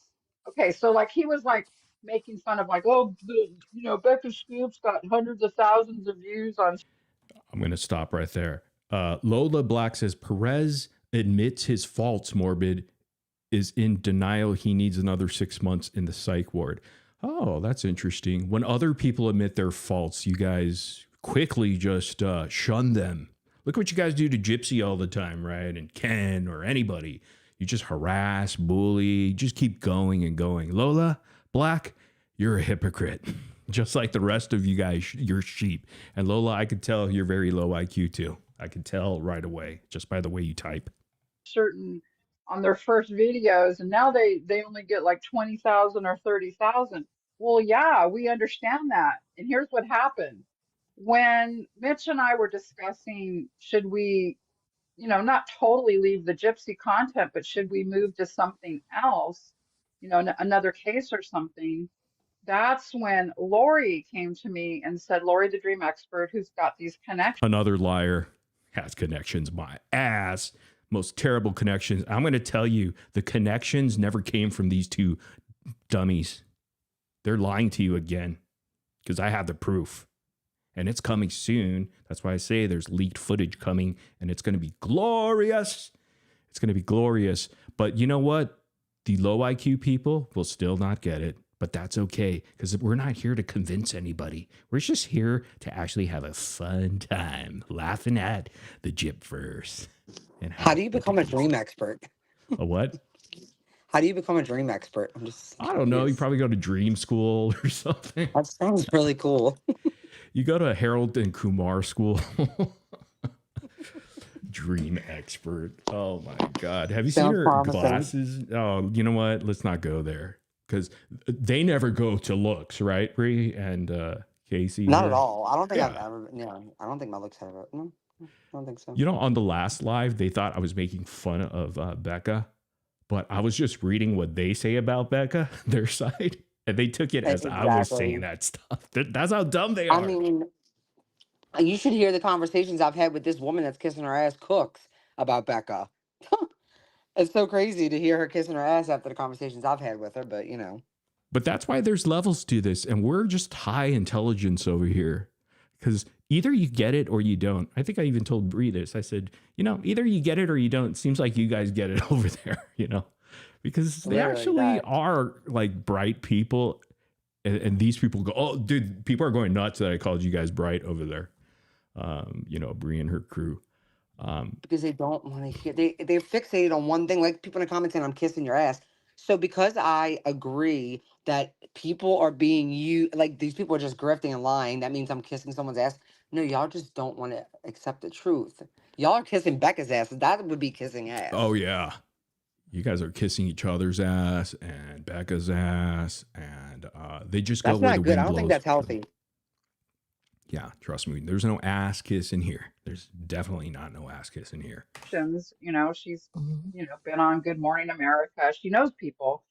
okay." So like he was like making fun of like, "Oh, Becca Scoops got hundreds of thousands of views on." I'm going to stop right there. Lola Black says, Perez admits his faults, Morbid is in denial. He needs another 6 months in the psych ward. Oh, that's interesting. When other people admit their faults, you guys quickly just shun them. Look what you guys do to Gypsy all the time, right? And Ken or anybody. You just harass, bully, just keep going and going. Lola Black, you're a hypocrite. Just like the rest of you guys, you're sheep. And Lola, I could tell you're very low IQ too. I could tell right away just by the way you type. Certain on their first videos, and now they only get like 20,000 or 30,000. Well, yeah, we understand that. And here's what happened. When Mitch and I were discussing, should we, not totally leave the gypsy content, but should we move to something else, another case or something? That's when Lori came to me and said, Lori, the dream expert, who's got these connections. Another liar has connections. My ass. Most terrible connections. I'm going to tell you, the connections never came from these two dummies. They're lying to you again because I have the proof. And it's coming soon. That's why I say there's leaked footage coming, and it's going to be glorious. It's going to be glorious. But you know what? The low IQ people will still not get it. But that's okay, because we're not here to convince anybody. We're just here to actually have a fun time laughing at the gypverse. And How do you become a dream expert? A what? How do you become a dream expert? I don't know. You probably go to dream school or something. That sounds really cool. You go to Harold and Kumar school. Dream expert. Oh my God. Have you seen her glasses? Oh, you know what? Let's not go there. Because they never go to looks, right, Bree and Casey? Not at all. I don't think I've ever. Yeah, I don't think my looks have it. No, I don't think so. You know, on the last live, they thought I was making fun of Becca, but I was just reading what they say about Becca, their side, and they took it as I was saying that stuff. That's how dumb they are. I mean, you should hear the conversations I've had with this woman that's kissing her ass, Cooks, about Becca. It's so crazy to hear her kissing her ass after the conversations I've had with her, but you know. But that's why there's levels to this, and we're just high intelligence over here. Because either you get it or you don't. I think I even told Bree this. I said, you know, either you get it or you don't. It seems like you guys get it over there, you know, because they actually are like bright people. And these people go, oh, dude, people are going nuts that I called you guys bright over there. You know, Bree and her crew. Because they don't want to hear, they're fixated on one thing, like people in the comments saying I'm kissing your ass. So because I agree that people are being used, like these people are just grifting and lying, that means I'm kissing someone's ass. No, y'all just don't want to accept the truth. Y'all are kissing Becca's ass. That would be kissing ass. Oh yeah, you guys are kissing each other's ass and Becca's ass, and they just go where the wind blows. I don't think that's healthy. Yeah, trust me. There's no ass kiss in here. There's definitely not no ass kiss in here. You know, she's, you know, been on Good Morning America. She knows people.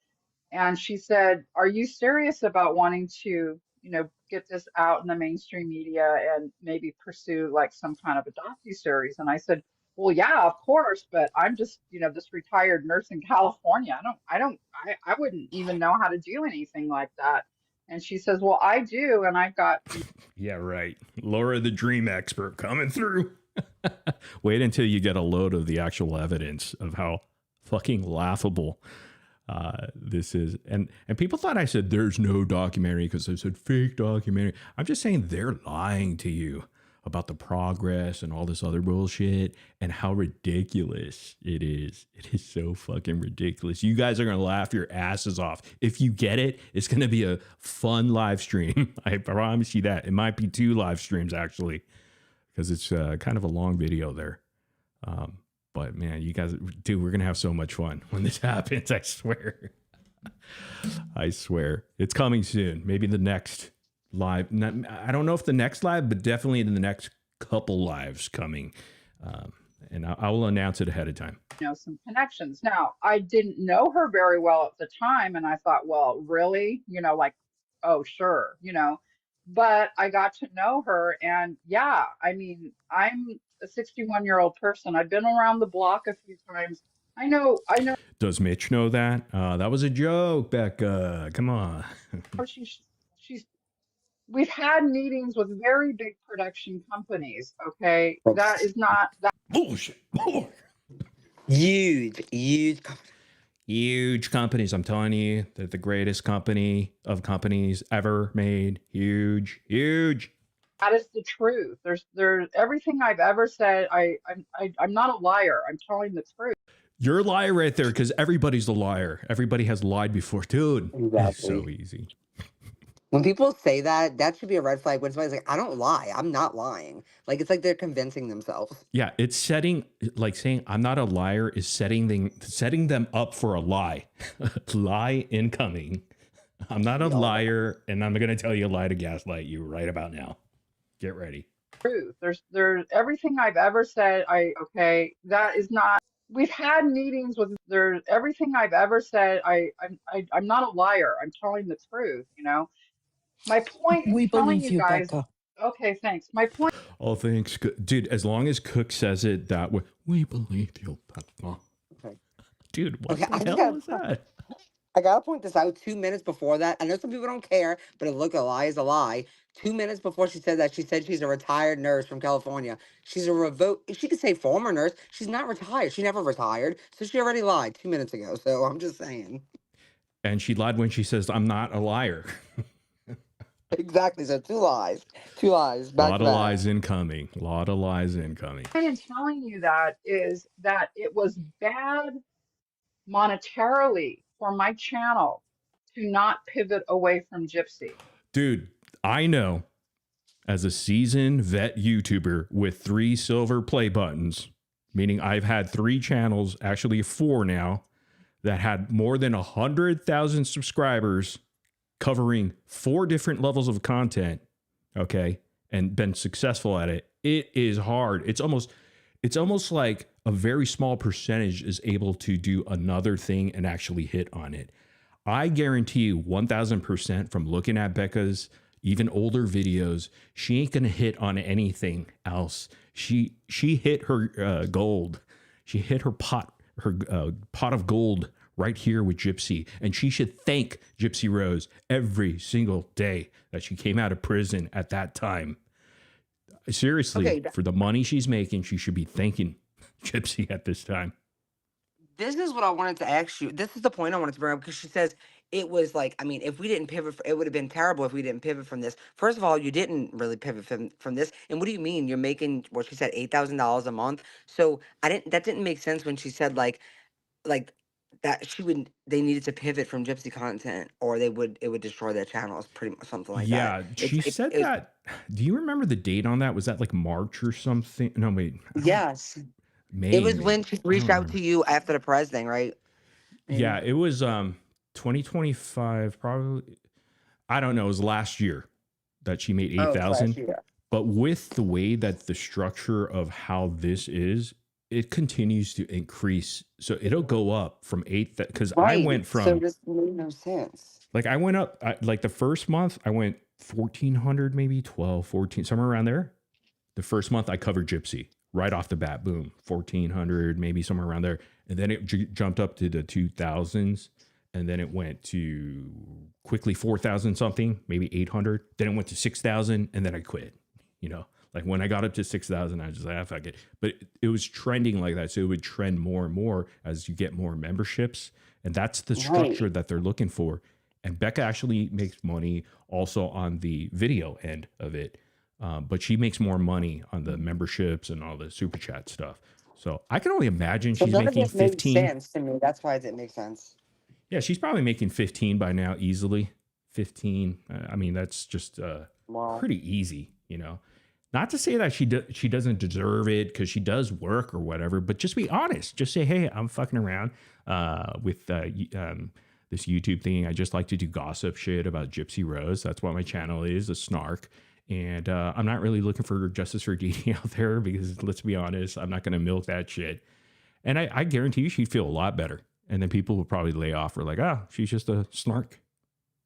And she said, are you serious about wanting to, you know, get this out in the mainstream media and maybe pursue like some kind of a docuseries? And I said, well, yeah, of course, but I'm just, you know, this retired nurse in California. I wouldn't even know how to do anything like that. And she says, well, I do. And I've got. Yeah, right. Laura, the dream expert coming through. Wait until you get a load of the actual evidence of how fucking laughable this is. And people thought I said there's no documentary because I said fake documentary. I'm just saying they're lying to you about the progress and all this other bullshit and how ridiculous it is. It is so fucking ridiculous. You guys are going to laugh your asses off. If you get it, it's going to be a fun live stream. I promise you that. It might be 2 live streams actually, because it's kind of a long video there. But man, you guys, dude, we're going to have so much fun when this happens. I swear. I swear. It's coming soon. Maybe the next live. I don't know if the next live, but definitely in the next couple lives coming. And I will announce it ahead of time. You know, some connections. Now, I didn't know her very well at the time. And I thought, well, really? You know, like, oh, sure, you know. But I got to know her. And yeah, I mean, I'm a 61-year-old person. I've been around the block a few times. I know. Does Mitch know that? That was a joke, Becca. Come on. We've had meetings with very big production companies. Okay, that is not that bullshit. Huge companies. I'm telling you, they're the greatest company of companies ever made. Huge. That is the truth. There's everything I've ever said. I'm not a liar. I'm telling the truth. You're a liar right there, because everybody's a liar. Everybody has lied before, dude. Exactly. It's so easy. When people say that, that should be a red flag. When somebody's like, I don't lie. I'm not lying. Like, it's like they're convincing themselves. Yeah, it's saying I'm not a liar is setting them up for a lie. Lie incoming. I'm not a liar, and I'm going to tell you a lie to gaslight you right about now. Get ready. Truth. There's everything I've ever said. That is not. We've had meetings with. There's everything I've ever said. I'm not a liar. I'm telling the truth. You know. My point is we believe you, guys, Becca. Okay, thanks. My point. Oh, thanks, dude. As long as Cook says it that way, we believe you, Becca. Okay. Dude, what the hell is that? I gotta point this out. 2 minutes before that, I know some people don't care, but look, a lie is a lie. 2 minutes before she said that, she said she's a retired nurse from California. She's a revoke. She could say former nurse. She's not retired. She never retired, so she already lied 2 minutes ago. So I'm just saying. And she lied when she says, I'm not a liar. Exactly. So two lies. Two lies. Back Lot to of back. lies incoming. Lot of lies incoming. In telling you that is that it was bad monetarily for my channel to not pivot away from Gypsy. Dude, I know as a seasoned vet YouTuber with 3 silver play buttons, meaning I've had 3 channels, actually 4 now, that had more than 100,000 subscribers covering 4 different levels of content, okay, and been successful at it. It is hard. It's almost like a very small percentage is able to do another thing and actually hit on it. I guarantee you 1000% from looking at Becca's even older videos, she ain't gonna hit on anything else. She hit her gold. She hit her pot of gold right here with Gypsy, and she should thank Gypsy Rose every single day that she came out of prison at that time. Seriously, Okay, for the money she's making, she should be thanking Gypsy at this time. this is what I wanted to ask you. This is the point I wanted to bring up because she says it was like, I mean, if we didn't pivot, it would have been terrible if we didn't pivot from this. First of all, you didn't really pivot from this. And what do you mean? You're making what she said, $8,000 a month. So that didn't make sense when she said like that they needed to pivot from Gypsy content or it would destroy their channels, pretty much something like that. Yeah, she said that. Do you remember the date on that? Was that like March or something? No, wait. Yes. May. It was when she reached out to you after the press thing, right? Maybe? Yeah, it was 2025 probably. I don't know, it was last year that she made 8,000. But with the way that the structure of how this is, it continues to increase. So it'll go up from 8 because I went from so this made no sense. like I went up like the first month I went 1,400 maybe 12 14 somewhere around there. The first month I covered Gypsy right off the bat, boom, 1,400 maybe somewhere around there, and then it jumped up to the 2,000s, and then it went to quickly 4,000 something, maybe 800. Then it went to 6,000, and then I quit. You know, like when I got up to 6,000, I was just like, fuck it. But it was trending like that, so it would trend more and more as you get more memberships, and that's the structure that they're looking for. And Becca actually makes money also on the video end of it. But she makes more money on the memberships and all the super chat stuff. So I can only imagine she's making 15. Made sense to me. That's why it didn't make sense. Yeah, she's probably making 15 by now easily. 15. I mean, that's just pretty easy, you know. Not to say that she doesn't deserve it because she does work or whatever, but just be honest. Just say, hey, I'm fucking around with this YouTube thing. I just like to do gossip shit about Gypsy Rose. That's what my channel is, a snark. And I'm not really looking for justice for Dee out there because let's be honest, I'm not going to milk that shit. And I guarantee you she'd feel a lot better. And then people would probably lay off her like, oh, she's just a snark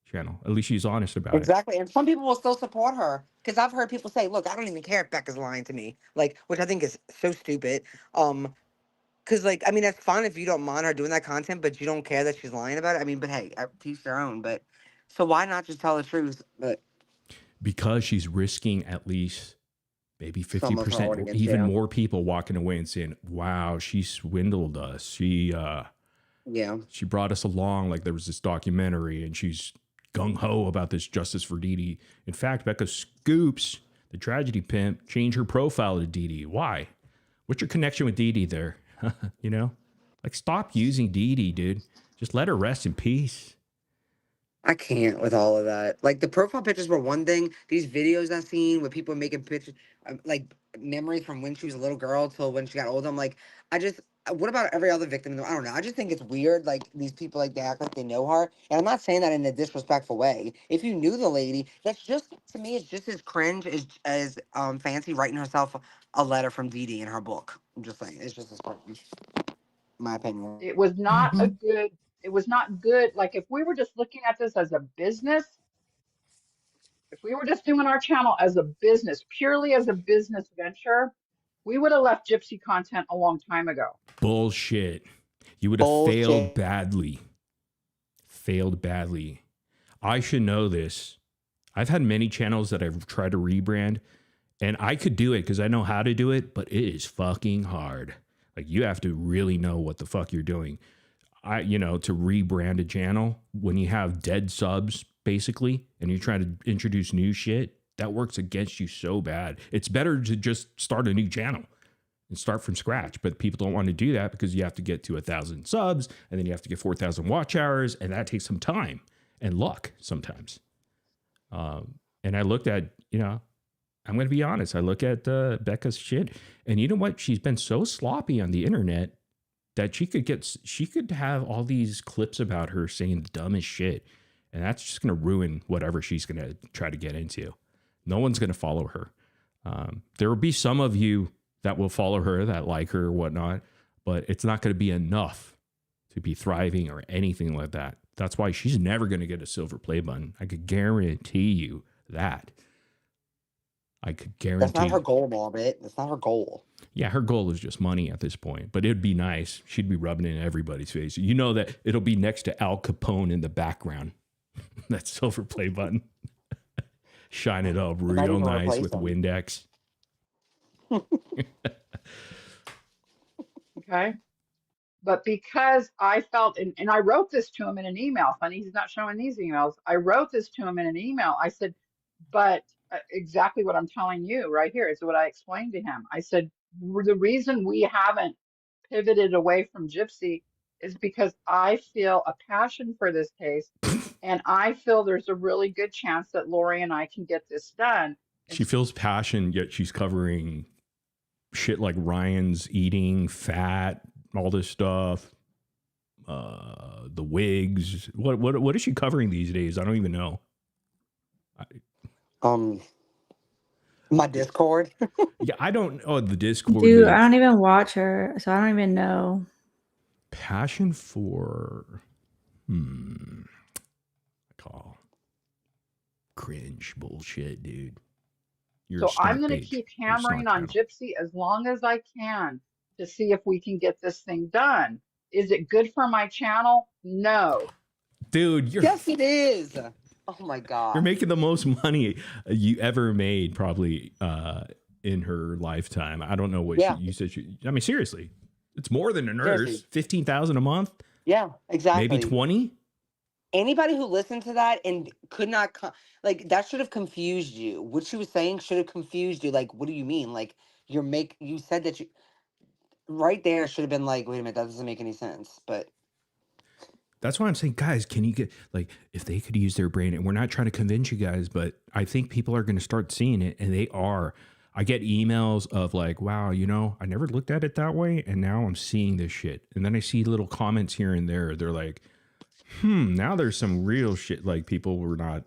channel. At least she's honest about it. Exactly. And some people will still support her because I've heard people say, look, I don't even care if Becca's lying to me, like, which I think is so stupid. Because, like, I mean, that's fine if you don't mind her doing that content, but you don't care that she's lying about it. I mean, but hey, teach their own. But so why not just tell the truth? But because she's risking at least maybe 50% or even more people walking away and saying, wow, she swindled us. She brought us along like there was this documentary and she's gung-ho about this justice for Dee Dee. In fact, Becca Scoops, the tragedy pimp, changed her profile to Dee Dee. Why? What's your connection with Dee Dee there? You know? Like, stop using Dee Dee, dude. Just let her rest in peace. I can't with all of that. Like, the profile pictures were one thing. These videos I've seen where people are making pictures, like memories from when she was a little girl till when she got older. I'm like, what about every other victim? I don't know. I just think it's weird. Like, these people, like, they act like they know her. And I'm not saying that in a disrespectful way. If you knew the lady, that's just, to me, it's just as cringe as Fancy writing herself a letter from Dee Dee in her book. I'm just saying. It's just as cringe. My opinion. It was not it was not good. Like, if we were just looking at this as a business, if we were just doing our channel as a business, purely as a business venture, we would have left Gypsy content a long time ago. Bullshit. You would have failed badly. failed badly. I should know this. I've had many channels that I've tried to rebrand, and I could do it because I know how to do it, but it is fucking hard. Like, you have to really know what the fuck you're doing. To rebrand a channel when you have dead subs, basically, and you're trying to introduce new shit, that works against you so bad. It's better to just start a new channel and start from scratch. But people don't want to do that because you have to get to 1,000 subs, and then you have to get 4,000 watch hours, and that takes some time and luck sometimes. And I looked at, I'm going to be honest. I look at Becca's shit, and you know what? She's been so sloppy on the internet that she could have all these clips about her saying the dumbest shit, and that's just going to ruin whatever she's going to try to get into. No one's going to follow her. There will be some of you that will follow her, that like her or whatnot, but it's not going to be enough to be thriving or anything like that. That's why she's never going to get a silver play button. I could guarantee you that. I could guarantee. That's not her goal, Morbid. That's not her goal. Yeah, her goal is just money at this point, but it'd be nice. She'd be rubbing it in everybody's face. You know that it'll be next to Al Capone in the background. That silver play button. Shine it up real nice with Windex. Okay. But because I felt, and I wrote this to him in an email, funny he's not showing these emails. I wrote this to him in an email. I said, but exactly what I'm telling you right here is what I explained to him. I said, the reason we haven't pivoted away from Gypsy is because I feel a passion for this case. And I feel there's a really good chance that Lori and I can get this done. She feels passion, yet she's covering shit like Ryan's eating, fat, all this stuff, the wigs. What is she covering these days? I don't even know. My Discord. Yeah, I don't. Oh, the Discord. Dude, I don't even watch her, so I don't even know. Passion for, call cringe bullshit, dude. So I'm going to keep hammering on Gypsy as long as I can to see if we can get this thing done. Is it good for my channel? No. Dude, yes, it is. Oh my God. You're making the most money you ever made probably in her lifetime. I don't know what you said. I mean, seriously, it's more than a nurse. Seriously. 15,000 a month. Yeah, exactly. Maybe 20. Anybody who listened to that and could not like that should have confused you. What she was saying should have confused you. Like, what do you mean? Like, you said that you right there should have been like, wait a minute, that doesn't make any sense. But that's why I'm saying, guys, can you get, like, if they could use their brain, and we're not trying to convince you guys, but I think people are going to start seeing it, and they are. I get emails of like, wow, I never looked at it that way, and now I'm seeing this shit. And then I see little comments here and there. They're like, now there's some real shit. Like, people were not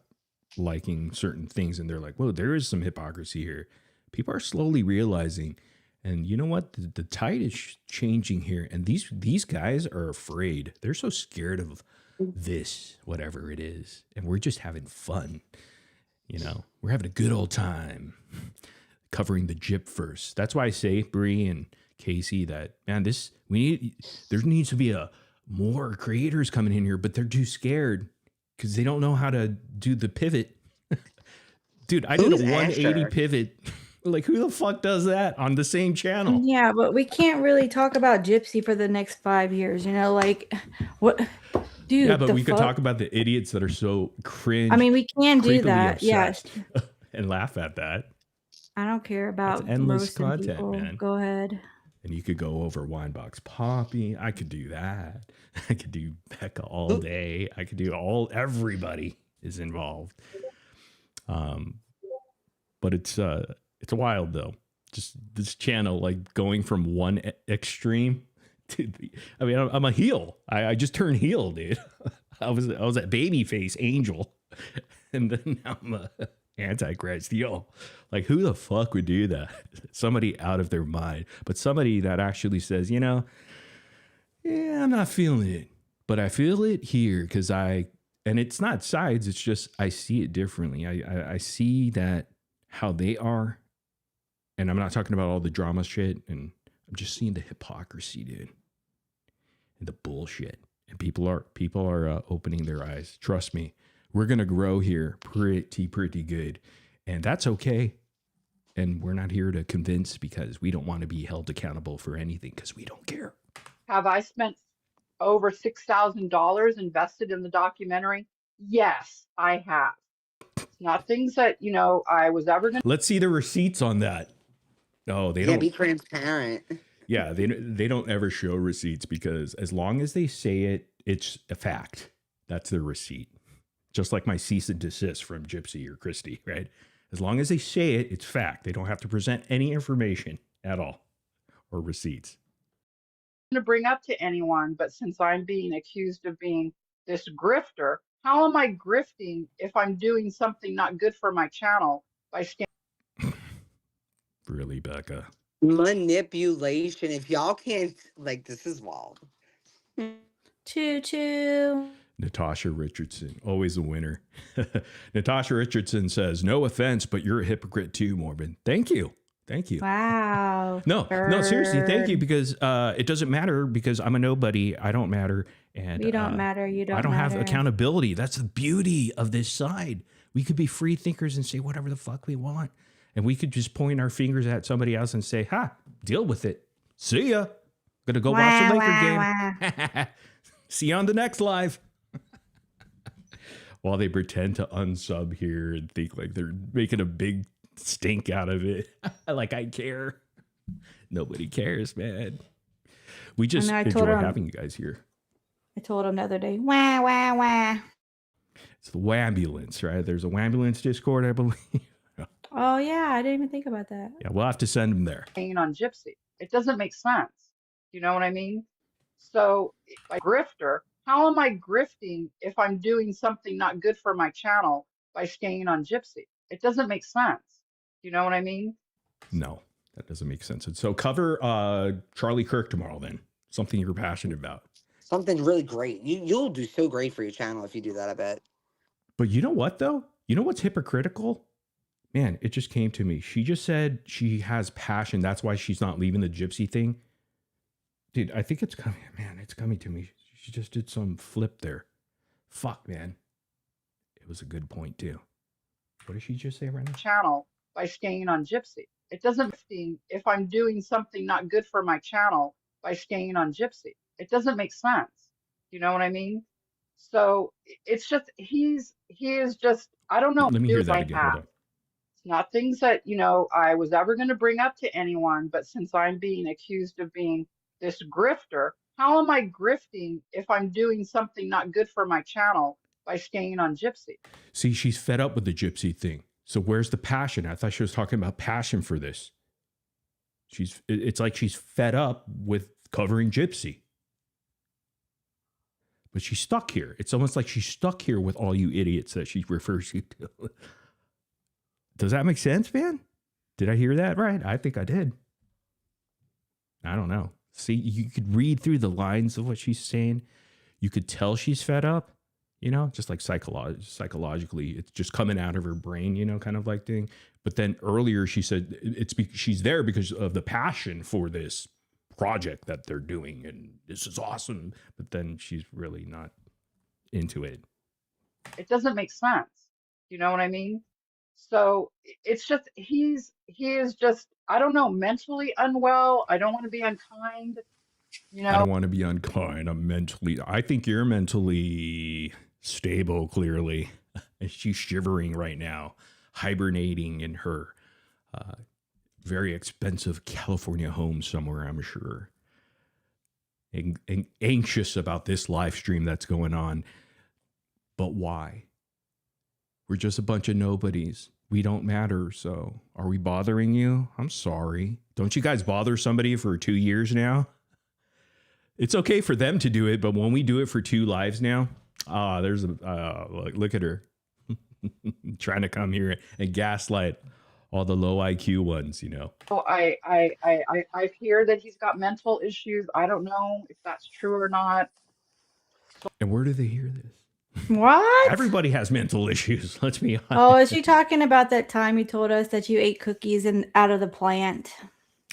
liking certain things, and they're like, whoa, there is some hypocrisy here. People are slowly realizing. And you know what? The tide is changing here. And these guys are afraid. They're so scared of this, whatever it is. And we're just having fun. We're having a good old time covering the gyp first. That's why I say, Bree and Casey, that, man, there needs to be more creators coming in here, but they're too scared because they don't know how to do the pivot. Dude, I did a 180 pivot. Like, who the fuck does that on the same channel? Yeah, but we can't really talk about Gypsy for the next 5 years. Like, what, dude? Yeah, but we could talk about the idiots that are so cringe. I mean, we can do that. Yes, and laugh at that. I don't care about that's endless content, people. Man. Go ahead. And you could go over wineboxpapi. I could do that. I could do Becca all day. I could do everybody is involved. But it's wild though. Just this channel, like, going from one extreme to I mean, I'm a heel. I just turned heel, dude. I was a babyface angel, and then now I'm a Antichrist. Like, who the fuck would do that? Somebody out of their mind, but somebody that actually says, yeah, I'm not feeling it, but I feel it here and it's not sides. It's just I see it differently. I see that how they are. And I'm not talking about all the drama shit, and I'm just seeing the hypocrisy, dude, and the bullshit. And people are opening their eyes. Trust me, we're gonna grow here pretty good, and that's okay. And we're not here to convince because we don't want to be held accountable for anything because we don't care. Have I spent over $6,000 invested in the documentary? Yes, I have. It's not things that, I was ever going to. Let's see the receipts on that. No, they don't. Be transparent. Yeah, they don't ever show receipts because as long as they say it, it's a fact. That's their receipt. Just like my cease and desist from Gypsy or Christy, right? As long as they say it, it's fact. They don't have to present any information at all or receipts. To bring up to anyone, but since I'm being accused of being this grifter, how am I grifting if I'm doing something not good for my channel by Really, Becca? Manipulation. If y'all can't, this is wild. Choo choo. Natasha Richardson, always a winner. Natasha Richardson says, no offense, but you're a hypocrite too, Morbid. Thank you. Thank you. Wow. No, seriously, thank you, because it doesn't matter because I'm a nobody. I don't matter. And we don't matter. You don't I don't matter. have accountability. That's the beauty of this side. We could be free thinkers and say whatever the fuck we want. And we could just point our fingers at somebody else and say, deal with it. See ya. Gonna go watch the Laker game. See you on the next live. While they pretend to unsub here and think like they're making a big stink out of it. Like I care. Nobody cares, man. We just enjoy having you guys here. I told him the other day, wah, wah, wah. It's the Wambulance, right? There's a Wambulance Discord, I believe. Oh, yeah. I didn't even think about that. Yeah, we'll have to send them there. On Gypsy? It doesn't make sense. You know what I mean? So, like grifter, how am I grifting if I'm doing something not good for my channel by staying on Gypsy? It doesn't make sense. You know what I mean? No, that doesn't make sense. And so cover Charlie Kirk tomorrow then. Something you're passionate about. Something really great. You'll do so great for your channel if you do that, I bet. But you know what, though? You know what's hypocritical? Man, it just came to me. She just said she has passion. That's why she's not leaving the Gypsy thing. Dude, I think it's coming. Man, it's coming to me. She just did some flip there. Fuck, man. It was a good point, too. What did she just say right now? Channel by staying on Gypsy. It doesn't if I'm doing something not good for my channel by staying on Gypsy. It doesn't make sense. You know what I mean? So it's just he is just, I don't know. Let me hear that again. Hold on. It's not things that, I was ever going to bring up to anyone, but since I'm being accused of being this grifter, how am I grifting if I'm doing something not good for my channel by staying on Gypsy? See, she's fed up with the Gypsy thing. So where's the passion? I thought she was talking about passion for this. It's like she's fed up with covering Gypsy. But she's stuck here. It's almost like she's stuck here with all you idiots that she refers you to. Does that make sense, man? Did I hear that right? I think I did. I don't know. See, you could read through the lines of what she's saying. You could tell she's fed up, just like psychologically, it's just coming out of her brain, kind of like thing. But then earlier she said she's there because of the passion for this project that they're doing. And this is awesome. But then she's really not into it. It doesn't make sense. You know what I mean? So it's just, he is just, I don't know, mentally unwell. I don't want to be unkind. I don't want to be unkind. I think you're mentally stable, clearly. She's shivering right now, hibernating in her very expensive California home somewhere, I'm sure. And anxious about this live stream that's going on. But why? We're just a bunch of nobodies. We don't matter. So are we bothering you? I'm sorry. Don't you guys bother somebody for 2 years now? It's okay for them to do it. But when we do it for 2 lives now, look at her trying to come here and gaslight all the low IQ ones, So I hear that he's got mental issues. I don't know if that's true or not. And where do they hear this? What? Everybody has mental issues. Let's be honest. Oh, is she talking about that time you told us that you ate cookies out of the plant?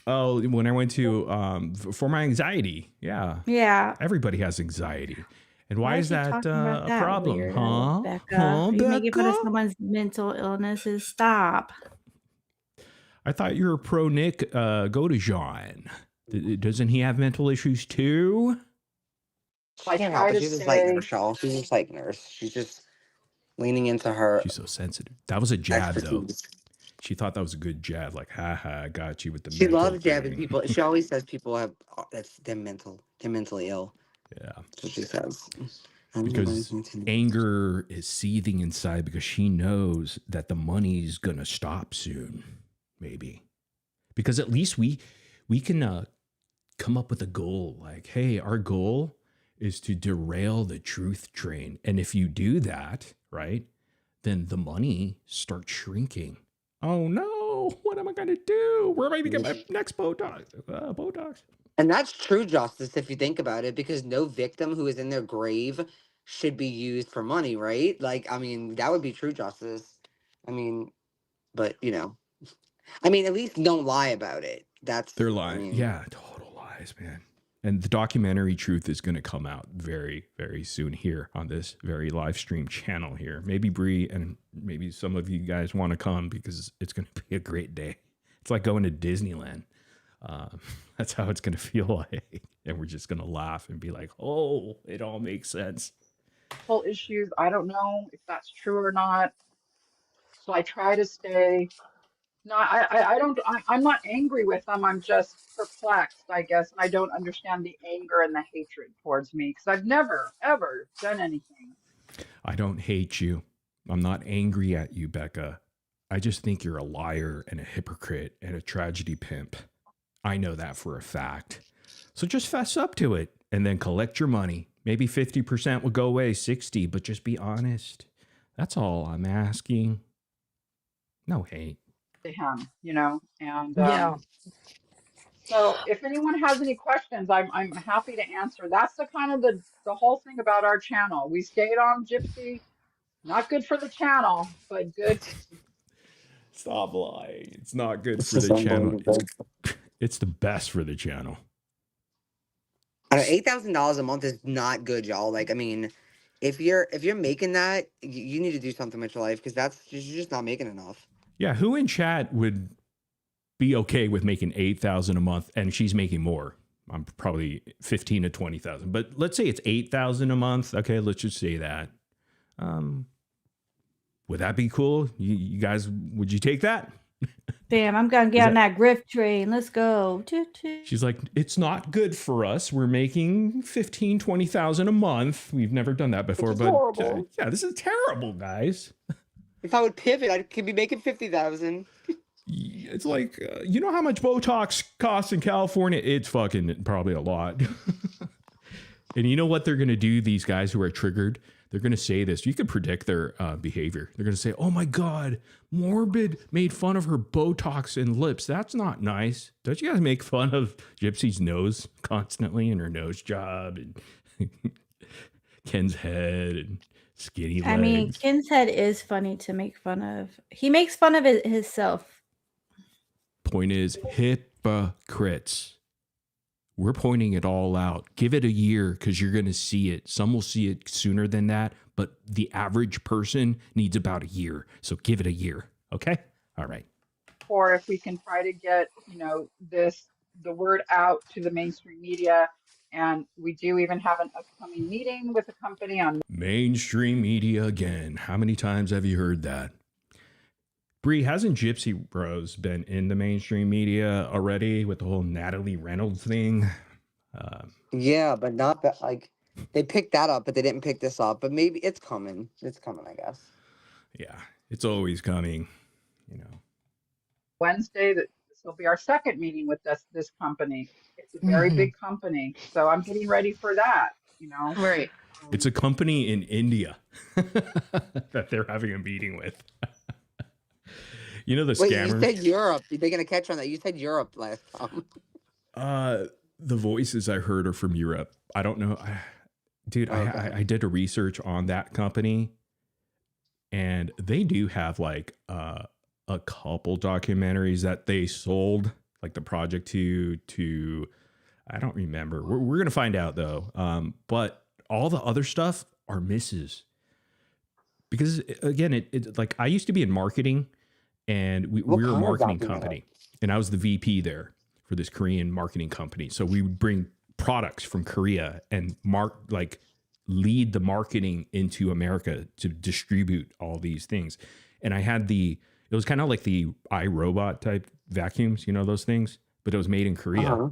Oh, when I went to for my anxiety. Yeah. Yeah. Everybody has anxiety. And why Why is is he that talking about a that problem? weirdo, Huh? Becca? Huh, Are you making fun of Becca? someone's mental illnesses? Stop. I thought you were pro Nick Godejohn. Doesn't he have mental issues too? I Can't help try it. to She's just like stay. nurse, y'all. She's just like nurse. She's just leaning into her She's so sensitive. That was a jab, though. expertise. She thought that was a good jab. Like, haha, I got you with the She mental loves jabbing thing. people. She always says people have that's they're mentally ill. Yeah. That's what she says. Because anger is seething inside because she knows that the money's going to stop soon. Maybe. Because at least we can come up with a goal. Like, hey, our goal is to derail the truth train. And if you do that, right, then the money starts shrinking. Oh no, what am I going to do? Where am I going to get my next Botox? Botox. And that's true justice if you think about it, because no victim who is in their grave should be used for money, right? Like, I mean, that would be true justice. I mean, but at least don't lie about it. They're lying. Yeah, total lies, man. And the documentary Truth is going to come out very, very soon here on this very live stream channel here. Maybe Bree and maybe some of you guys want to come because it's going to be a great day. It's like going to Disneyland. That's how it's going to feel like. And we're just going to laugh and be like, oh, it all makes sense. Whole issues. I don't know if that's true or not. So I try to stay. No, I don't. I'm not angry with them. I'm just perplexed, I guess, and I don't understand the anger and the hatred towards me because I've never ever done anything. I don't hate you. I'm not angry at you, Becca. I just think you're a liar and a hypocrite and a tragedy pimp. I know that for a fact. So just fess up to it and then collect your money. Maybe 50% will go away, 60, but just be honest. That's all I'm asking. No hate. To him, and Yeah. so if anyone has any questions, I'm happy to answer. That's the kind of the whole thing about our channel. We stayed on Gypsy, not good for the channel, but good. Stop lying. It's not good It's for just the channel. unbelievable. It's the best for the channel. I know $8,000 a month is not good, y'all. Like, I mean, if you're making that, you need to do something with your life because you're just not making enough. Yeah, who in chat would be okay with making $8,000 a month and she's making more? I'm probably 15 to 20,000, but let's say it's 8,000 a month. Okay, let's just say that. Would that be cool? You guys, would you take that? Damn, I'm gonna get on that grift train. Let's go. She's like, it's not good for us. We're making 15, 20,000 a month. We've never done that before, It's but horrible. yeah, this is terrible, guys. If I would pivot, I could be making 50,000. It's like, you know how much Botox costs in California? It's fucking probably a lot. And you know what they're going to do, these guys who are triggered? They're going to say this. You can predict their behavior. They're going to say, oh my God, Morbid made fun of her Botox and lips. That's not nice. Don't you guys make fun of Gypsy's nose constantly and her nose job and Ken's head and skinny legs? I mean, Ken's head is funny to make fun of. He makes fun of it himself. Point is, hypocrites. We're pointing it all out. Give it a year because you're going to see it. Some will see it sooner than that, but the average person needs about a year. So give it a year. Okay? All right. Or if we can try to get, the word out to the mainstream media. And we do even have an upcoming meeting with a company on Mainstream media again. How many times have you heard that? Bree, hasn't Gypsy Rose been in the mainstream media already with the whole Natalie Reynolds thing? Yeah, but not that. Like, they picked that up, but they didn't pick this up. But maybe it's coming. It's coming, I guess. Yeah, it's always coming. Wednesday. That this will be our second meeting with this company. It's a very big company, so I'm getting ready for that. Right. It's a company in India that they're having a meeting with. The Wait, scammers. you said Europe. They're gonna catch on that. You said Europe last time. The voices I heard are from Europe. I don't know. Dude, Okay. I did a research on that company, and they do have like a couple documentaries that they sold, like the project to I don't remember. We're gonna find out though. But all the other stuff are misses. Because again, it like I used to be in marketing, and we What were a kind of marketing documentary? company, and I was the VP there for this Korean marketing company. So we would bring products from Korea and lead the marketing into America to distribute all these things. And I had it was kind of like the iRobot type vacuums, you know, those things, but it was made in Korea. Uh-huh.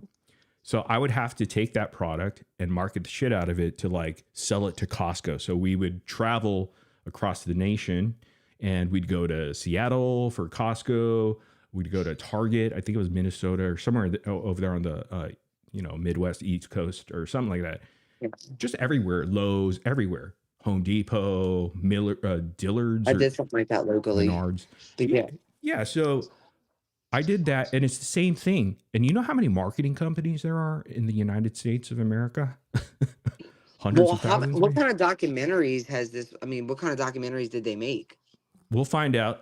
So I would have to take that product and market the shit out of it to like sell it to Costco. So we would travel across the nation, and we'd go to Seattle for Costco. We'd go to Target. I think it was Minnesota or somewhere over there on the Midwest, East Coast or something like that. Just everywhere, Lowe's, everywhere, Home Depot, Dillard's. I did something like that locally. Menards. But yeah. Yeah. So I did that, and it's the same thing. And you know how many marketing companies there are in the United States of America? Hundreds of thousands. What kind of documentaries has this? I mean, what kind of documentaries did they make? We'll find out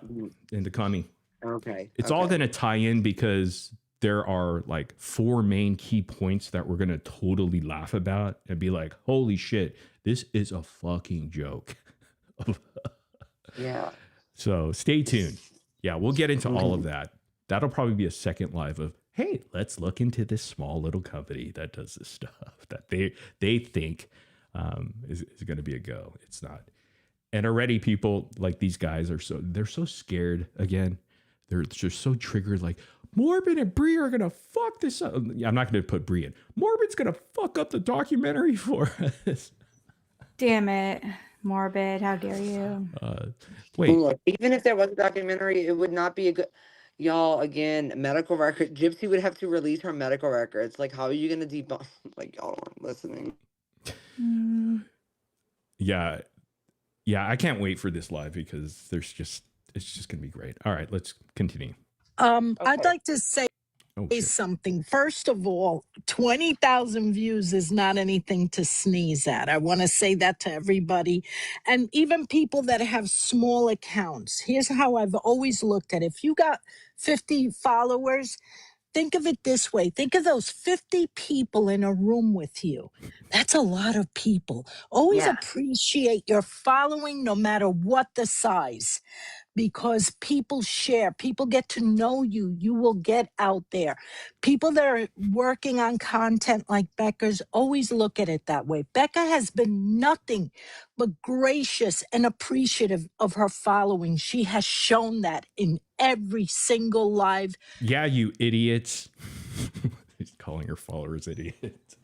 in the coming. Okay. It's all going to tie in because there are like 4 main key points that we're going to totally laugh about and be like, holy shit, this is a fucking joke. Yeah. So stay tuned. Yeah, we'll get into all of that. That'll probably be a second live of, hey, let's look into this small little company that does this stuff that they think is going to be a go. It's not. And already people like these guys they're so scared again. They're just so triggered, like, Morbid and Bree are going to fuck this up. I'm not going to put Bree in. Morbid's going to fuck up the documentary for us. Damn it, Morbid. How dare you? Wait. Look, even if there was a documentary, it would not be a good... Y'all, again, medical record. Gypsy would have to release her medical records. Like, how are you going to debunk... Like, y'all aren't listening. Yeah. Yeah, I can't wait for this live because it's just going to be great. All right, let's continue. I'd like to say something. First of all, 20,000 views is not anything to sneeze at. I want to say that to everybody. And even people that have small accounts. Here's how I've always looked at it. If you got 50 followers, think of it this way. Think of those 50 people in a room with you. That's a lot of people. Always appreciate your following no matter what the size. Because people share, people get to know you, you will get out there. People that are working on content like Becca's always look at it that way. Becca has been nothing but gracious and appreciative of her following. She has shown that in every single live. Yeah, you idiots. He's calling her followers idiots.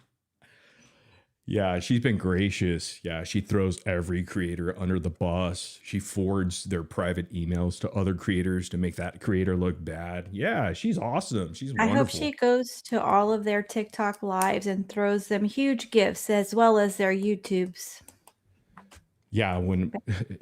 Yeah, she's been gracious. Yeah, she throws every creator under the bus. She forwards their private emails to other creators to make that creator look bad. Yeah, she's awesome. She's wonderful. I hope she goes to all of their TikTok lives and throws them huge gifts as well as their YouTubes. Yeah, when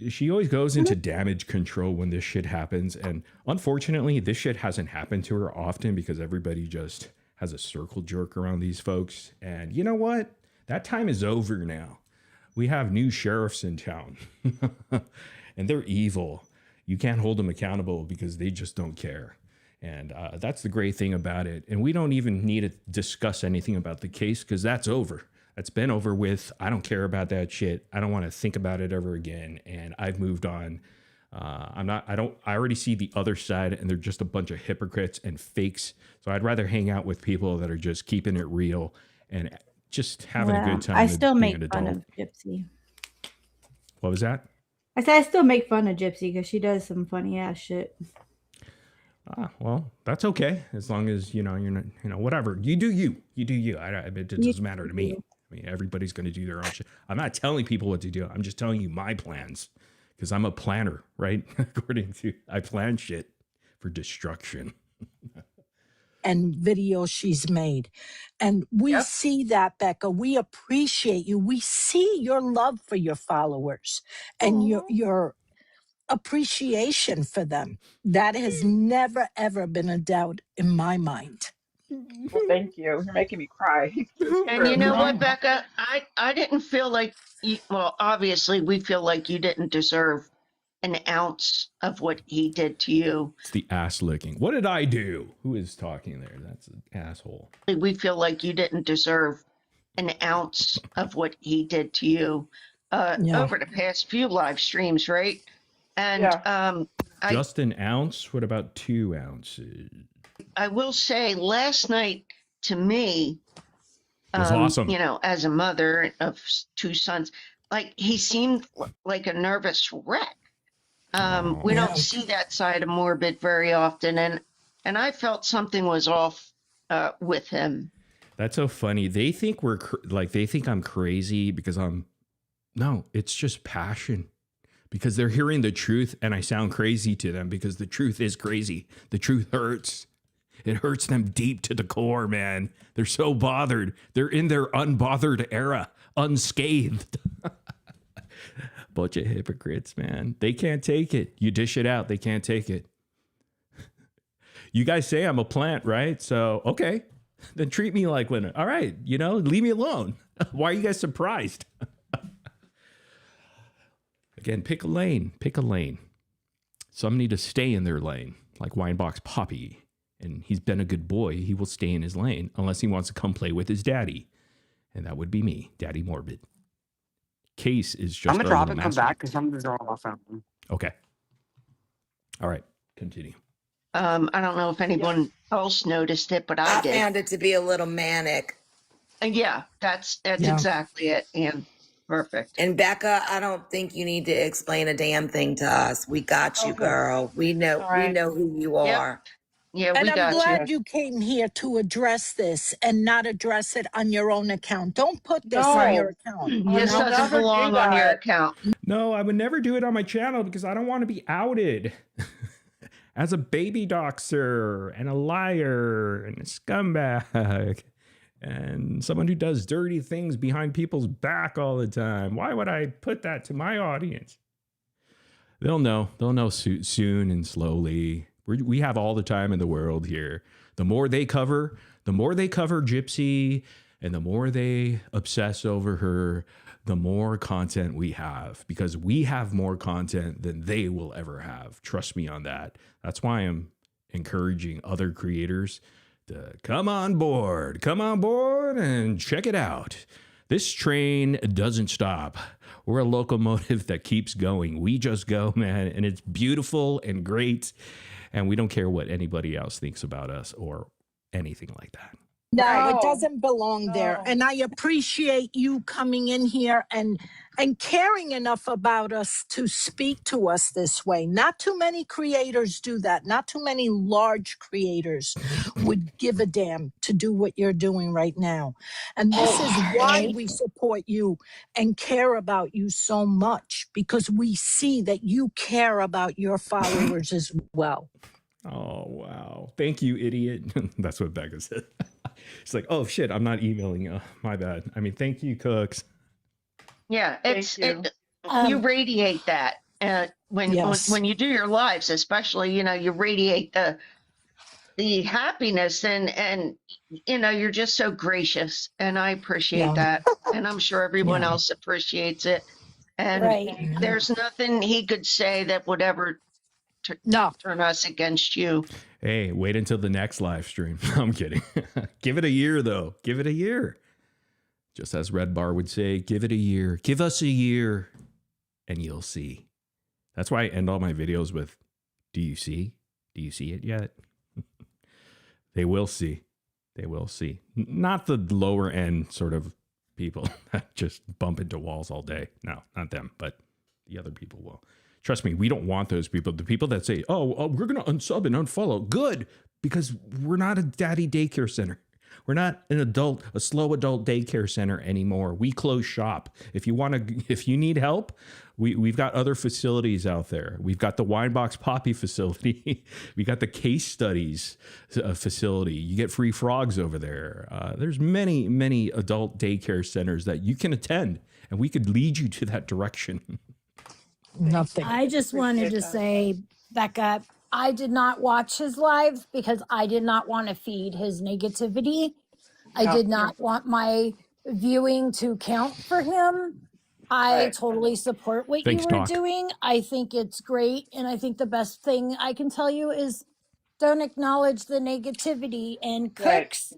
she always goes into damage control when this shit happens. And unfortunately, this shit hasn't happened to her often because everybody just has a circle jerk around these folks. And you know what? That time is over now. We have new sheriffs in town and they're evil. You can't hold them accountable because they just don't care. And that's the great thing about it. And we don't even need to discuss anything about the case because that's over. That's been over with. I don't care about that shit. I don't want to think about it ever again. And I've moved on. I already see the other side and they're just a bunch of hypocrites and fakes. So I'd rather hang out with people that are just keeping it real and just having a good time. I still make fun of Gypsy. What was that? I said I still make fun of Gypsy because she does some funny ass shit. Well, that's okay as long as you're not, whatever you do. You do you. It doesn't matter to me. I mean, everybody's going to do their own shit. I'm not telling people what to do. I'm just telling you my plans because I'm a planner, right? I plan shit for destruction. And video she's made. And we see that, Becca. We appreciate you. We see your love for your followers and your appreciation for them. That has never, ever been a doubt in my mind. Well, thank you. You're making me cry. And you know what, Becca? I didn't feel like obviously we feel like you didn't deserve an ounce of what he did to you. It's the ass licking. What did I do? Who is talking there? That's an asshole. We feel like you didn't deserve an ounce of what he did to you over the past few live streams, right? And Just an ounce? What about 2 ounces? I will say last night to me, was awesome. You know, as a mother of 2 sons, like he seemed like a nervous wreck. We don't see that side of Morbid very often, and I felt something was off with him. That's so funny. They think they think I'm crazy because no, it's just passion. Because they're hearing the truth and I sound crazy to them because the truth is crazy. The truth hurts. It hurts them deep to the core, man. They're so bothered. They're in their unbothered era, unscathed. Bunch of hypocrites, man. They can't take it. You dish it out, they can't take it. You guys say I'm a plant, right? So, okay. Then treat me like one. All right, you know, leave me alone. Why are you guys surprised? Again, pick a lane. Pick a lane. Some need to stay in their lane, like wineboxpapi. And he's been a good boy. He will stay in his lane unless he wants to come play with his daddy. And that would be me, Daddy Morbid. Case is just I'm going to drop and come back because something's wrong with my phone. Okay. All right. Continue. I don't know if anyone else noticed it, but I did. Found it to be a little manic. Yeah, that's exactly it. And perfect. And Becca, I don't think you need to explain a damn thing to us. We got you, girl. We know who you are. Yeah, and we I'm got glad you came here to address this and not address it on your own account. Don't put this on your account. This doesn't belong on your account. No, I would never do it on my channel because I don't want to be outed as a baby doxer and a liar and a scumbag and someone who does dirty things behind people's back all the time. Why would I put that to my audience? They'll know. They'll know soon and slowly. We have all the time in the world here. The more they cover Gypsy and the more they obsess over her, the more content we have because we have more content than they will ever have. Trust me on that. That's why I'm encouraging other creators to come on board and check it out. This train doesn't stop. We're a locomotive that keeps going. We just go, man, and it's beautiful and great. And we don't care what anybody else thinks about us or anything like that. No, it doesn't belong there. And I appreciate you coming in here and caring enough about us to speak to us this way. Not too many creators do that. Not too many large creators would give a damn to do what you're doing right now. And this is why we support you and care about you so much, because we see that you care about your followers as well. Oh, wow. Thank you, idiot. That's what Becca said. She's like, oh, shit, I'm not emailing you. My bad. I mean, thank you, Cooks. Yeah, you radiate that when you do your lives, especially, you know, you radiate the happiness and you know, you're just so gracious and I appreciate that. And I'm sure everyone else appreciates it. And there's nothing he could say that would ever turn us against you. Hey, wait until the next live stream. I'm kidding. Give it a year, though. Give it a year. Just as Red Bar would say, give it a year. Give us a year, and you'll see. That's why I end all my videos with, do you see? Do you see it yet? They will see. They will see. Not the lower end sort of people that just bump into walls all day. No, not them, but the other people will. Trust me, we don't want those people. The people that say, oh we're going to unsub and unfollow. Good, because we're not a daddy daycare center. We're not a slow adult daycare center anymore. We close shop. If you need help, we've got other facilities out there. We've got the wineboxpapi facility. We got the case studies facility. You get free frogs over there. There's many, many adult daycare centers that you can attend, and we could lead you to that direction. Nothing. I just wanted to say, Becca, I did not watch his live because I did not want to feed his negativity. I did not want my viewing to count for him. I totally support what you were doing. I think it's great. And I think the best thing I can tell you is don't acknowledge the negativity. And Cooks,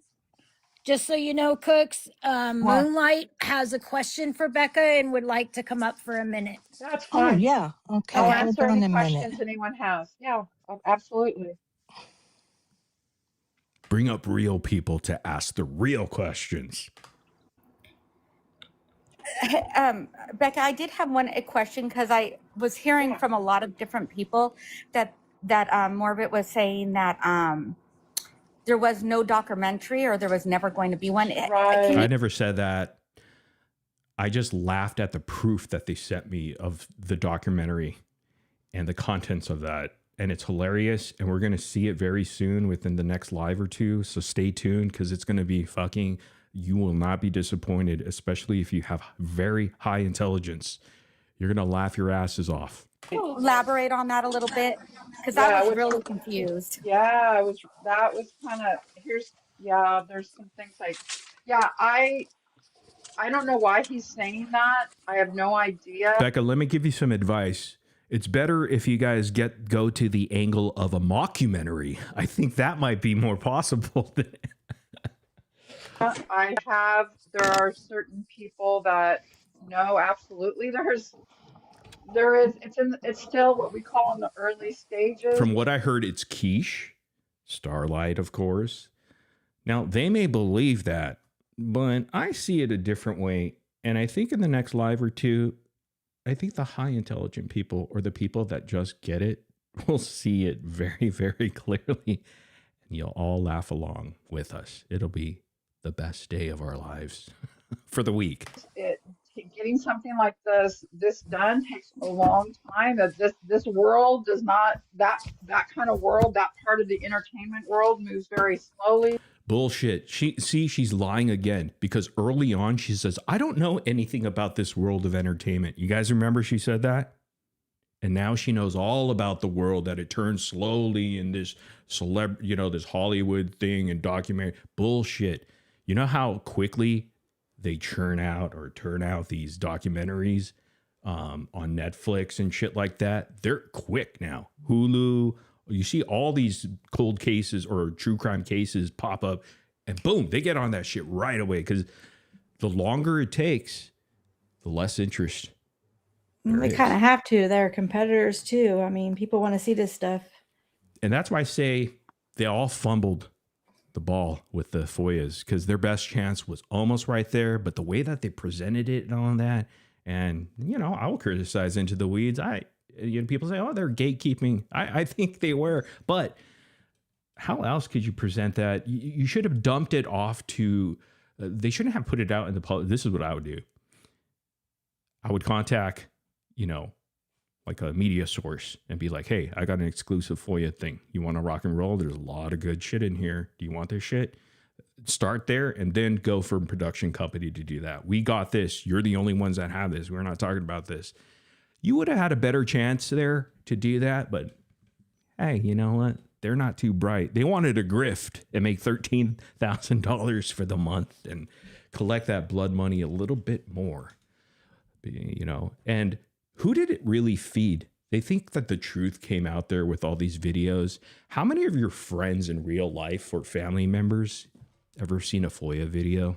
Just so you know, Cooks, What? Moonlight has a question for Becca and would like to come up for a minute. That's Oh, fine. yeah. Okay. I'll Okay. answer Hold on any a minute. questions anyone has. Yeah, absolutely. Bring up real people to ask the real questions. Becca, I did have a question because I was hearing from a lot of different people that Morbid was saying that there was no documentary or there was never going to be one. Right. I never said that. I just laughed at the proof that they sent me of the documentary and the contents of that. And it's hilarious. And we're going to see it very soon within the next live or two. So stay tuned because it's going to be fucking, you will not be disappointed, especially if you have very high intelligence. You're going to laugh your asses off. Elaborate on that a little bit because I was really confused. Yeah, that was kind of, there's some things like, I don't know why he's saying that. I have no idea. Becca, let me give you some advice. It's better if you guys go to the angle of a mockumentary. I think that might be more possible. There are certain people that no, absolutely. It's still what we call in the early stages. From what I heard, it's quiche, Starlight, of course. Now, they may believe that, but I see it a different way. And I think in the next live or two, I think the high intelligent people or the people that just get it will see it very, very clearly. And you'll all laugh along with us. It'll be the best day of our lives for the week. Getting something like this done takes a long time. This world does not, that kind of world, that part of the entertainment world moves very slowly. Bullshit. She's lying again because early on she says, I don't know anything about this world of entertainment. You guys remember she said that? And now she knows all about the world, that it turns slowly in this this Hollywood thing and documentary. Bullshit. You know how quickly they turn out these documentaries on Netflix and shit like that? They're quick now. Hulu, you see all these cold cases or true crime cases pop up and boom, they get on that shit right away because the longer it takes, the less interest. They kind of have to. They're competitors too. I mean, people want to see this stuff. And that's why I say they all fumbled the ball with the FOIAs because their best chance was almost right there. But the way that they presented it and all that, and, I will criticize Into the Weeds. People say, oh, they're gatekeeping. I think they were. But how else could you present that? You should have dumped it off to, they shouldn't have put it out in the public. This is what I would do. I would contact, like a media source and be like, hey, I got an exclusive FOIA thing. You want to rock and roll? There's a lot of good shit in here. Do you want this shit? Start there and then go for a production company to do that. We got this. You're the only ones that have this. We're not talking about this. You would have had a better chance there to do that. But hey, you know what? They're not too bright. They wanted to grift and make $13,000 for the month and collect that blood money a little bit more, and who did it really feed? They think that the truth came out there with all these videos. How many of your friends in real life or family members ever seen a FOIA video?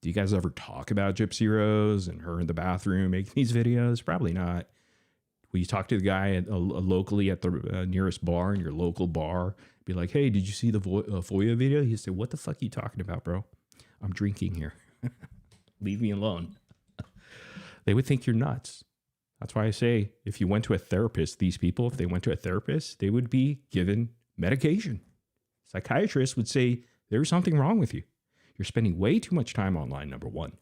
Do you guys ever talk about Gypsy Rose and her in the bathroom making these videos? Probably not. Will you talk to the guy locally at the nearest bar in your local bar? Be like, hey, did you see the FOIA video? He'd say, what the fuck are you talking about, bro? I'm drinking here. Leave me alone. They would think you're nuts. That's why I say, if you went to a therapist, these people, if they went to a therapist, they would be given medication. Psychiatrists would say, there's something wrong with you. You're spending way too much time online, number one.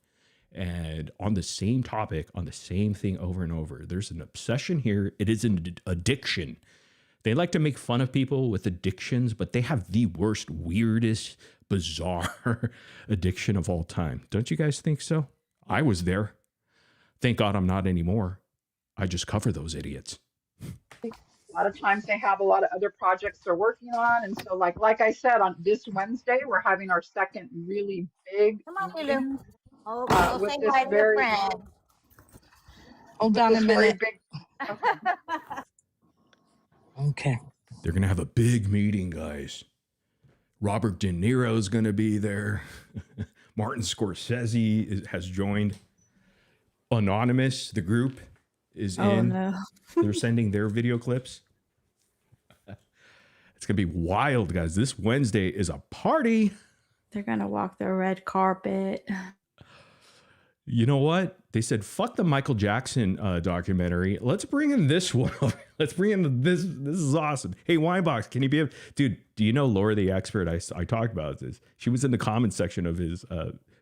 And on the same topic, on the same thing over and over. There's an obsession here. It is an addiction. They like to make fun of people with addictions, but they have the worst, weirdest, bizarre addiction of all time. Don't you guys think so? I was there. Thank God I'm not anymore. I just cover those idiots. A lot of times they have a lot of other projects they're working on. And so like I said, on this Wednesday, we're having our second really big meeting. With this very, hold on a minute. Okay. Okay. They're going to have a big meeting, guys. Robert De Niro's going to be there. Martin Scorsese has joined. Anonymous, the group, is in. No. They're sending their video clips. It's going to be wild, guys. This Wednesday is a party. They're going to walk the red carpet. You know what? They said, fuck the Michael Jackson documentary. Let's bring in this one. Let's bring in this. This is awesome. Hey, Winebox, can you be dude, do you know Laura the Expert? I talked about this. She was in the comment section of his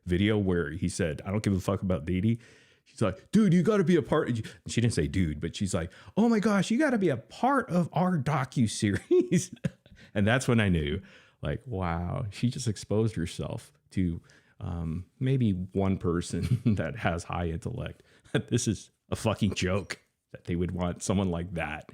video where he said, I don't give a fuck about Dee Dee. She's like, dude, you got to be a part. She didn't say dude, but she's like, oh my gosh, you got to be a part of our docuseries. And that's when I knew, like, wow, she just exposed herself to maybe one person that has high intellect. This is a fucking joke that they would want someone like that.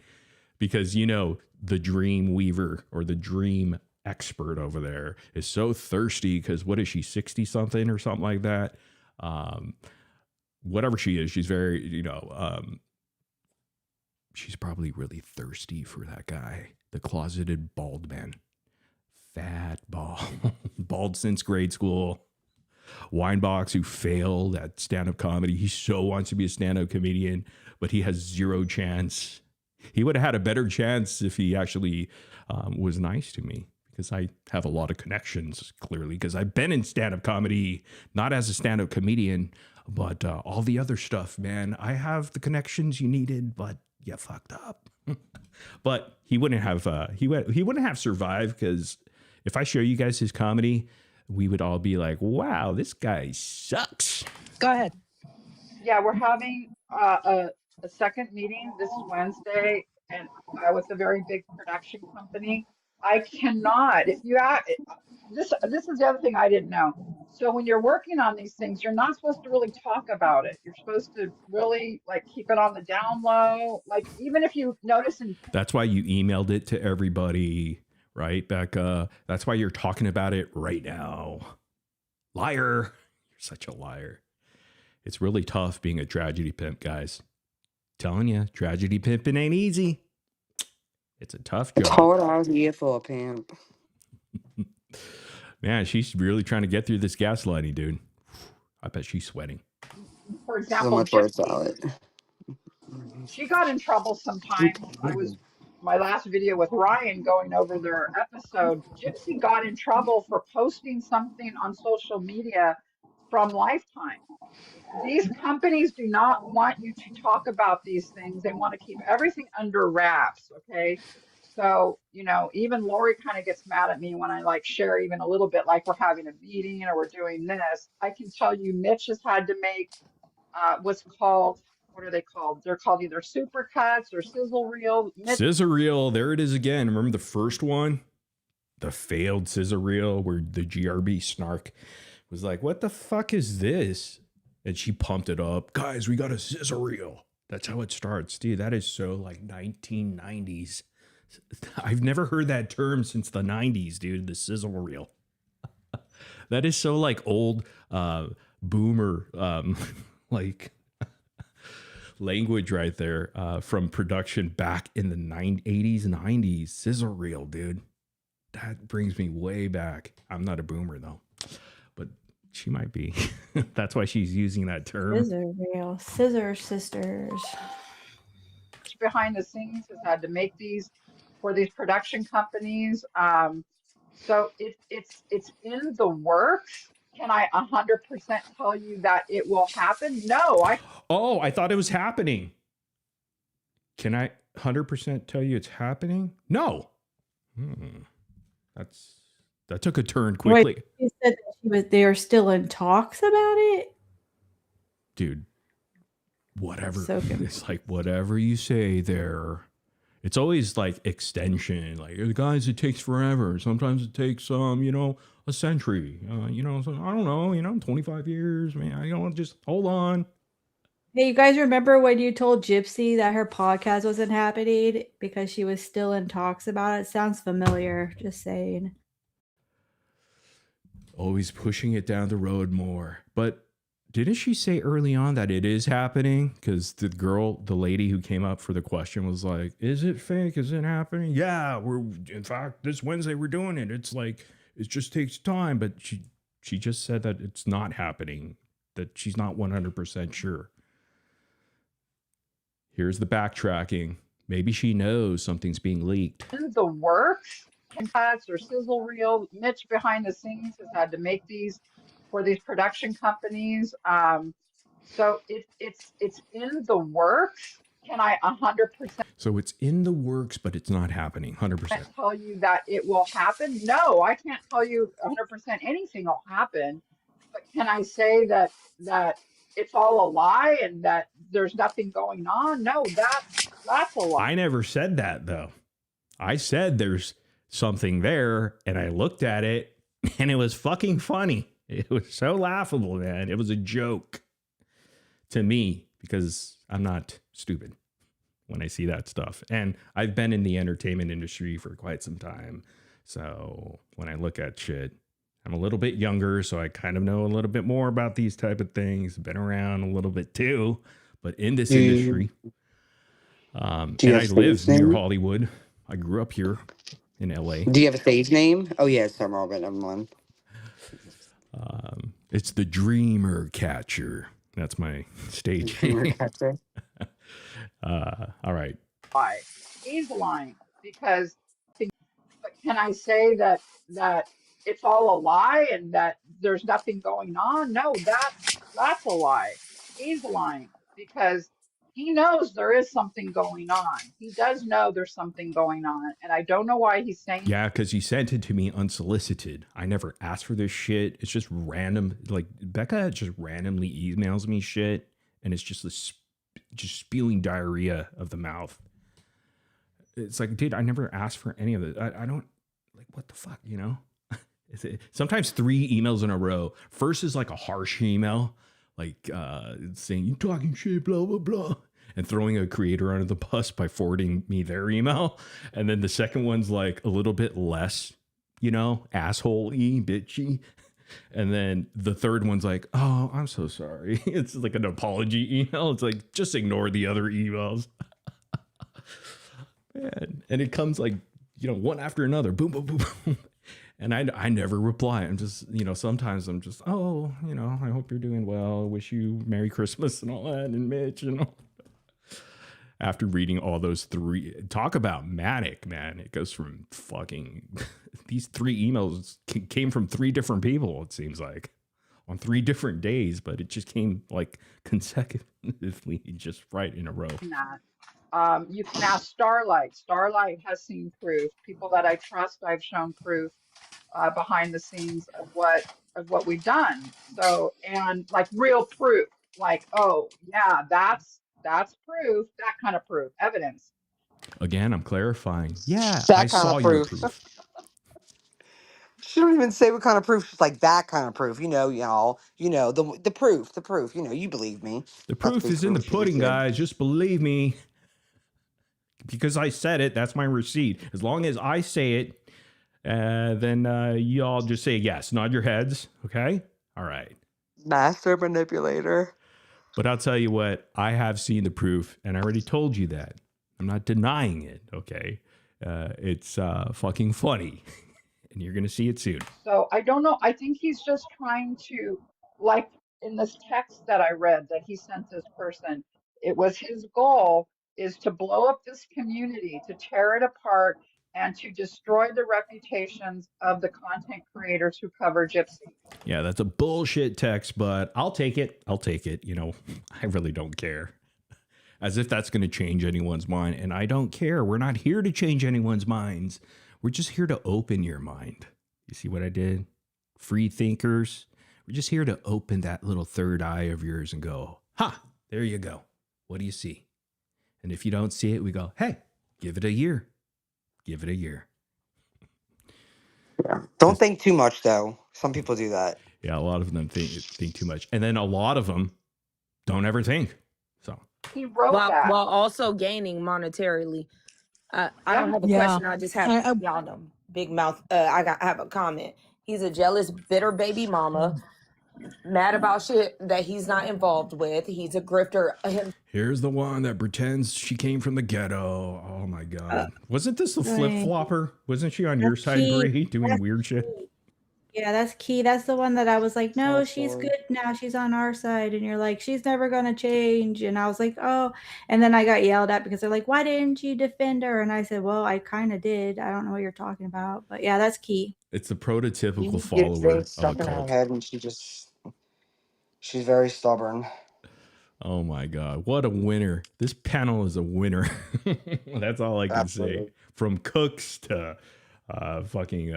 Because, you know, the dream weaver or the dream expert over there is so thirsty because what is she, 60 something or something like that? Whatever she is, she's very, you know, she's probably really thirsty for that guy, the closeted bald man. Fat bald since grade school. Winebox, who failed at stand-up comedy. He so wants to be a stand-up comedian, but he has zero chance. He would have had a better chance if he actually was nice to me, because I have a lot of connections, clearly, because I've been in stand-up comedy, not as a stand-up comedian, but all the other stuff, man. I have the connections you needed, but you fucked up. But he wouldn't have he wouldn't have survived, because if I show you guys his comedy, we would all be like, wow, this guy sucks. Go ahead. Yeah, we're having a second meeting this Wednesday, and with a very big production company. I cannot, if you this is the other thing I didn't know. So when you're working on these things, you're not supposed to really talk about it. You're supposed to really like keep it on the down low. Like, even if you notice That's why you emailed it to everybody, right, Becca? That's why you're talking about it right now. Liar. You're such a liar. It's really tough being a tragedy pimp, guys. Telling you, tragedy pimping ain't easy. It's a tough job. It's hard out here for a pimp. Man, she's really trying to get through this gaslighting, dude. I bet she's sweating. for example, Gypsy, she got in trouble sometimes. My last video with Ryan going over their episode. Gypsy got in trouble for posting something on social media from Lifetime. These companies do not want you to talk about these things. They want to keep everything under wraps. Okay. So, you know, even Lori kind of gets mad at me when I like share even a little bit, like we're having a meeting or we're doing this. I can tell you Mitch has had to make what's called, what are they called? They're called either super cuts or sizzle reel. Scissor reel, there it is again. Remember the first one? The failed scissor reel where the GRB snark was like, what the fuck is this? And she pumped it up. Guys, we got a scissor reel. That's how it starts. Dude, that is so like 1990s. I've never heard that term since the 90s, dude. The sizzle reel. That is so like old boomer like language right there from production back in the 80s, 90s. Sizzle reel, dude. That brings me way back. I'm not a boomer though, but she might be. That's why she's using that term. Scissor reel. Scissor sisters. Behind the scenes has had to make these for these production companies. So it's in the works. Can I 100% tell you that it will happen? No. I thought it was happening. Can I 100% tell you it's happening? No. That took a turn quickly. Wait, you said that they are still in talks about it? Dude, whatever. So it's like whatever you say there. It's always like extension. Like, guys, it takes forever. Sometimes it takes a century. So I don't know, 25 years. Man, just hold on. Hey, you guys remember when you told Gypsy that her podcast wasn't happening because she was still in talks about it? Sounds familiar, just saying. Always pushing it down the road more. But didn't she say early on that it is happening? Because the lady who came up for the question was like, is it fake? Is it happening? Yeah, in fact, this Wednesday we're doing it. It's like, it just takes time. But she just said that it's not happening, that she's not 100% sure. Here's the backtracking. Maybe she knows something's being leaked. In the works, cuts or sizzle reel. Mitch behind the scenes has had to make these for these production companies. So it's in the works. Can I 100% So it's in the works, but it's not happening 100%. tell you that it will happen? No, I can't tell you 100% anything will happen. But can I say that it's all a lie and that there's nothing going on? No, that's a lie. I never said that, though. I said there's something there, and I looked at it, and it was fucking funny. It was so laughable, man. It was a joke to me because I'm not stupid when I see that stuff. And I've been in the entertainment industry for quite some time. So when I look at shit, I'm a little bit younger, so I kind of know a little bit more about these type of things. Been around a little bit too, but in this industry. And I live near Hollywood. I grew up here in LA. Do you have a stage name? Oh, yeah, Sir Marvin. Never mind. It's the Dreamer Catcher. That's my stage name. All right. Why? He's lying because. But can I say that it's all a lie and that there's nothing going on? No, that's a lie. He's lying because he knows there is something going on. He does know there's something going on, and I don't know why he's saying. Yeah, because he sent it to me unsolicited. I never asked for this shit. It's just random. Like Becca just randomly emails me shit, and it's just this, just spewing diarrhea of the mouth. It's like, dude, I never asked for any of it. I don't, like, what the fuck, you know? Sometimes 3 emails in a row. First is like a harsh email, like saying, you talking shit, blah, blah, blah, and throwing a creator under the bus by forwarding me their email. And then the second one's like a little bit less, you know, asshole-y, bitchy. And then the third one's like, oh, I'm so sorry. It's like an apology email. It's like, just ignore the other emails. Man. And it comes like, you know, one after another, boom, boom, boom, boom. And I never reply. I'm just, you know, sometimes I'm just, oh, you know, I hope you're doing well. Wish you Merry Christmas and all that. And Mitch, you know, after reading all those 3, talk about manic, man. It goes from fucking, these 3 emails came from 3 different people, it seems like, on 3 different days, but it just came like consecutively, just right in a row. You can ask Starlight. Starlight has seen proof. People that I trust, I've shown proof behind the scenes of what we've done. So, and like real proof, like, oh yeah, that's proof, that kind of proof, evidence. Again, I'm clarifying. Yeah, That I kind saw of your proof. proof. She don't even say what kind of proof. She's like, that kind of proof. You know, y'all. You know, the proof. You know, you believe me. The proof is in the pudding, guys. Just believe me. Because I said it, that's my receipt. As long as I say it, then y'all just say yes. Nod your heads, okay? All right. Master manipulator. But I'll tell you what, I have seen the proof, and I already told you that. I'm not denying it, okay? It's fucking funny, and you're going to see it soon. So I don't know. I think he's just trying to, like in this text that I read that he sent this person, it was his goal is to blow up this community, to tear it apart, and to destroy the reputations of the content creators who cover gypsy. Yeah, that's a bullshit text, but I'll take it. I'll take it. You know, I really don't care. As if that's going to change anyone's mind. And I don't care. We're not here to change anyone's minds. We're just here to open your mind. You see what I did? Free thinkers. We're just here to open that little third eye of yours and go, ha, there you go. What do you see? And if you don't see it, we go, hey, give it a year. Give it a year. Yeah. Don't think too much, though. Some people do that. Yeah, a lot of them think too much. And then a lot of them don't ever think. So he wrote that. While also gaining monetarily. I don't have a question. I just have, y'all know, big mouth. I have a comment. He's a jealous, bitter baby mama. Mad about shit that he's not involved with. He's a grifter. Here's the one that pretends she came from the ghetto. Oh my God. Wasn't this the flip flopper? Wasn't she on your side, Bree, doing weird shit? Yeah, that's Key. That's the one that I was like, no, Sad she's story. good now. She's on our side. And you're like, she's never going to change. And I was like, oh. And then I got yelled at because they're like, why didn't you defend her? And I said, well, I kind of did. I don't know what you're talking about. But yeah, that's Key. It's the prototypical She gets follower things of a stuck in her cult. head, and she's very stubborn. Oh my God. What a winner. This panel is a winner. That's all I can say. Absolutely. From cooks to fucking,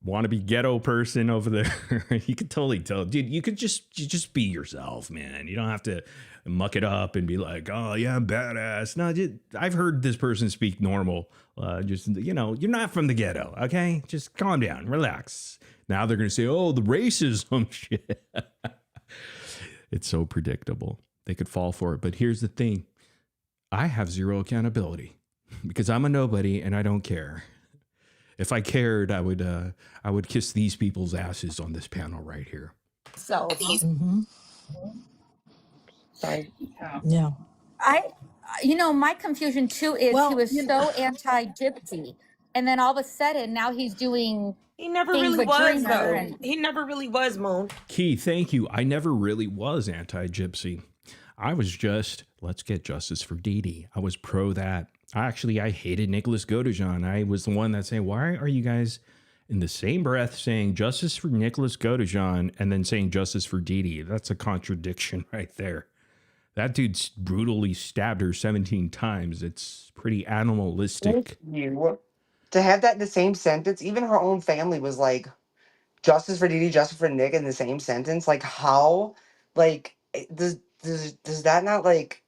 wannabe ghetto person over there. You could totally tell. Dude, you just be yourself, man. You don't have to muck it up and be like, oh, yeah, I'm badass. No, I've heard this person speak normal. You're not from the ghetto, okay? Just calm down, relax. Now they're going to say, oh, the racism shit. It's so predictable. They could fall for it. But here's the thing. I have zero accountability because I'm a nobody and I don't care. If I cared, I would kiss these people's asses on this panel right here. So, Sorry. Yeah. My confusion too is he was so anti-gypsy, and then all of a sudden now he's doing. he never things really with was, Dreamer though. and- He never really was, Moon. Key, thank you. I never really was anti-gypsy. I was just, let's get justice for Dee Dee. I was pro that. I hated Nicholas Godejohn. I was the one that saying, why are you guys in the same breath saying justice for Nicholas Godejohn and then saying justice for Dee Dee? That's a contradiction right there. That dude brutally stabbed her 17 times. It's pretty animalistic. To have that in the same sentence, even her own family was like, justice for Dee Dee, justice for Nick in the same sentence. Like, how? Like, does that not, like...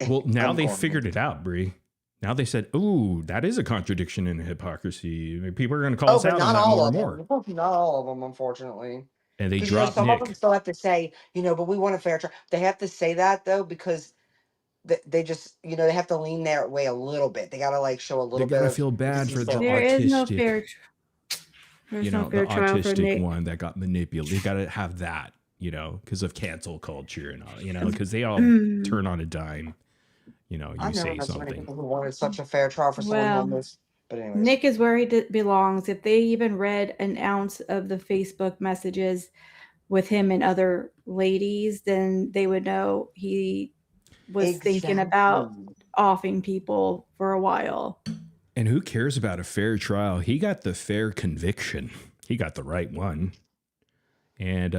Well, now they figured it out, Bree. Now they said, ooh, that is a contradiction in hypocrisy. People are going to call us out on that more and more. Not all of them, unfortunately. And they dropped some Nick. of them still have to say, but we want a fair trial. They have to say that, though, because they just, they have to lean their way a little bit. They got to, like, show a little bit of... They got to feel bad for the autistic. There is no fair There's no fair trial for Nick. The autistic one that got manipulated. You got to have that, because of cancel culture and all, because they all turn on a dime. You say something. Who wanted such a fair trial for someone homeless. But anyways. Nick is where he belongs. If they even read an ounce of the Facebook messages with him and other ladies, then they would know he was thinking about offing people for a while. And who cares about a fair trial? He got the fair conviction. He got the right one. And,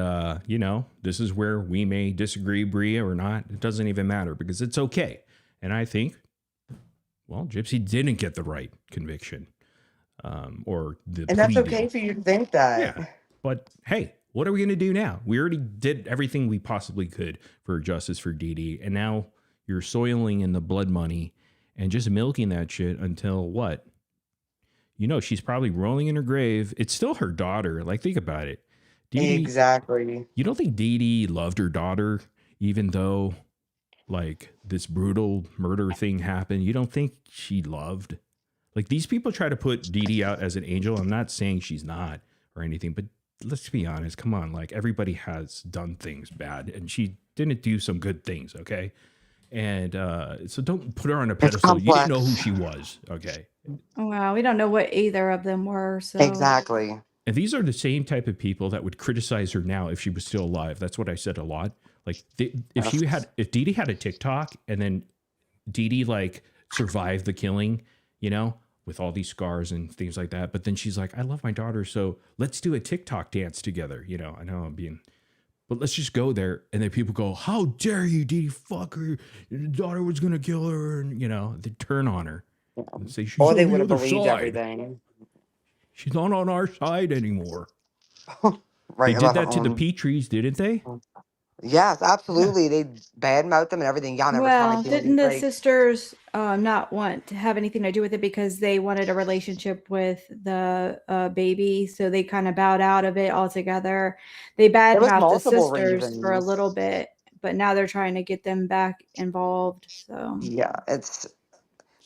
this is where we may disagree, Bria, or not. It doesn't even matter because it's okay. And I think, well, Gypsy didn't get the right conviction. And that's okay for you to think that. Yeah. But hey, what are we going to do now? We already did everything we possibly could for justice for Dee Dee. And now you're soiling in the blood money and just milking that shit until what? She's probably rolling in her grave. It's still her daughter. Like, think about it. Dee Dee, exactly. You don't think Dee Dee loved her daughter, even though, like, this brutal murder thing happened? You don't think she loved? Like, these people try to put Dee Dee out as an angel. I'm not saying she's not or anything, but let's be honest. Come on. Like, everybody has done things bad, and she didn't do some good things, okay? And so don't put her on a pedestal. You didn't know who she was, okay? Wow, we don't know what either of them were. So exactly. And these are the same type of people that would criticize her now if she was still alive. That's what I said a lot. Like, if Dee Dee had a TikTok and then Dee Dee like survived the killing, with all these scars and things like that. But then she's like, I love my daughter, so let's do a TikTok dance together. I know I'm being, but let's just go there. And then people go, how dare you, Dee Dee, fuck her. Your daughter was going to kill her. And, they turn on her. And say, she's or they would have believed everything. She's not on our side anymore. Right. They did that to the Petries, didn't they? Yes, absolutely. Yeah. They badmouthed them and everything. Y'all never didn't the sisters not want to have anything to do with it because they wanted a relationship with the baby? So they kind of bowed out of it altogether. They badmouthed the sisters for a little bit, but now they're trying to get them back involved. So yeah, it's...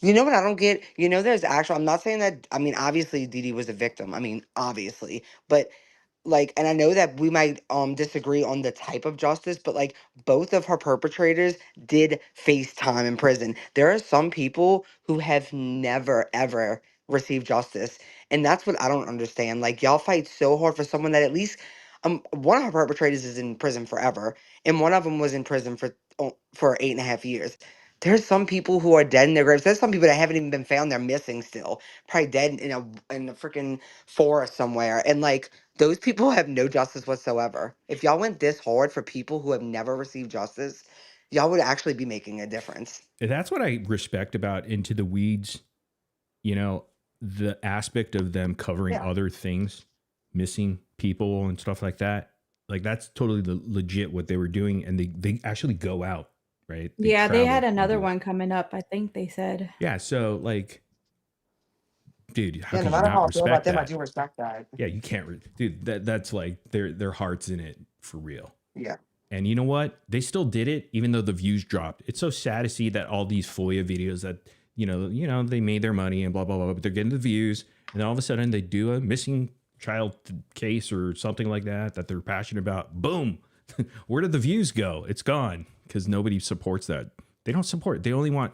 what I don't get? There's I'm not saying that... obviously Dee Dee was a victim. Obviously. But like, and I know that we might disagree on the type of justice, but like both of her perpetrators did face time in prison. There are some people who have never ever received justice, and that's what I don't understand. Like, y'all fight so hard for someone that at least one of her perpetrators is in prison forever, and one of them was in prison for 8.5 years. There's some people who are dead in their graves. There's some people that haven't even been found. They're missing still, probably dead in a freaking forest somewhere. And like, those people have no justice whatsoever. If y'all went this hard for people who have never received justice, y'all would actually be making a difference. That's what I respect about Into the Weeds. You know, the aspect of them covering Yeah. other things, missing people and stuff like that. Like, that's totally legit what they were doing. And they actually go out, right? They had travel another one coming up, I think they said. Yeah. So, like, dude, how Yeah, can no you matter how not I feel about respect them, I that? do respect that. Yeah, you can't, dude. That's like their heart's in it for real. Yeah. And you know what? They still did it, even though the views dropped. It's so sad to see that all these FOIA videos that you know they made their money and blah blah blah, but they're getting the views, and then all of a sudden they do a missing child case or something like that they're passionate about. Boom, where did the views go? It's gone because nobody supports that. They don't support. They only want,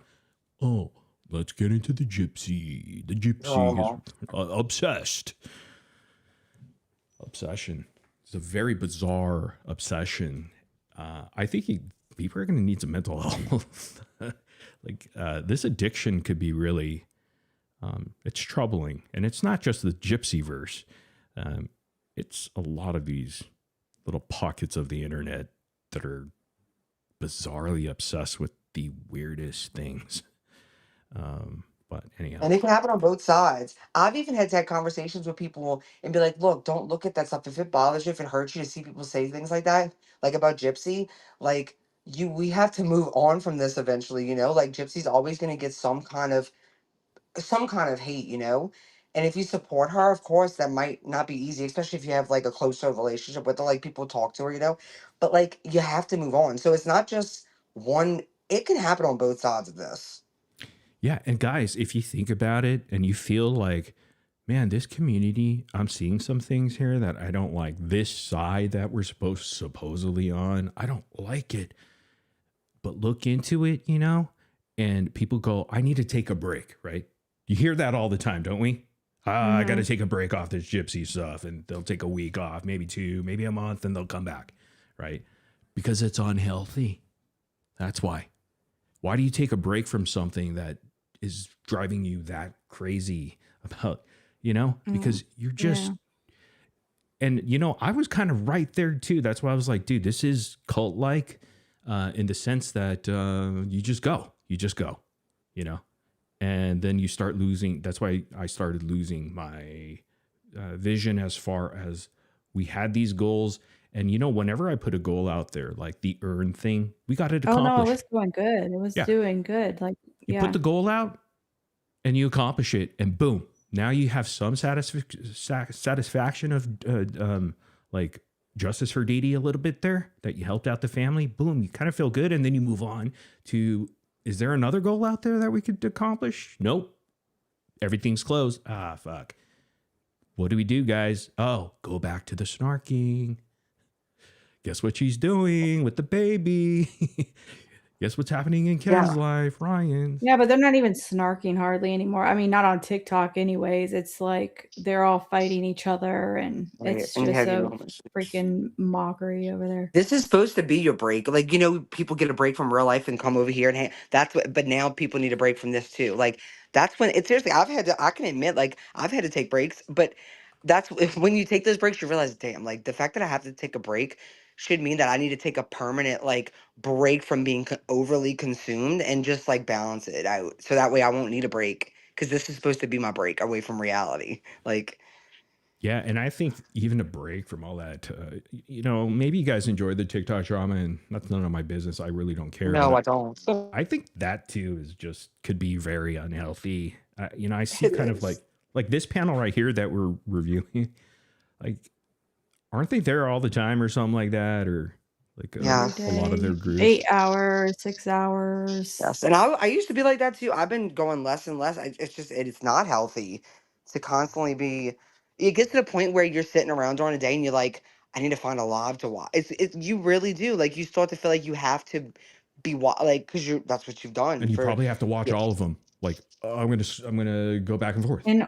oh, let's get into the gypsy. The gypsy is obsessed. Obsession. It's a very bizarre obsession. I think people are going to need some mental health. Like, this addiction could be really, it's troubling. And it's not just the gypsy verse. It's a lot of these little pockets of the internet that are bizarrely obsessed with the weirdest things. But anyhow. And it can happen on both sides. I've even had to have conversations with people and be like, look, don't look at that stuff. If it bothers you, if it hurts you to see people say things like that, like about Gypsy, like we have to move on from this eventually, like Gypsy's always going to get some kind of hate. And if you support her, of course, that might not be easy, especially if you have like a closer relationship with her, like people talk to her, but like you have to move on. So it's not just one, it can happen on both sides of this. Yeah. And guys, if you think about it and you feel like, man, this community, I'm seeing some things here that I don't like. This side that we're supposedly on, I don't like it. But look into it, and people go, I need to take a break, right? You hear that all the time, don't we? I got to take a break off this gypsy stuff, and they'll take a week off, maybe 2, maybe a month, and they'll come back, right? Because it's unhealthy. That's why. Why do you take a break from something that is driving you that crazy about, because you're just, and I was kind of right there too. That's why I was like, dude, this is cult-like in the sense that you just go, and then you start losing. That's why I started losing my vision as far as we had these goals. And whenever I put a goal out there, like the earn thing, we got it accomplished. Oh no, it was going good. It was doing good. Like you put the goal out and you accomplish it, and boom, now you have some satisfaction of like justice for Dee Dee a little bit there, that you helped out the family. Boom, you kind of feel good, and then you move on to, is there another goal out there that we could accomplish? Nope. Everything's closed. Ah, fuck. What do we do, guys? Oh, go back to the snarking. Guess what she's doing with the baby? Guess what's happening in Ken's life, Ryan? Yeah, but they're not even snarking hardly anymore. I mean, not on TikTok anyways. It's like they're all fighting each other, and it's just a freaking mockery over there. This is supposed to be your break. Like, people get a break from real life and come over here, and that's what, but now people need a break from this too. Like, that's when it's seriously, I can admit, like, I've had to take breaks, but that's when you take those breaks, you realize, damn, like the fact that I have to take a break should mean that I need to take a permanent like break from being overly consumed and just like balance it out. So that way I won't need a break, because this is supposed to be my break away from reality. Like, yeah, and I think even a break from all that, maybe you guys enjoy the TikTok drama, and that's none of my business. I really don't care. No, I don't. I think that too could be very unhealthy. I see kind of like this panel right here that we're reviewing, like, aren't they there all the time or something like that? Or like a lot of their groups. 8 hours, 6 hours. Yes, and I used to be like that too. I've been going less and less. It's not healthy to constantly be it gets to the point where you're sitting around during the day and you're like, I need to find a live to watch. It's you really do. Like you start to feel like you have to be like, because that's what you've done And you for. probably have to watch Yeah. all of them. Like, oh, I'm gonna go back and forth. And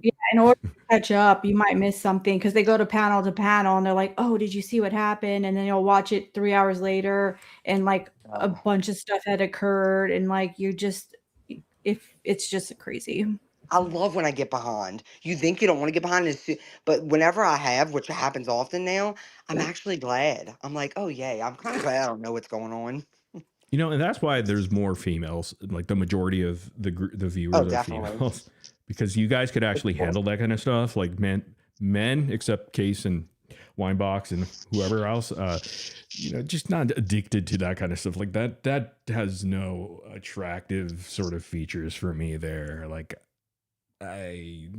yeah, in order to catch up, you might miss something because they go to panel and they're like, "Oh, did you see what happened?" And then you'll watch it 3 hours later, and like a bunch of stuff had occurred, and like if it's just crazy. I love when I get behind. You think you don't want to get behind, but whenever I have, which happens often now, I'm actually glad. I'm like, oh yay! I'm kind of glad I don't know what's going on. You know, and that's why there's more females. Like the majority of the viewers are females, because you guys could actually handle that kind of stuff. Like men, except Case and Winebox and whoever else, you know, just not addicted to that kind of stuff. Like that has no attractive sort of features for me there. Like I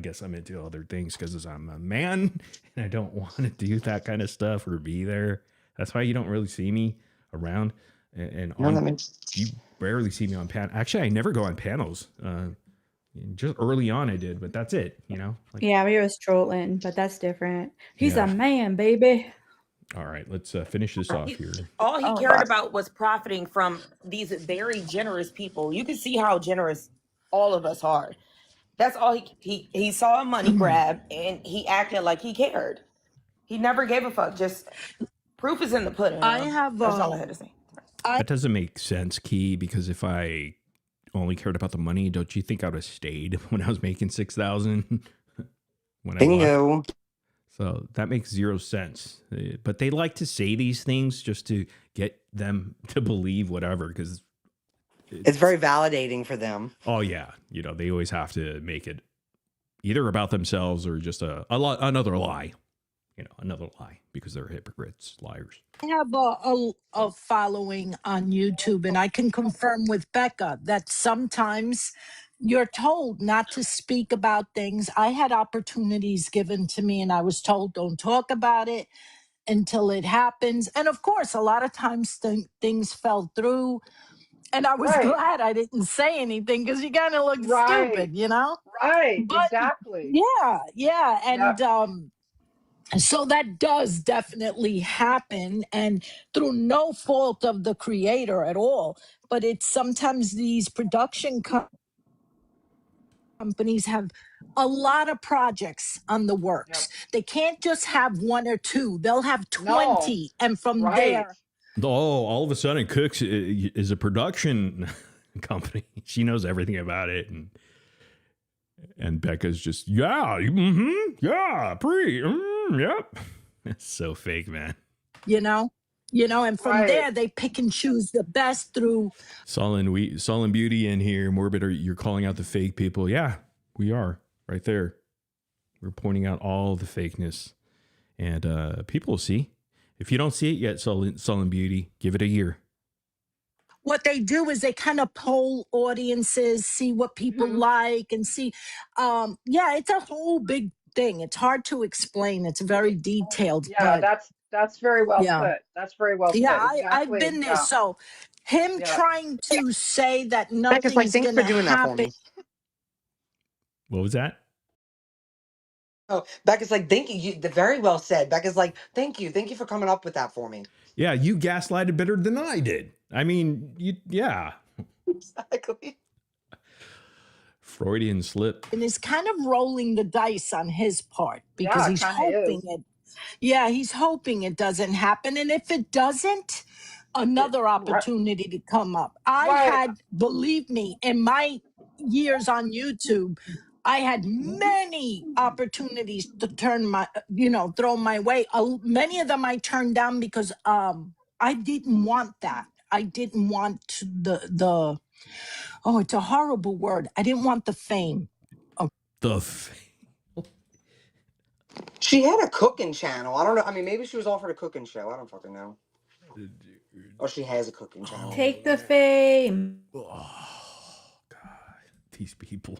guess I'm into other things because I'm a man and I don't want to do that kind of stuff or be there. That's why you don't really see me around. And you rarely see me on panel. Actually, I never go on panels. Just early on I did, but that's it, you know? Like, yeah, he was trolling, but that's different. He's a man, baby. All right, let's finish this off here. All he cared about was profiting from these very generous people. You can see how generous all of us are. That's all he saw a money grab and he acted like he cared. He never gave a fuck. Just proof is in the pudding. That's all I had to say. That doesn't make sense, Key, because if I only cared about the money, don't you think I would have stayed when I was making $6,000 when I left? So that makes zero sense. But they like to say these things just to get them to believe whatever, because it's very validating for them. Oh yeah, you know, they always have to make it either about themselves or just another lie. You know, another lie, because they're hypocrites, liars. I have a following on YouTube, and I can confirm with Becca that sometimes you're told not to speak about things. I had opportunities given to me, and I was told, don't talk about it until it happens. And of course, a lot of times things fell through. And I was glad I didn't say anything because you kind of look stupid, you know? Right, but, exactly. Yeah. And so that does definitely happen, and through no fault of the creator at all. But it's sometimes these production companies have a lot of projects on the works. They can't just have one or two. They'll have 20. And from there... Oh, all of a sudden Cooks is a production company. She knows everything about it. And Becca's just, yep. It's so fake, man. You know, and from there they pick and choose the best through. Sullen Beauty in here. Morbid, you're calling out the fake people. Yeah, we are right there. We're pointing out all the fakeness, and people will see. If you don't see it yet, Sullen Beauty, give it a year. What they do is they kind of poll audiences, see what people like, and see. It's a whole big thing. It's hard to explain. It's very detailed. Yeah, but that's very well put. That's very well put. Yeah, exactly. I've been there. So him trying to say that nothing's going to happen. What was that? Oh, Becca's like, thank you. Very well said. Becca's like, thank you for coming up with that for me. Yeah, you gaslighted better than I did. I mean, yeah. Exactly. Freudian slip. And is kind of rolling the dice on his part because he's hoping it. Yeah, he's hoping it doesn't happen. And if it doesn't, another opportunity to come up. I had, believe me, in my years on YouTube, I had many opportunities to throw my way. Many of them I turned down because I didn't want that. I didn't want it's a horrible word. I didn't want the fame. She had a cooking channel. I don't know. I mean, maybe she was offered a cooking show. I don't fucking know. Or she has a cooking channel. Take the fame. Oh, God. These people.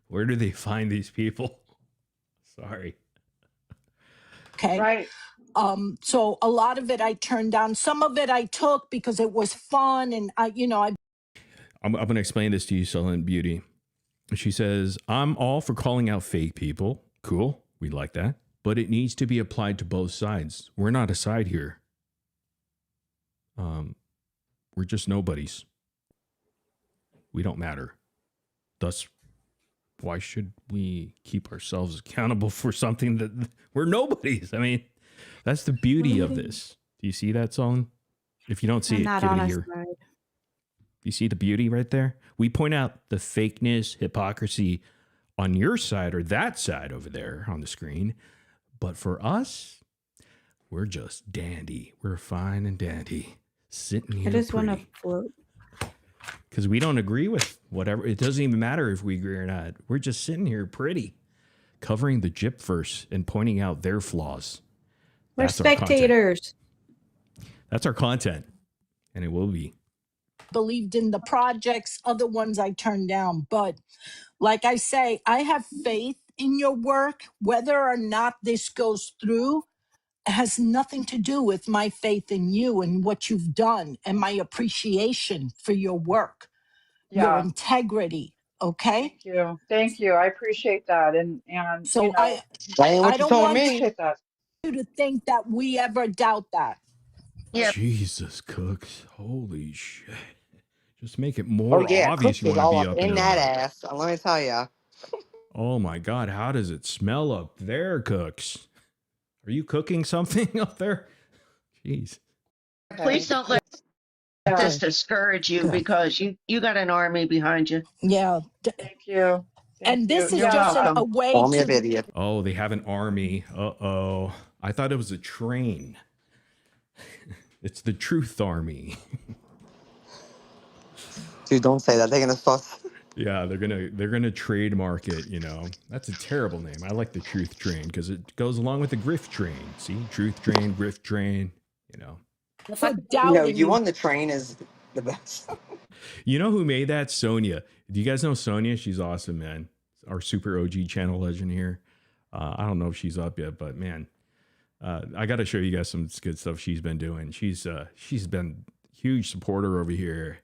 Where do they find these people? Sorry. Okay. Right. So a lot of it I turned down. Some of it I took because it was fun, and I'm going to explain this to you, Sullen Beauty. She says, I'm all for calling out fake people, Cool. We like that. But it needs to be applied to both sides. We're not a side here. We're just nobodies. We don't matter. Thus, why should we keep ourselves accountable for something that we're nobodies? I mean, that's the beauty of this. Do you see that song? If you don't see it, give it a year. You see the beauty right there? We point out the fakeness, hypocrisy on your side or that side over there on the screen. But for us, we're just dandy. We're fine and dandy. Sitting here. I just want to float. Because we don't agree with whatever. It doesn't even matter if we agree or not. We're just sitting here pretty, covering the gypverse and pointing out their flaws. We're spectators. That's our content. And it will be. Believed in the projects, other ones I turned down. But like I say, I have faith in your work. Whether or not this goes through has nothing to do with my faith in you and what you've done and my appreciation for your work, your integrity. Okay. Thank you. I appreciate that. And so you know, I don't want appreciate that. you to think that we ever doubt that. Yeah. Jesus, Cooks. Holy shit. Just make it more obvious you want to be up in that ass. Let me tell you. Oh my God. How does it smell up there, Cooks? Are you cooking something up there? Jeez. Please don't let this discourage you because you got an army behind you. Yeah. Thank you. And this is just a way to... Oh, they have an army. Uh-oh. I thought it was a train. It's the Truth Army. Dude, don't say that. They're gonna fuss. Yeah, they're gonna trademark it. You know, that's a terrible name. I like the Truth Train because it goes along with the Grift Train. See, Truth Train, Grift Train. You know, you on the train is the best. You know who made that? Sonia. Do you guys know Sonia? She's awesome, man. Our super OG channel legend here. I don't know if she's up yet, but man, I got to show you guys some good stuff she's been doing. She's been a huge supporter over here.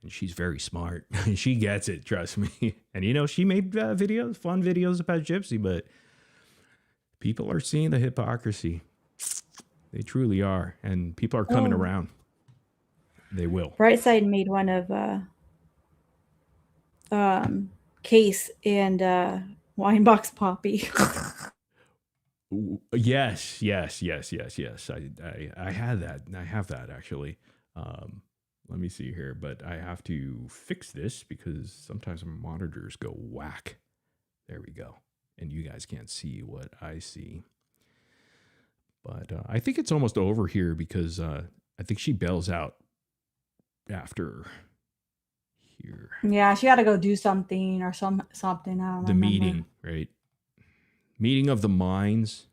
And she's very smart. She gets it, trust me. And you know, she made videos, fun videos about Gypsy, but people are seeing the hypocrisy. They truly are. And people are coming around. They will. Brightside made one of Case and wineboxpapi. Yes. I had that. I have that actually. Let me see here, but I have to fix this because sometimes my monitors go whack. There we go. And you guys can't see what I see. But I think it's almost over here because I think she bails out after here. Yeah, she got to go do something or something. I don't the meeting, right? Meeting of the minds.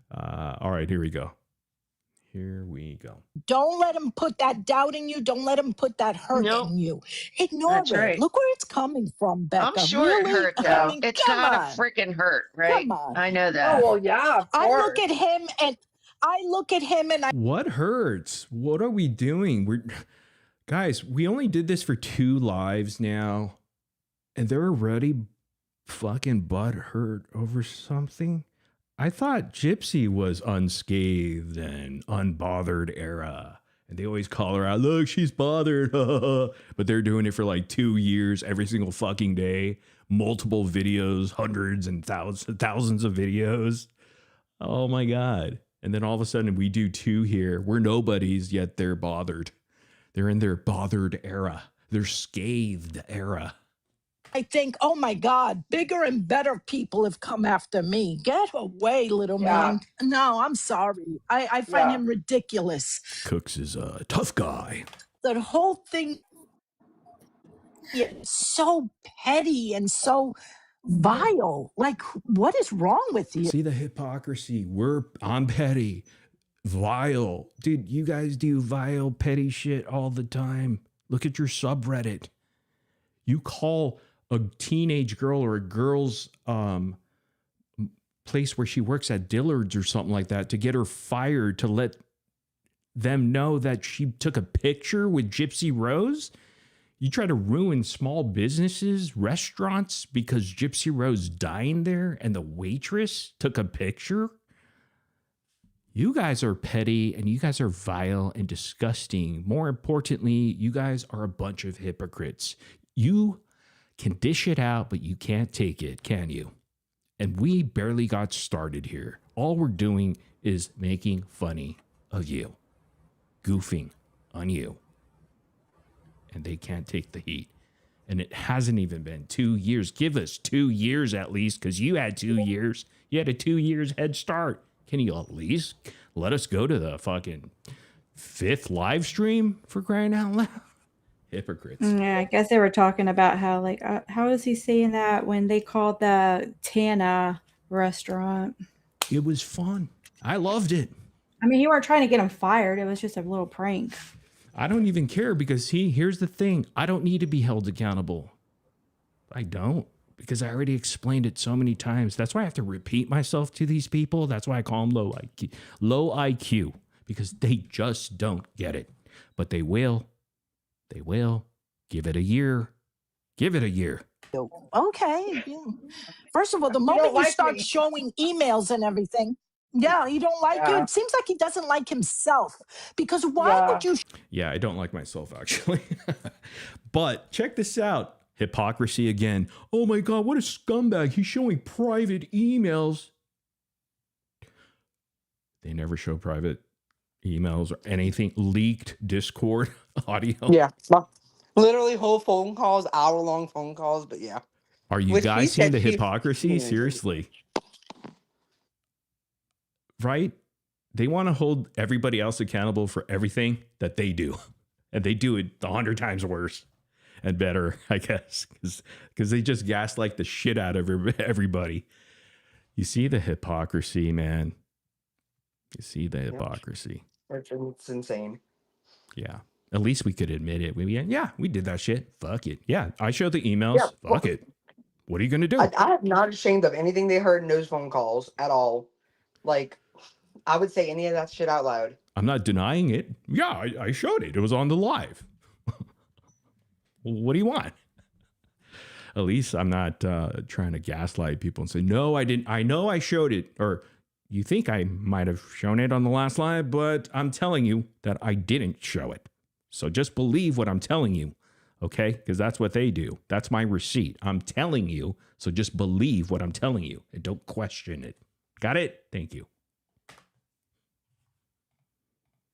All right, here we go. Here we go. Don't let him put that doubt in you. Don't let him put that hurt in you. Ignore it. Right. Look where it's coming from, Becca. I'm sure it hurt, though. I mean, it's gotta freaking hurt, right? Come on. I know that. Oh, well, yeah, of course. I look at him and I... What hurts? What are we doing? Guys, we only did this for 2 lives now, and they're already fucking butt hurt over something? I thought Gypsy was unscathed and unbothered era. And they always call her out, look, she's bothered. But they're doing it for like 2 years, every single fucking day. Multiple videos, hundreds and thousands of videos. Oh my God. And then all of a sudden we do 2 here. We're nobodies, yet they're bothered. They're in their bothered era. Their scathed era. I think, oh my God, bigger and better people have come after me. Get away, little man. No, I'm sorry. I find him ridiculous. Cooks is a tough guy. The whole thing is so petty and so vile. Like, what is wrong with you? See the hypocrisy. I'm petty. Vile. Dude, you guys do vile, petty shit all the time. Look at your subreddit. You call a teenage girl or a girl's place where she works at Dillard's or something like that to get her fired, to let them know that she took a picture with Gypsy Rose. You try to ruin small businesses, restaurants, because Gypsy Rose dined there and the waitress took a picture. You guys are petty and you guys are vile and disgusting. More importantly, you guys are a bunch of hypocrites. You can dish it out, but you can't take it, can you? And we barely got started here. All we're doing is making funny of you, goofing on you. And they can't take the heat. And it hasn't even been 2 years. Give us 2 years at least, because you had 2 years. You had a 2 years head start. Can you at least let us go to the fucking 5th live stream, for crying out loud? Hypocrites. Yeah, I guess they were talking about how, like, how is he saying that when they called the Tana restaurant? It was fun. I loved it. I mean, you weren't trying to get him fired. It was just a little prank. I don't even care because here's the thing. I don't need to be held accountable. I don't, because I already explained it so many times. That's why I have to repeat myself to these people. That's why I call them low IQ, because they just don't get it. But they will. They will. Give it a year. Give it a year. Okay. First of all, the moment you start showing emails and everything, yeah, he don't like you. It seems like he doesn't like himself, because why would you? Yeah, I don't like myself, actually. But check this out. Hypocrisy again. Oh my God, what a scumbag. He's showing private emails. They never show private emails or anything. Leaked Discord audio. Yeah. Literally whole phone calls, hour-long phone calls, but yeah. Are you guys seeing the hypocrisy? Seriously. Right? They want to hold everybody else accountable for everything that they do. And they do it 100 times worse and better, I guess. Because they just gaslight the shit out of everybody. You see the hypocrisy, man. You see the hypocrisy. It's insane. Yeah. At least we could admit it. We did that shit. Fuck it. Yeah, I showed the emails. Yeah, fuck it. What are you going to do? I am not ashamed of anything they heard in those phone calls at all. Like, I would say any of that shit out loud. I'm not denying it. Yeah, I showed it. It was on the live. What do you want? At least I'm not trying to gaslight people and say, no, I didn't. I know I showed it. Or you think I might have shown it on the last live, but I'm telling you that I didn't show it. So just believe what I'm telling you, okay? Because that's what they do. That's my receipt. I'm telling you, so just believe what I'm telling you and don't question it. Got it? Thank you.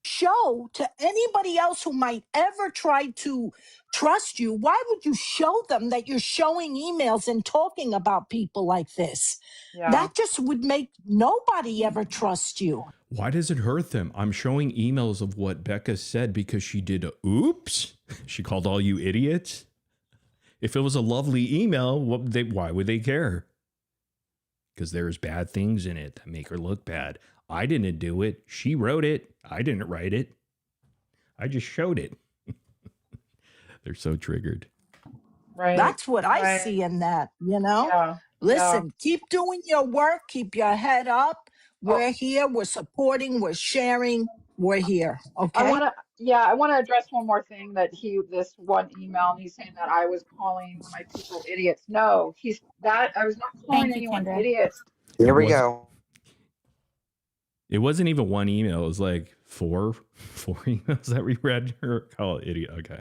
Show to anybody else who might ever try to trust you, why would you show them that you're showing emails and talking about people like this? Yeah. That just would make nobody ever trust you. Why does it hurt them? I'm showing emails of what Becca said because she did a oops. She called all you idiots. If it was a lovely email, why would they care? Because there's bad things in it that make her look bad. I didn't do it. She wrote it. I didn't write it. I just showed it. They're so triggered. Right. That's what I see in that, you know? Yeah. Listen, keep doing your work. Keep your head up. We're here. We're supporting. We're sharing. We're here. Okay. I want to address one more thing that this one email, and he's saying that I was calling my people idiots. No, I was not calling anyone idiots. Here we go. It wasn't even one email. It was like four emails that we read her call it idiot. Okay.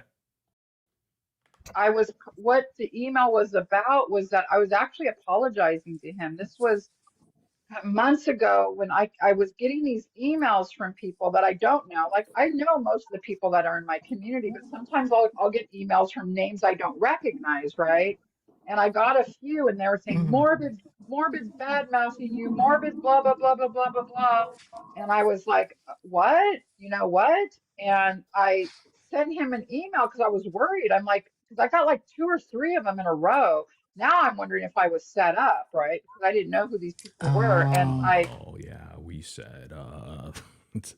What the email was about was that I was actually apologizing to him. This was months ago when I was getting these emails from people that I don't know. Like, I know most of the people that are in my community, but sometimes I'll get emails from names I don't recognize, right? And I got a few, and they were saying Morbid's bad mouthing you, Morbid's blah blah blah blah blah blah blah. And I was like, what? You know what? And I sent him an email because I was worried. I'm like, because I got like 2 or 3 of them in a row. Now I'm wondering if I was set up, right? Because I didn't know who these people were. And we set up. It's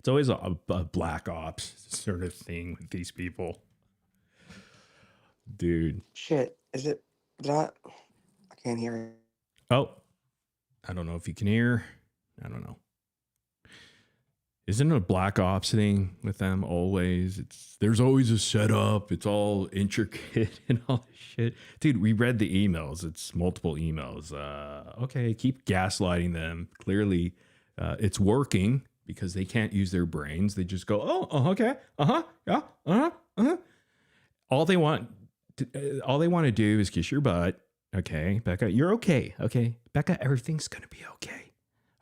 always a black ops sort of thing with these people. Dude. Shit. Is it that? I can't hear it. Oh, I don't know if you can hear. I don't know. Isn't it a black ops thing with them always? There's always a setup. It's all intricate and all this shit. Dude, we read the emails. It's multiple emails. Okay, keep gaslighting them. Clearly, it's working because they can't use their brains. They just go, oh, okay, yeah, All they want to do is kiss your butt. Okay, Becca, you're okay. Okay, Becca, everything's gonna be okay.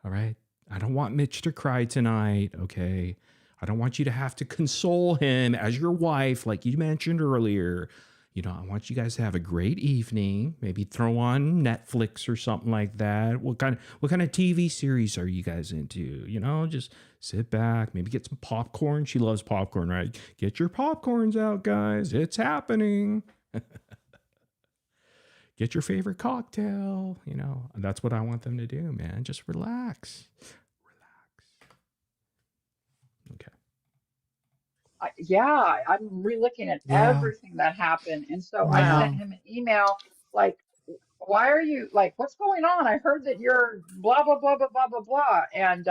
All right. I don't want Mitch to cry tonight, okay? I don't want you to have to console him as your wife, like you mentioned earlier. You know, I want you guys to have a great evening. Maybe throw on Netflix or something like that. What kind of TV series are you guys into? You know, just sit back, maybe get some popcorn. She loves popcorn, right? Get your popcorns out, guys. It's happening. Get your favorite cocktail. You know, that's what I want them to do, man. Just relax. Yeah, I'm re-looking at everything that happened. And so I sent him an email like, why are you like, what's going on? I heard that you're blah, blah, blah, blah, blah, blah, blah. And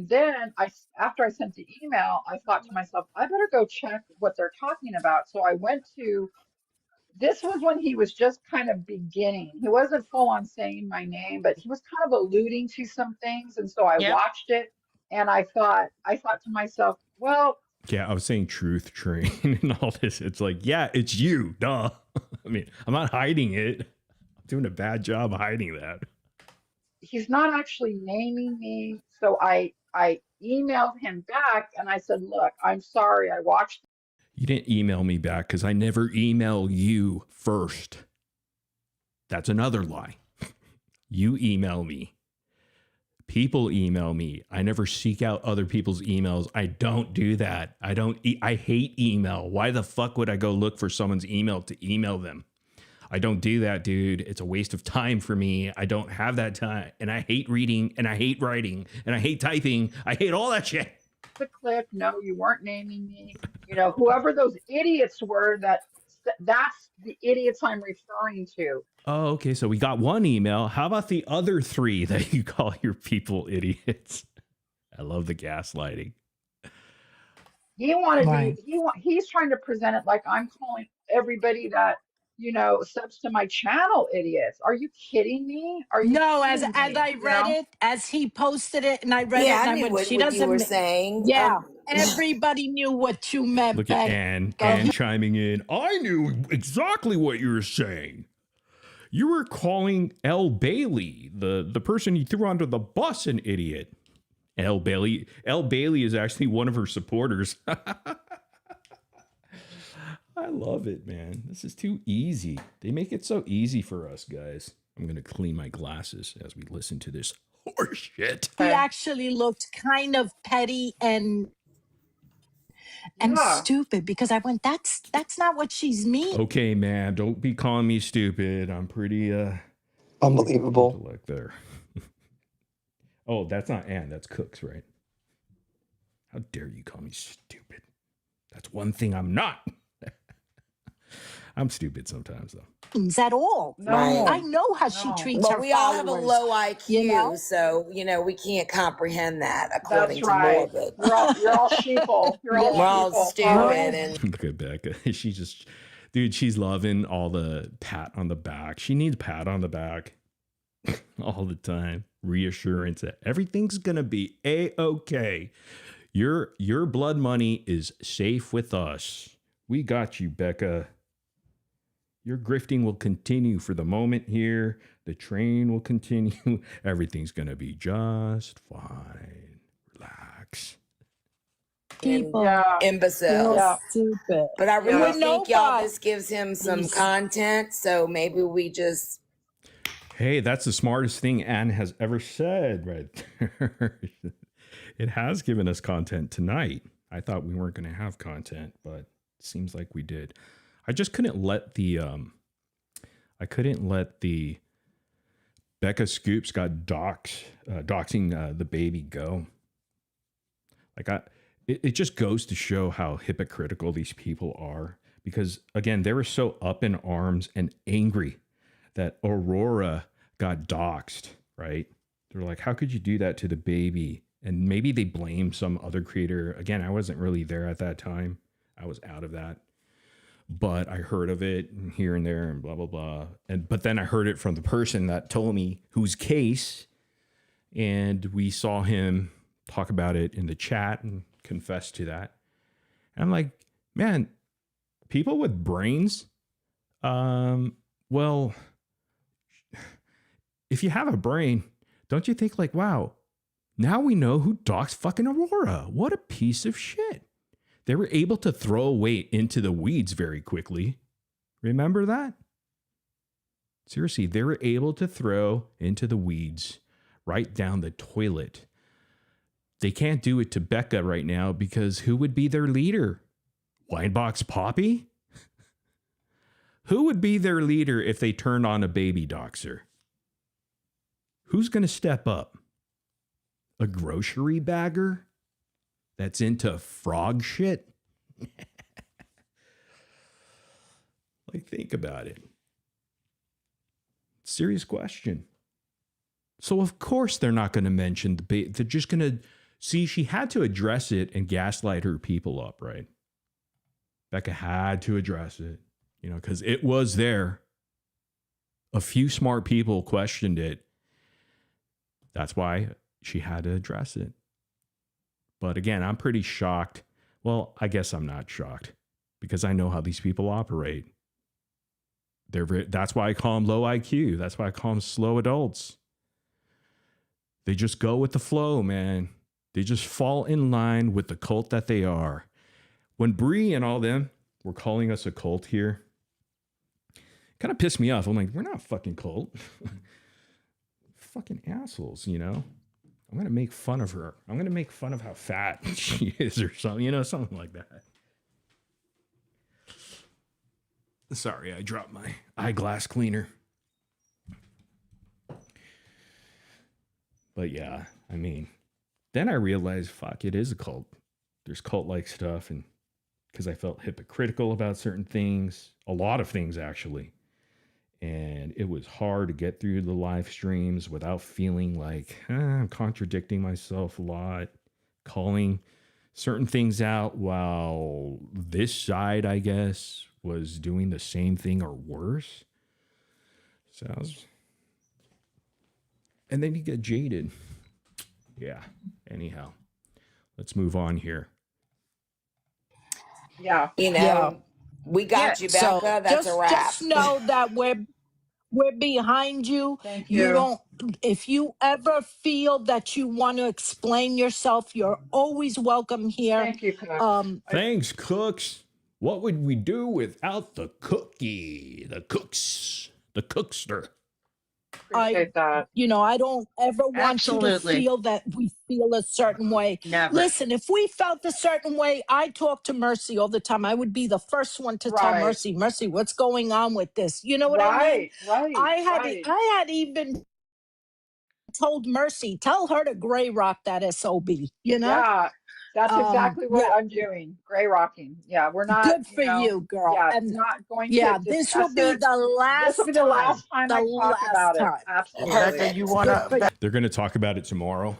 then after I sent the email, I thought to myself, I better go check what they're talking about. So I went to, this was when he was just kind of beginning. He wasn't full on saying my name, but he was kind of alluding to some things. And so I watched it and I thought to myself, well, yeah, I was saying truth train and all this. It's like, yeah, it's you. Duh. I mean, I'm not hiding it. I'm doing a bad job of hiding that. He's not actually naming me. So I emailed him back and I said, look, I'm sorry. I watched. You didn't email me back because I never email you first. That's another lie. You email me. People email me. I never seek out other people's emails. I don't do that. I hate email. Why the fuck would I go look for someone's email to email them? I don't do that, dude. It's a waste of time for me. I don't have that time. And I hate reading and I hate writing and I hate typing. I hate all that shit. The clip. No, you weren't naming me. You know, whoever those idiots were, that's the idiots I'm referring to. Oh, okay. So we got one email. How about the other three that you call your people idiots? I love the gaslighting. He wanted me. He's trying to present it like I'm calling everybody that, you know, subs to my channel idiots. Are you kidding me? Are you? No, as I read it, as he posted it, and I read it, and I I knew went, what she you doesn't. were saying. Yeah, everybody knew what you meant. Look at Ann chiming in. I knew exactly what you were saying. You were calling L. Bailey, the person you threw under the bus, an idiot. L. Bailey is actually one of her supporters. I love it, man. This is too easy. They make it so easy for us, guys. I'm going to clean my glasses as we listen to this horse shit. He actually looked kind of petty and stupid because I went, that's not what she's mean. Okay, man, don't be calling me stupid. I'm pretty unbelievable. Intellect there. Oh, that's not Ann. That's Cooks, right? How dare you call me stupid? That's one thing I'm not. I'm stupid sometimes, though. At all. No, I know how she treats her we all have a followers, low IQ, you know? so we can't comprehend that according That's right. to Morbid. You're all sheeple. You're all We're all sheeple. stupid. And look at Becca. She's loving all the pat on the back. She needs pat on the back all the time. Reassurance that everything's gonna be A-okay. Your blood money is safe with us. We got you, Becca. Your grifting will continue for the moment here. The train will continue. Everything's going to be just fine. Relax. imbeciles. Stupid. But I really think y'all, this gives him some content. So maybe we just... Hey, that's the smartest thing Ann has ever said right there. It has given us content tonight. I thought we weren't going to have content, but it seems like we did. I just couldn't let the Becca Scoops got doxing the baby go. It just goes to show how hypocritical these people are, because again, they were so up in arms and angry that Aurora got doxed, right? They're like, how could you do that to the baby? And maybe they blame some other creator. Again, I wasn't really there at that time. I was out of that. But I heard of it here and there and blah, blah, blah. But then I heard it from the person that told me whose case, and we saw him talk about it in the chat and confess to that. And I'm like, man, people with brains, well, if you have a brain, don't you think like, wow, now we know who doxed fucking Aurora. What a piece of shit. They were able to throw away into the weeds very quickly. Remember that? Seriously, they were able to throw into the weeds right down the toilet. They can't do it to Becca right now because who would be their leader? Wineboxpapi? Who would be their leader if they turned on a baby doxer? Who's going to step up? A grocery bagger that's into frog shit? Like, think about it. Serious question. So, of course, they're not going to mention the baby. They're just going to see, she had to address it and gaslight her people up, right? Becca had to address it, you know, because it was there. A few smart people questioned it. That's why she had to address it. But again, I'm pretty shocked. Well, I guess I'm not shocked because I know how these people operate. That's why I call them low IQ. That's why I call them slow adults. They just go with the flow, man. They just fall in line with the cult that they are. When Bree and all them were calling us a cult here, kind of pissed me off. I'm like, we're not a fucking cult. Fucking assholes, you know? I'm going to make fun of her. I'm going to make fun of how fat she is or something, you know, something like that. Sorry, I dropped my eyeglass cleaner. But yeah, I mean, then I realized, fuck, it is a cult. There's cult-like stuff, and because I felt hypocritical about certain things, a lot of things actually. And it was hard to get through the live streams without feeling like I'm contradicting myself a lot, calling certain things out while this side, I guess, was doing the same thing or worse. So I was... And then you get jaded. Yeah. Anyhow, let's move on here. Yeah. You know, Yeah. we got you, Becca. So That's a wrap. just know that we're behind you. Thank You you. don't, if you ever feel that you want to explain yourself, you're always welcome here. Thank you, Cooks. Thanks, Cooks. What would we do without the cookie? The cooks. The cookster. Appreciate that. You know, I don't ever want you to Absolutely. feel that we feel a certain way. Never. Listen, if we felt a certain way, I talk to Mercy all the time. I would be the first one to tell Right. Mercy, what's going on with this? You know what I mean? Right. I had even told Mercy, tell her to gray rock that SOB, you know? Yeah, that's exactly what yeah. I'm doing. Gray rocking. Yeah, we're not. Good for you, girl. Yeah, And not going yeah, to this discuss will be it. the last This will be the last time I The talk last about time. it. Absolutely. Becca, you wanna? They're going to talk about it tomorrow.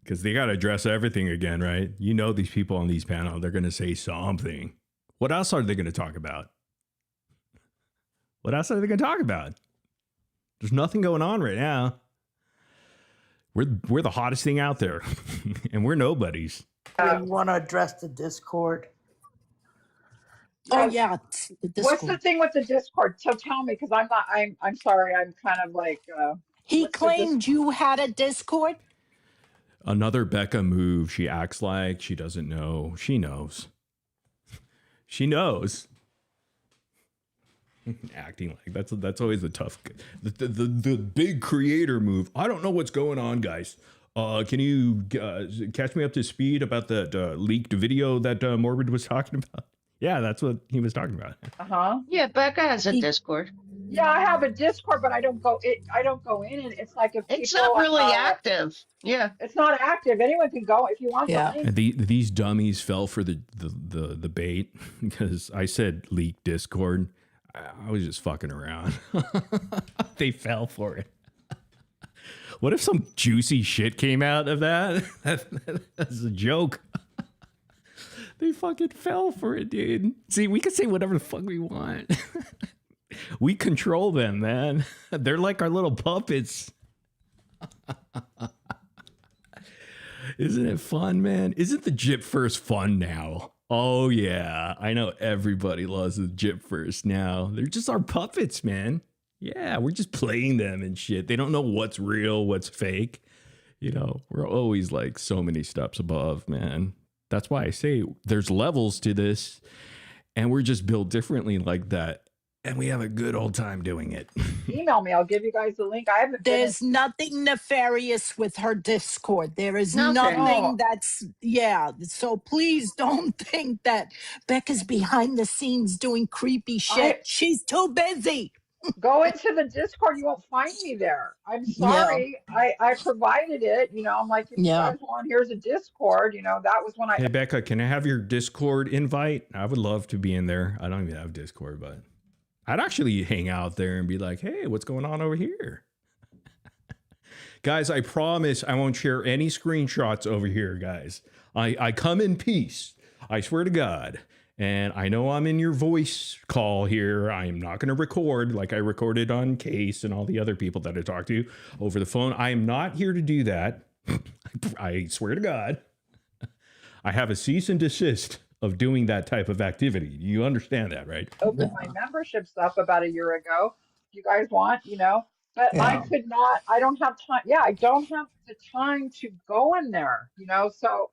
Because they got to address everything again, right? You know, these people on these panels, they're going to say something. What else are they going to talk about? What else are they going to talk about? There's nothing going on right now. We're the hottest thing out there, and we're nobodies. You want to address the Discord? Oh Yes. yeah, the What's Discord. the thing with the Discord? So tell me, because I'm sorry. I'm kind of like. He what's the claimed you had a Discord. Another Becca move. She acts like she doesn't know. She knows. She knows. Acting like that's always the tough, the big creator move. I don't know what's going on, guys. Can you catch me up to speed about the leaked video that Morbid was talking about? Yeah, that's what he was talking about. Yeah, Becca has a Discord. Yeah, I have a Discord, but I don't go in, and it's like if people, It's not really active. Yeah, it's not active. Anyone can go if you want. Yeah. The link. And these dummies fell for the bait because I said leaked Discord. I was just fucking around. They fell for it. What if some juicy shit came out of that? That's a joke. They fucking fell for it, dude. See, we can say whatever the fuck we want. We control them, man. They're like our little puppets. Isn't it fun, man? Isn't the Gyp first fun now? Oh, yeah. I know everybody loves the Gyp first now. They're just our puppets, man. Yeah, we're just playing them and shit. They don't know what's real, what's fake. You know, we're always like so many steps above, man. That's why I say there's levels to this, and we're just built differently like that. And we have a good old time doing it. Email me. I'll give you guys the link. I haven't. There's nothing nefarious with her Discord. There is nothing that's, yeah. So please don't think that Becca's behind the scenes doing creepy shit. She's too busy. Go into the Discord. You won't find me there. I'm sorry. Yeah. I provided it. You know, I'm like, if you guys want, here's a Discord. You know, that was when I. Hey, Becca, can I have your Discord invite? I would love to be in there. I don't even have Discord, but I'd actually hang out there and be like, hey, what's going on over here? Guys, I promise I won't share any screenshots over here, guys. I come in peace. I swear to God. And I know I'm in your voice call here. I am not going to record like I recorded on Case and all the other people that I talked to over the phone. I am not here to do that. I swear to God. I have a cease and desist of doing that type of activity. You understand that, right? Opened my membership stuff about a year ago. If you guys want, you know, but I could not, I don't have time. Yeah, I don't have the time to go in there, you know, so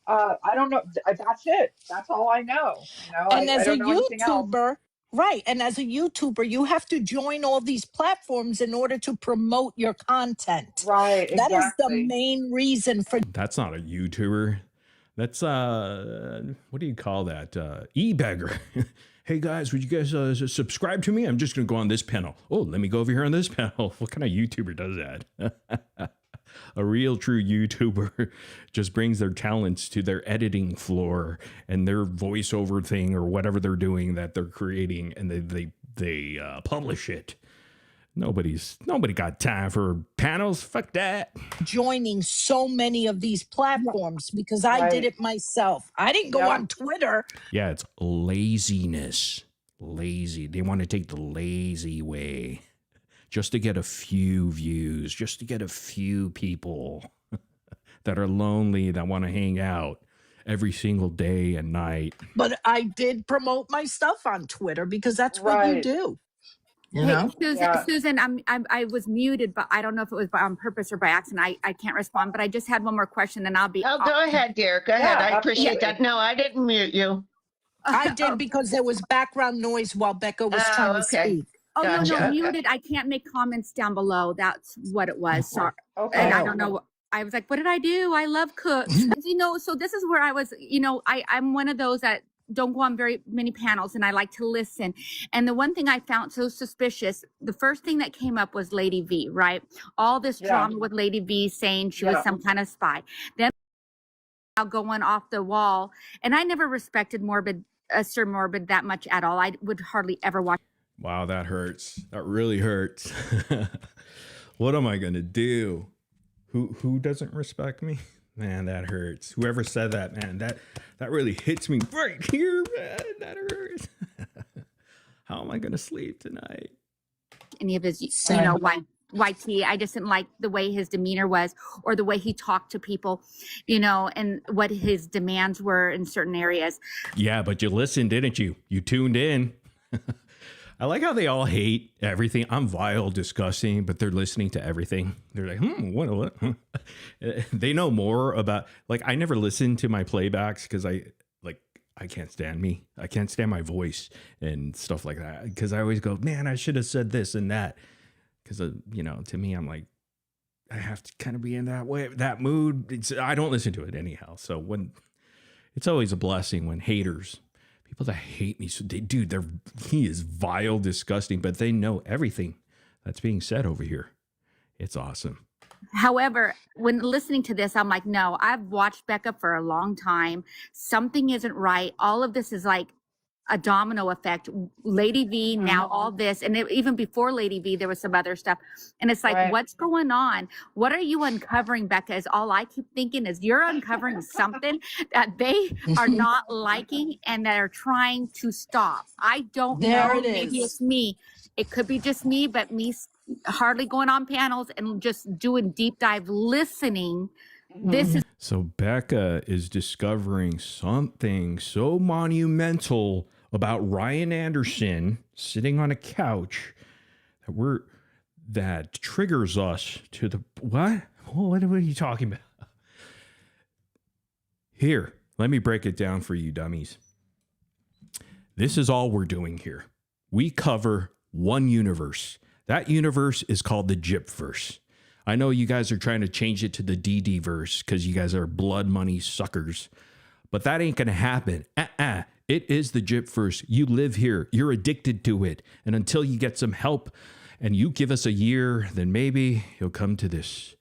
I don't know. That's it. That's all I know. You know, and as I a don't know YouTuber, right? And as a YouTuber, you have to join all these platforms in order to promote your content. Right. That is the main reason for. That's not a YouTuber. That's what do you call that? E-beggar. Hey guys, would you guys subscribe to me? I'm just gonna go on this panel. Oh, let me go over here on this panel. What kind of YouTuber does that? A real true YouTuber just brings their talents to their editing floor and their voiceover thing or whatever they're doing that they're creating, and they publish it. Nobody got time for panels. Fuck that. Joining so many of these platforms because I did it myself. I didn't go on Twitter. Yeah, it's laziness. Lazy. They want to take the lazy way. Just to get a few views, just to get a few people that are lonely, that want to hang out every single day and night. But I did promote my stuff on Twitter because that's what you do. You know? Susan, I was muted, but I don't know if it was on purpose or by accident. I can't respond, but I just had one more question, and I'll be. Oh, go ahead, dear. Go ahead. I appreciate that. No, I didn't mute you. I did because there was background noise while Becca was trying to speak. Oh, no, muted. I can't make comments down below. That's what it was. Sorry. Okay. And I don't know. I was like, what did I do? I love cooks. You know, so this is where I was, you know, I'm one of those that don't go on very many panels, and I like to listen. And the one thing I found so suspicious, the first thing that came up was Lady V, right? All this drama with Lady V saying she was some kind of spy. Then going off the wall. And I never respected Sir Morbid that much at all. I would hardly ever watch. Wow, that hurts. That really hurts. What am I gonna do? Who doesn't respect me? Man, that hurts. Whoever said that, man, that really hits me right here, man. That hurts. How am I gonna sleep tonight? Any of his, you know, YT. I just didn't like the way his demeanor was, or the way he talked to people, you know, and what his demands were in certain areas. Yeah, but you listened, didn't you? You tuned in. I like how they all hate everything. I'm vile, disgusting, but they're listening to everything. They're like, what? They know more about, like, I never listen to my playbacks because I can't stand me. I can't stand my voice and stuff like that. Because I always go, man, I should have said this and that. Because, you know, to me, I'm like, I have to kind of be in that way, that mood. I don't listen to it anyhow. So when it's always a blessing when haters, people that hate me, so he is vile, disgusting, but they know everything that's being said over here. It's awesome. However, when listening to this, I'm like, no, I've watched Becca for a long time. Something isn't right. All of this is like, a domino effect. Lady V, now all this, and even before Lady V, there was some other stuff. And it's like, what's going on? What are you uncovering, Becca? Is all I keep thinking is you're uncovering something that they are not liking and that are trying to stop. I don't know. Maybe it's me. It could be just me, but me hardly going on panels and just doing deep dive listening. This is so Becca is discovering something so monumental about Ryan Anderson sitting on a couch that triggers us to the what? What are you talking about? Here, let me break it down for you dummies. This is all we're doing here. We cover one universe. That universe is called the Gypverse. I know you guys are trying to change it to the DD verse because you guys are blood money suckers, but that ain't gonna happen. It is the Gypverse. You live here. You're addicted to it. And until you get some help and you give us a year, then maybe you'll come to this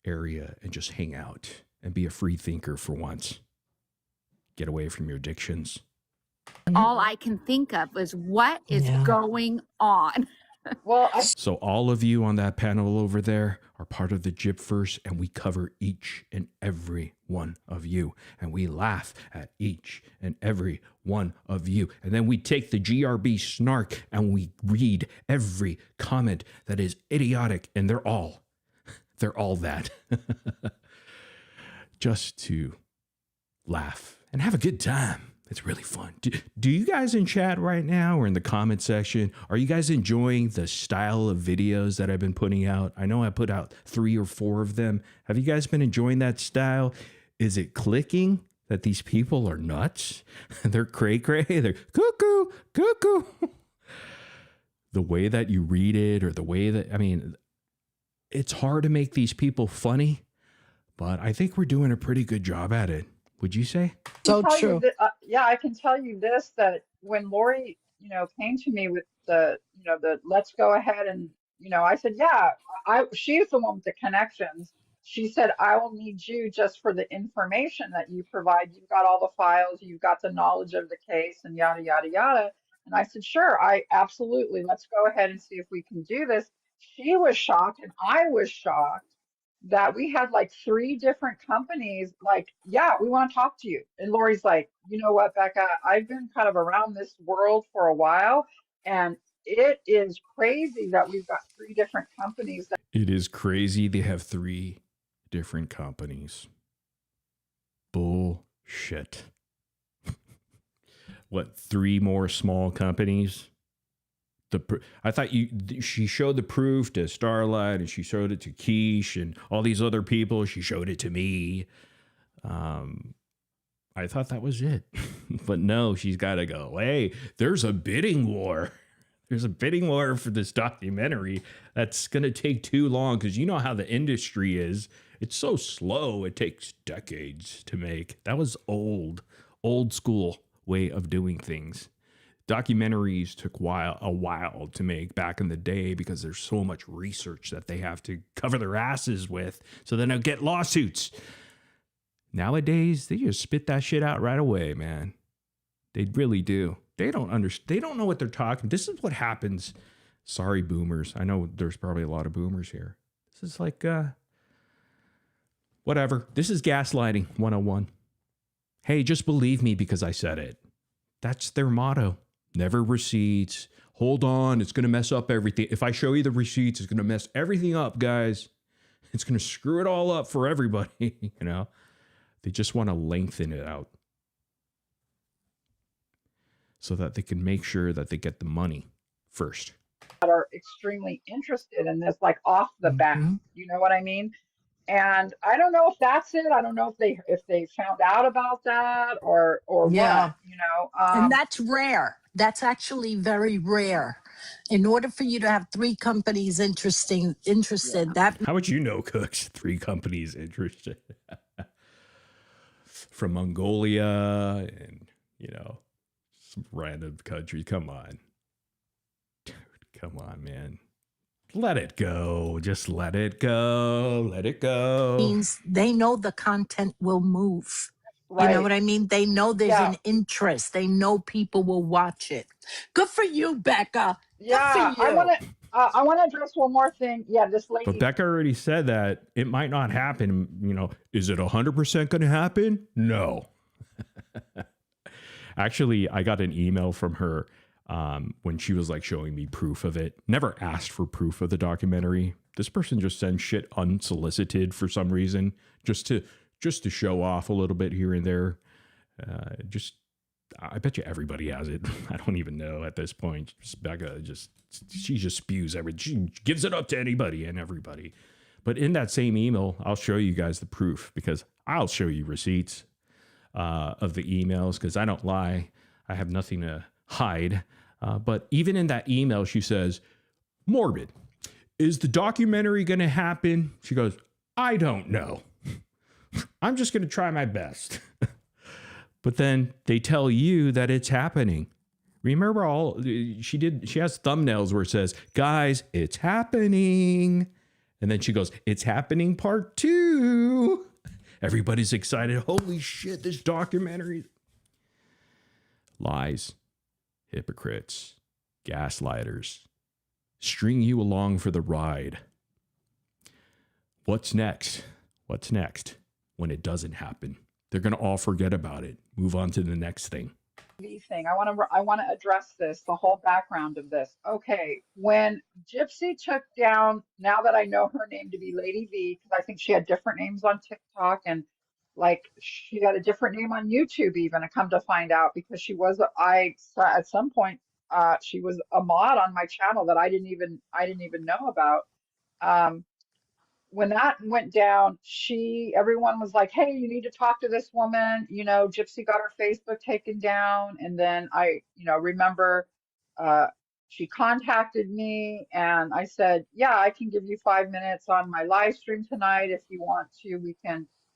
area and just hang out and be a free thinker for once. Get away from your addictions. all I can think of is what is going on. So all of you on that panel over there are part of the Gypverse, and we cover each and every one of you, and we laugh at each and every one of you, and then we take the GRB snark and we read every comment that is idiotic, and they're all that just to laugh and have a good time. It's really fun. Do you guys in chat right now or in the comment section, are you guys enjoying the style of videos that I've been putting out? I know I put out 3 or 4 of them. Have you guys been enjoying that style? Is it clicking that these people are nuts? They're cray-cray. They're cuckoo, cuckoo. The way that you read it or the way that, I mean, it's hard to make these people funny, but I think we're doing a pretty good job at it. Would you say? So true. Yeah, I can tell you this, that when Lori, came to me with the let's go ahead and, I said, yeah, she's the one with the connections. She said, I will need you just for the information that you provide. You've got all the files, you've got the knowledge of the case and yada, yada, yada. And I said, sure, absolutely. Let's go ahead and see if we can do this. She was shocked and I was shocked that we had like 3 different companies like, yeah, we want to talk to you. And Lori's like, you know what, Becca, I've been kind of around this world for a while, and it is crazy that we've got 3 different companies. It is crazy they have 3 different companies. Bullshit. What, 3 more small companies? I thought she showed the proof to Starlight and she showed it to Quiche and all these other people. She showed it to me. I thought that was it. But no, she's got to go, hey, there's a bidding war. There's a bidding war for this documentary. That's going to take too long because you know how the industry is. It's so slow. It takes decades to make. That was old school way of doing things. Documentaries took a while to make back in the day because there's so much research that they have to cover their asses with, so then they'll get lawsuits. Nowadays, they just spit that shit out right away, man. They really do. They don't know what they're talking. This is what happens. Sorry, boomers. I know there's probably a lot of boomers here. This is like, whatever. This is gaslighting 101. Hey, just believe me because I said it. That's their motto. Never receipts. Hold on, it's going to mess up everything. If I show you the receipts, it's going to mess everything up, guys. It's going to screw it all up for everybody, They just want to lengthen it out so that they can make sure that they get the money first. That are extremely interested in this, like off the bat, you know what I mean? And I don't know if that's it. I don't know if they found out about that or what, and that's rare. That's actually very rare. In order for you to have 3 companies interested, that. How would you know, Cooks? 3 companies interested from Mongolia and some random country. Come on, dude. Come on, man. Let it go. Just let it go. Let it go. Means they know the content will move. You know Right. what I mean? They know there's Yeah. an interest. They know people will watch it. Good for you, Becca. Good for Yeah. you. I want to address one more thing. Yeah, this But lady. Becca already said that it might not happen. You know, is it 100% going to happen? No. Actually, I got an email from her when she was like showing me proof of it. Never asked for proof of the documentary. This person just sends shit unsolicited for some reason, just to show off a little bit here and there. I bet you everybody has it. I don't even know at this point. Becca she just spews everything. She gives it up to anybody and everybody. But in that same email, I'll show you guys the proof, because I'll show you receipts of the emails, because I don't lie. I have nothing to hide. But even in that email, she says, "Morbid, is the documentary going to happen?" She goes, "I don't know. I'm just going to try my best." But then they tell you that it's happening. Remember she has thumbnails where it says, "Guys, it's happening." And then she goes, "It's happening part 2. Everybody's excited. Holy shit, this documentary. Lies, hypocrites, gaslighters, string you along for the ride. What's next? What's next when it doesn't happen? They're going to all forget about it. Move on to the next thing. Thing. I want to address this, the whole background of this. Okay, when Gypsy took down, now that I know her name to be Lady V, because I think she had different names on TikTok, and like she had a different name on YouTube even. I come to find out, because she was I saw at some point she was a mod on my channel that I didn't even know about. When that went down, everyone was like, "Hey, you need to talk to this woman. You know, Gypsy got her Facebook taken down." And then I, remember uh, she contacted me, and I said, "Yeah, I can give you 5 minutes on my live stream tonight if you want to.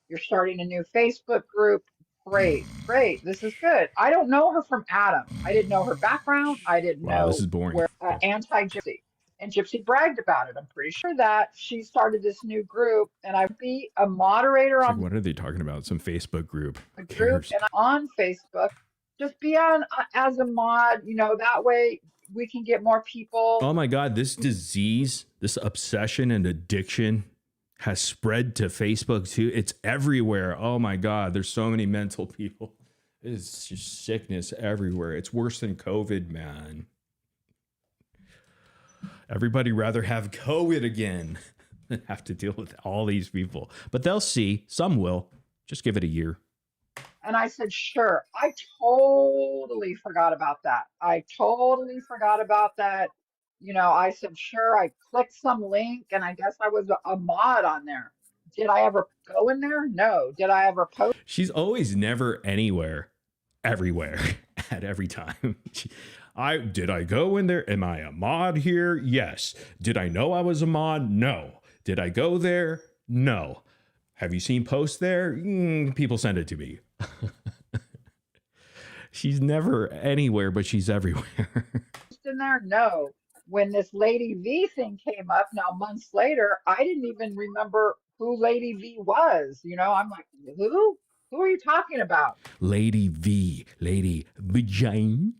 You're starting a new Facebook group. Great, great. This is good." I don't know her from Adam. I didn't know her background. I didn't Wow, this know is boring. where anti-Gypsy. And Gypsy bragged about it. I'm pretty sure that she started this new group, and I'd be a moderator on what are they talking about? Some Facebook group. the group and on Facebook. Just be on as a mod, that way we can get more people. Oh my God, this disease, this obsession and addiction has spread to Facebook too. It's everywhere. Oh my God, there's so many mental people. It's just sickness everywhere. It's worse than COVID, man. Everybody rather have COVID again than have to deal with all these people. But they'll see. Some will. Just give it a year. And I said, sure. I totally forgot about that. I said, sure. I clicked some link, and I guess I was a mod on there. Did I ever go in there? No. Did I ever post? She's always never anywhere, everywhere, at every time. Did I go in there? Am I a mod here? Yes. Did I know I was a mod? No. Did I go there? No. Have you seen posts there? People send it to me. She's never anywhere, but she's everywhere. In there? No. When this Lady V thing came up, now months later, I didn't even remember who Lady V was. I'm like, who? Who are you talking about? Lady V, Lady Vagina.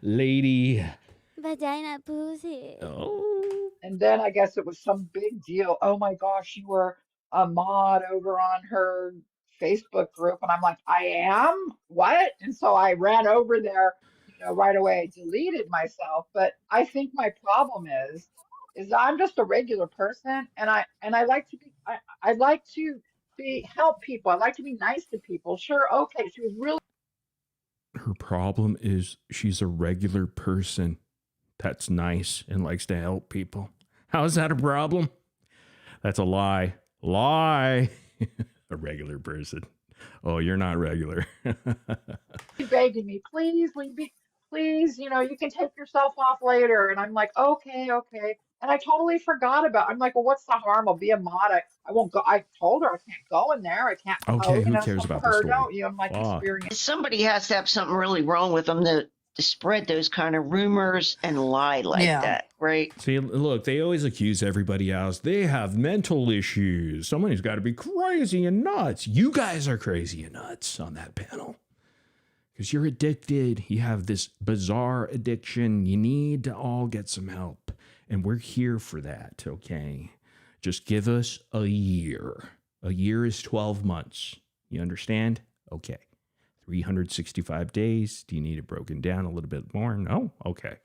Lady Vagina pussy. Oh. And then I guess it was some big deal. Oh my gosh, you were a mod over on her Facebook group. And I'm like, I am? What? And so I ran over there, right away, deleted myself. But I think my problem is I'm just a regular person, and I like to be I like to help people. I like to be nice to people. Sure, okay. She was really. Her problem is she's a regular person that's nice and likes to help people. How is that a problem? That's a lie. Lie. A regular person. Oh, you're not regular. Begging me, please, please, you can take yourself off later. And I'm like, okay. And I totally forgot about. I'm like, well, what's the harm? I'll be a mod. I won't go. I told her I can't go in there. I can't. Okay, who cares about the story? Don't you? I'm like, experience. Somebody has to have something really wrong with them to to spread those kind of rumors and lie like that, right? See, look, they always accuse everybody else. They have mental issues. Somebody's got to be crazy and nuts. You guys are crazy and nuts on that panel. Because you're addicted. You have this bizarre addiction. You need to all get some help. And we're here for that, okay? Just give us a year. A year is 12 months. You understand? Okay. 365 days. Do you need it broken down a little bit more? No? Okay.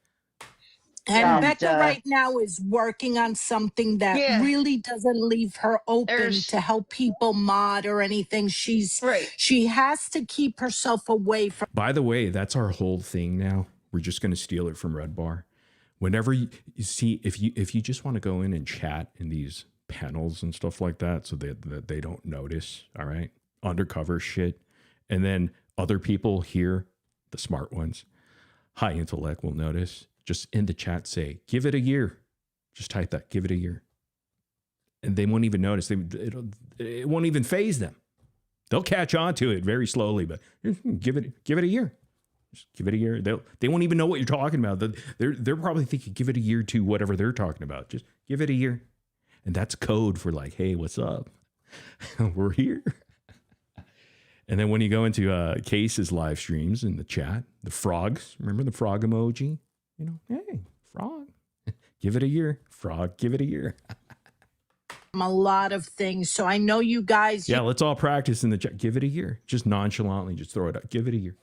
And Becca right now is working on something that really doesn't leave her open to help people mod or anything. She has to keep herself away from. By the way, that's our whole thing now. We're just going to steal it from Red Bar. Whenever you see, if you just want to go in and chat in these panels and stuff like that, so that they don't notice, all right, undercover shit, and then other people here, the smart ones, high intellect will notice. Just in the chat say, give it a year. Just type that, give it a year. And they won't even notice. It won't even faze them. They'll catch on to it very slowly, but give it a year. Just give it a year. They won't even know what you're talking about. They're probably thinking, give it a year to whatever they're talking about. Just give it a year. And that's code for like, hey, what's up? We're here. And then when you go into Case's live streams in the chat, the frogs, remember the frog emoji? You know, hey, frog, give it a year. Frog, give it a year. A lot of things. So I know you guys. Yeah, let's all practice in the chat. Give it a year. Just nonchalantly, just throw it out. Give it a year.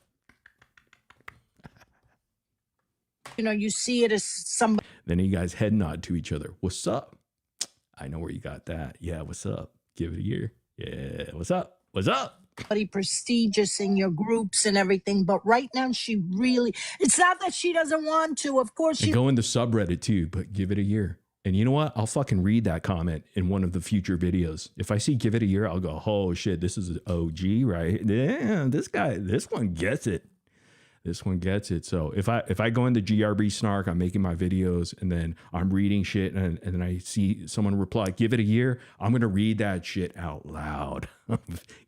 You know, you see it as somebody. Then you guys head nod to each other. What's up? I know where you got that. Yeah, what's up? Give it a year. Yeah, what's up? What's up? Prestigious in your groups and everything, but right now she really, it's not that she doesn't want to, of course she. And go in the subreddit too, but give it a year. And you know what? I'll fucking read that comment in one of the future videos. If I see give it a year, I'll go, oh shit, this is an OG, right? Yeah, this one gets it. This one gets it. So if I go into GRB Snark, I'm making my videos and then I'm reading shit and then I see someone reply, give it a year, I'm going to read that shit out loud.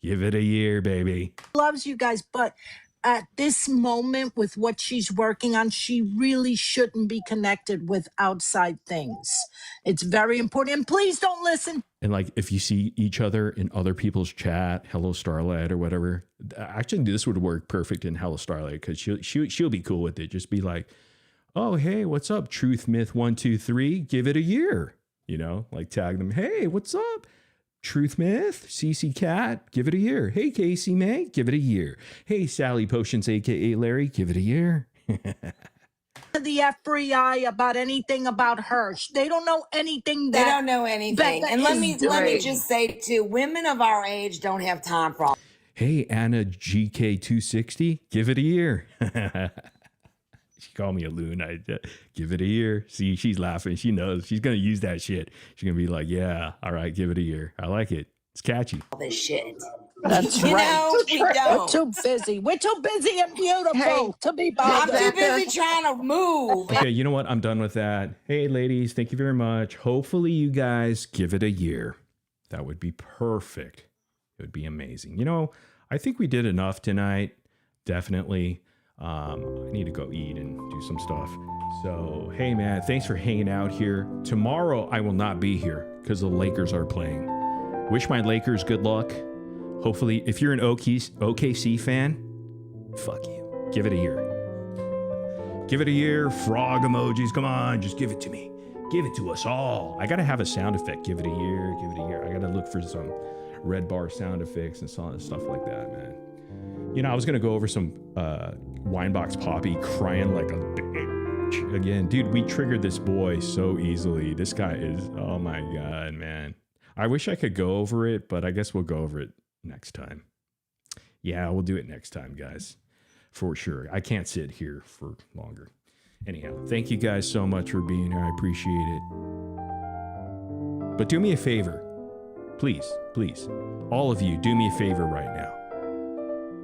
Give it a year, baby. Loves you guys, but at this moment with what she's working on, she really shouldn't be connected with outside things. It's very important. And please don't listen. And like, if you see each other in other people's chat, hello Starlight or whatever, actually this would work perfect in hello Starlight because she'll be cool with it. Just be like, oh, hey, what's up? Truth Myth 123, give it a year. You know, like tag them. Hey, what's up? Truth Myth, CC Cat, give it a year. Hey, Casey May, give it a year. Hey, Sally Potions, aka Larry, give it a year. The FBI about anything about her. They don't know anything. They don't know anything. Becca, and let me just say too, women of our age don't have time for all. Hey, Anna GK260, give it a year. She called me a loon. I give it a year. See, she's laughing. She knows. She's going to use that shit. She's going to be like, yeah, all right, give it a year. I like it. It's catchy. All this shit. That's you right. Know, we don't. We're too busy. We're too busy and beautiful to be bothered. I'm too busy trying to move. Okay, you know what? I'm done with that. Hey, ladies, thank you very much. Hopefully you guys give it a year. That would be perfect. It would be amazing. You know, I think we did enough tonight. Definitely. I need to go eat and do some stuff. So, hey man, thanks for hanging out here. Tomorrow I will not be here because the Lakers are playing. Wish my Lakers good luck. Hopefully, if you're an OKC fan, fuck you. Give it a year. Give it a year. Frog emojis. Come on, just give it to me. Give it to us all. I gotta have a sound effect. Give it a year. Give it a year. I gotta look for some Red Bar sound effects and stuff like that, man. You know, I was going to go over some wineboxpapi crying like a bitch again. Dude, we triggered this boy so easily. This guy is, oh my God, man. I wish I could go over it, but I guess we'll go over it next time. Yeah, we'll do it next time, guys. For sure. I can't sit here for longer. Anyhow, thank you guys so much for being here. I appreciate it. But do me a favor. Please, please. All of you, do me a favor right now.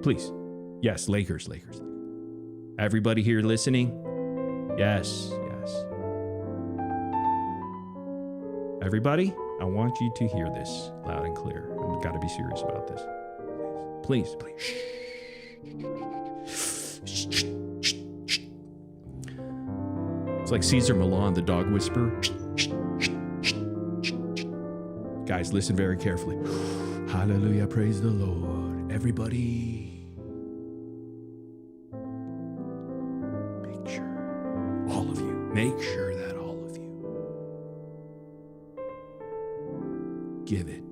Please. Yes, Lakers. Everybody here listening? Yes. Everybody, I want you to hear this loud and clear. I've got to be serious about this. Please. Shh. It's like Caesar Milan, the dog whisperer. Guys, listen very carefully. Hallelujah, praise the Lord. Everybody, make sure, all of you, make sure that all of you give it